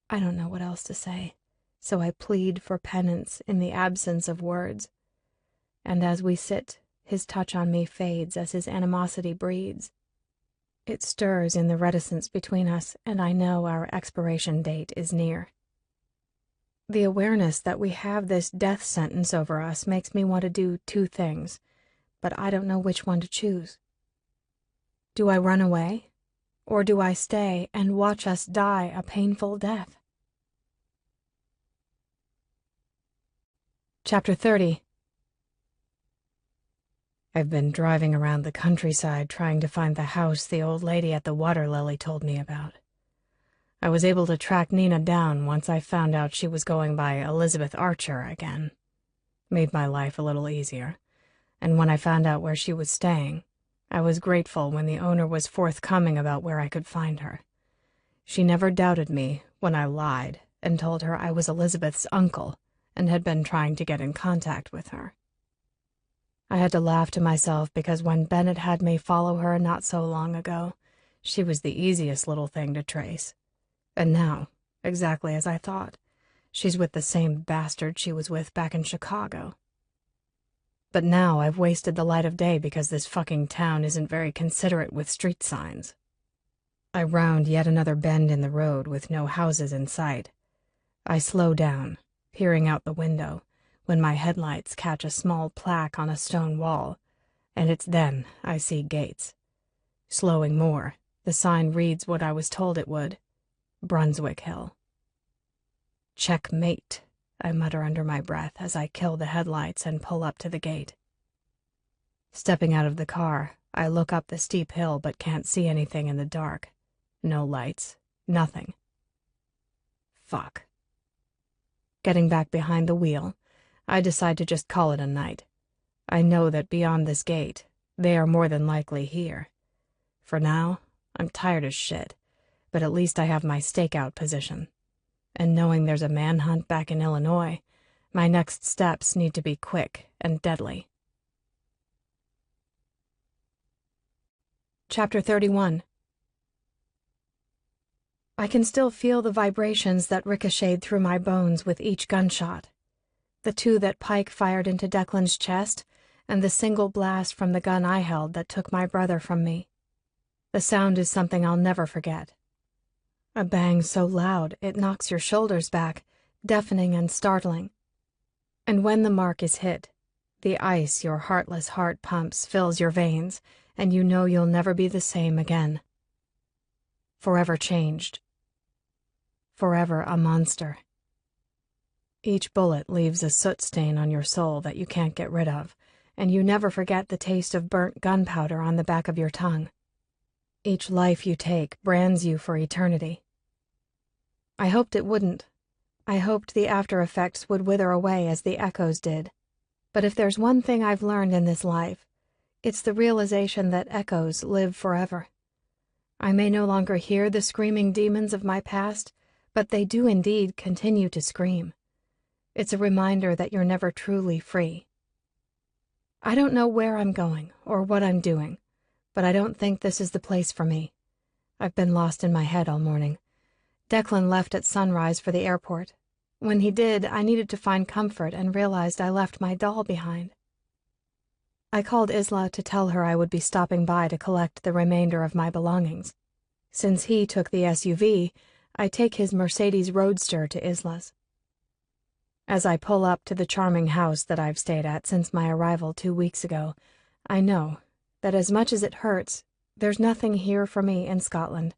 I don't know what else to say, so I plead for penance in the absence of words. And as we sit, his touch on me fades as his animosity breeds. It stirs in the reticence between us, and I know our expiration date is near. The awareness that we have this death sentence over us makes me want to do 2 things, but I don't know which one to choose. Do I run away, or do I stay and watch us die a painful death? Chapter 30. I've been driving around the countryside trying to find the house the old lady at the water lily told me about. I was able to track Nina down once I found out she was going by Elizabeth Archer again. Made my life a little easier, and when I found out where she was staying, I was grateful when the owner was forthcoming about where I could find her. She never doubted me when I lied and told her I was Elizabeth's uncle and had been trying to get in contact with her. I had to laugh to myself because when Bennett had me follow her not so long ago, she was the easiest little thing to trace. And now, exactly as I thought, she's with the same bastard she was with back in Chicago. But now I've wasted the light of day because this fucking town isn't very considerate with street signs. I round yet another bend in the road with no houses in sight. I slow down, peering out the window, when my headlights catch a small plaque on a stone wall, and it's then I see Gates. Slowing more, the sign reads what I was told it would: Brunswick Hill. Checkmate, I mutter under my breath as I kill the headlights and pull up to the gate. Stepping out of the car, I look up the steep hill but can't see anything in the dark. No lights, nothing. Fuck. Getting back behind the wheel, I decide to just call it a night. I know that beyond this gate, they are more than likely here. For now, I'm tired as shit, but at least I have my stakeout position. And knowing there's a manhunt back in Illinois, my next steps need to be quick and deadly. Chapter 31. I can still feel the vibrations that ricocheted through my bones with each gunshot. The two that Pike fired into Declan's chest, and the single blast from the gun I held that took my brother from me. The sound is something I'll never forget. A bang so loud it knocks your shoulders back, deafening and startling. And when the mark is hit, the ice your heartless heart pumps fills your veins, and you know you'll never be the same again. Forever changed. Forever a monster. Each bullet leaves a soot stain on your soul that you can't get rid of, and you never forget the taste of burnt gunpowder on the back of your tongue. Each life you take brands you for eternity. I hoped it wouldn't. I hoped the after effects would wither away as the echoes did. But if there's one thing I've learned in this life, it's the realization that echoes live forever. I may no longer hear the screaming demons of my past, but they do indeed continue to scream. It's a reminder that you're never truly free. I don't know where I'm going or what I'm doing, but I don't think this is the place for me. I've been lost in my head all morning. Declan left at sunrise for the airport. When he did, I needed to find comfort and realized I left my doll behind. I called Isla to tell her I would be stopping by to collect the remainder of my belongings. Since he took the SUV, I take his Mercedes Roadster to Isla's. As I pull up to the charming house that I've stayed at since my arrival 2 weeks ago, I know that as much as it hurts, there's nothing here for me in Scotland.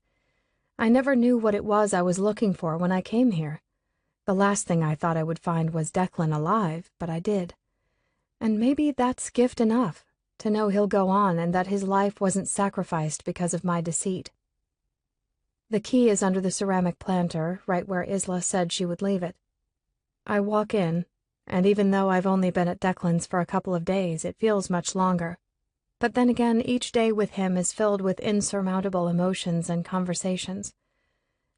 I never knew what it was I was looking for when I came here. The last thing I thought I would find was Declan alive, but I did. And maybe that's gift enough, to know he'll go on and that his life wasn't sacrificed because of my deceit. The key is under the ceramic planter, right where Isla said she would leave it. I walk in, and even though I've only been at Declan's for a couple of days, it feels much longer. But then again, each day with him is filled with insurmountable emotions and conversations.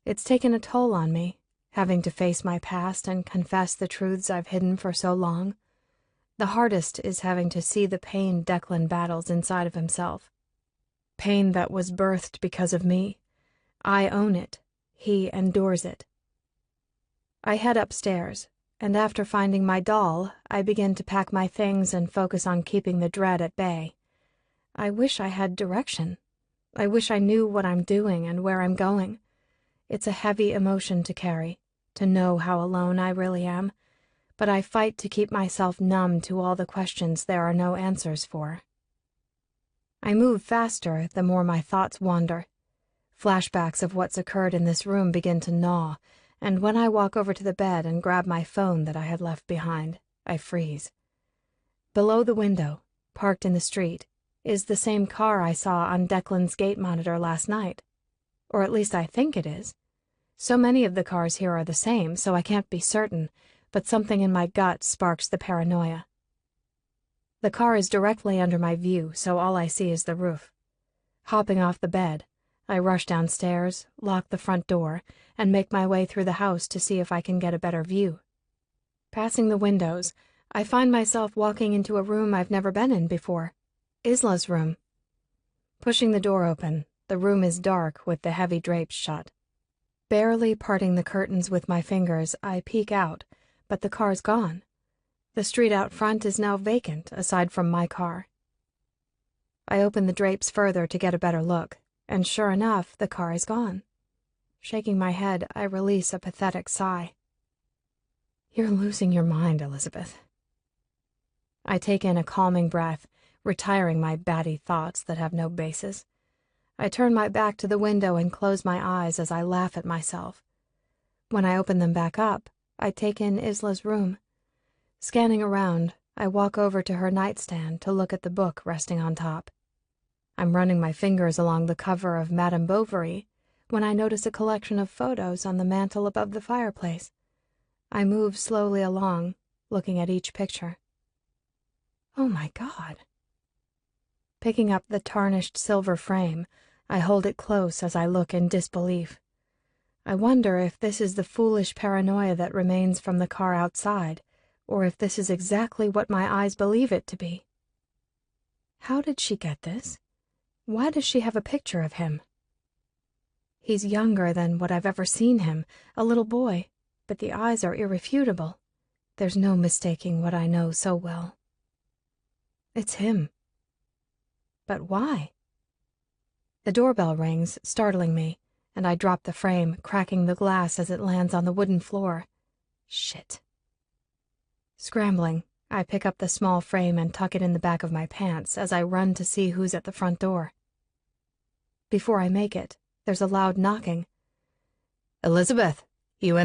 It's taken a toll on me, having to face my past and confess the truths I've hidden for so long. The hardest is having to see the pain Declan battles inside of himself. Pain that was birthed because of me. I own it. He endures it. I head upstairs, and after finding my doll, I begin to pack my things and focus on keeping the dread at bay. I wish I had direction. I wish I knew what I'm doing and where I'm going. It's a heavy emotion to carry, to know how alone I really am, but I fight to keep myself numb to all the questions there are no answers for. I move faster the more my thoughts wander. Flashbacks of what's occurred in this room begin to gnaw, and when I walk over to the bed and grab my phone that I had left behind, I freeze. Below the window, parked in the street, is the same car I saw on Declan's gate monitor last night. Or at least I think it is. So many of the cars here are the same, so I can't be certain, but something in my gut sparks the paranoia. The car is directly under my view, so all I see is the roof. Hopping off the bed, I rush downstairs, lock the front door, and make my way through the house to see if I can get a better view. Passing the windows, I find myself walking into a room I've never been in before. Isla's room. Pushing the door open, the room is dark with the heavy drapes shut. Barely parting the curtains with my fingers, I peek out, but the car's gone. The street out front is now vacant, aside from my car. I open the drapes further to get a better look, and sure enough, the car is gone. Shaking my head, I release a pathetic sigh. You're losing your mind, Elizabeth. I take in a calming breath, retiring my batty thoughts that have no basis. I turn my back to the window and close my eyes as I laugh at myself. When I open them back up, I take in Isla's room. Scanning around, I walk over to her nightstand to look at the book resting on top. I'm running my fingers along the cover of Madame Bovary when I notice a collection of photos on the mantel above the fireplace. I move slowly along, looking at each picture. Oh my God. Picking up the tarnished silver frame, I hold it close as I look in disbelief. I wonder if this is the foolish paranoia that remains from the car outside, or if this is exactly what my eyes believe it to be. How did she get this? Why does she have a picture of him? He's younger than what I've ever seen him, a little boy, but the eyes are irrefutable. There's no mistaking what I know so well. It's him. But why? The doorbell rings, startling me, and I drop the frame, cracking the glass as it lands on the wooden floor. Shit. Scrambling, I pick up the small frame and tuck it in the back of my pants as I run to see who's at the front door. Before I make it, there's a loud knocking. Elizabeth, you in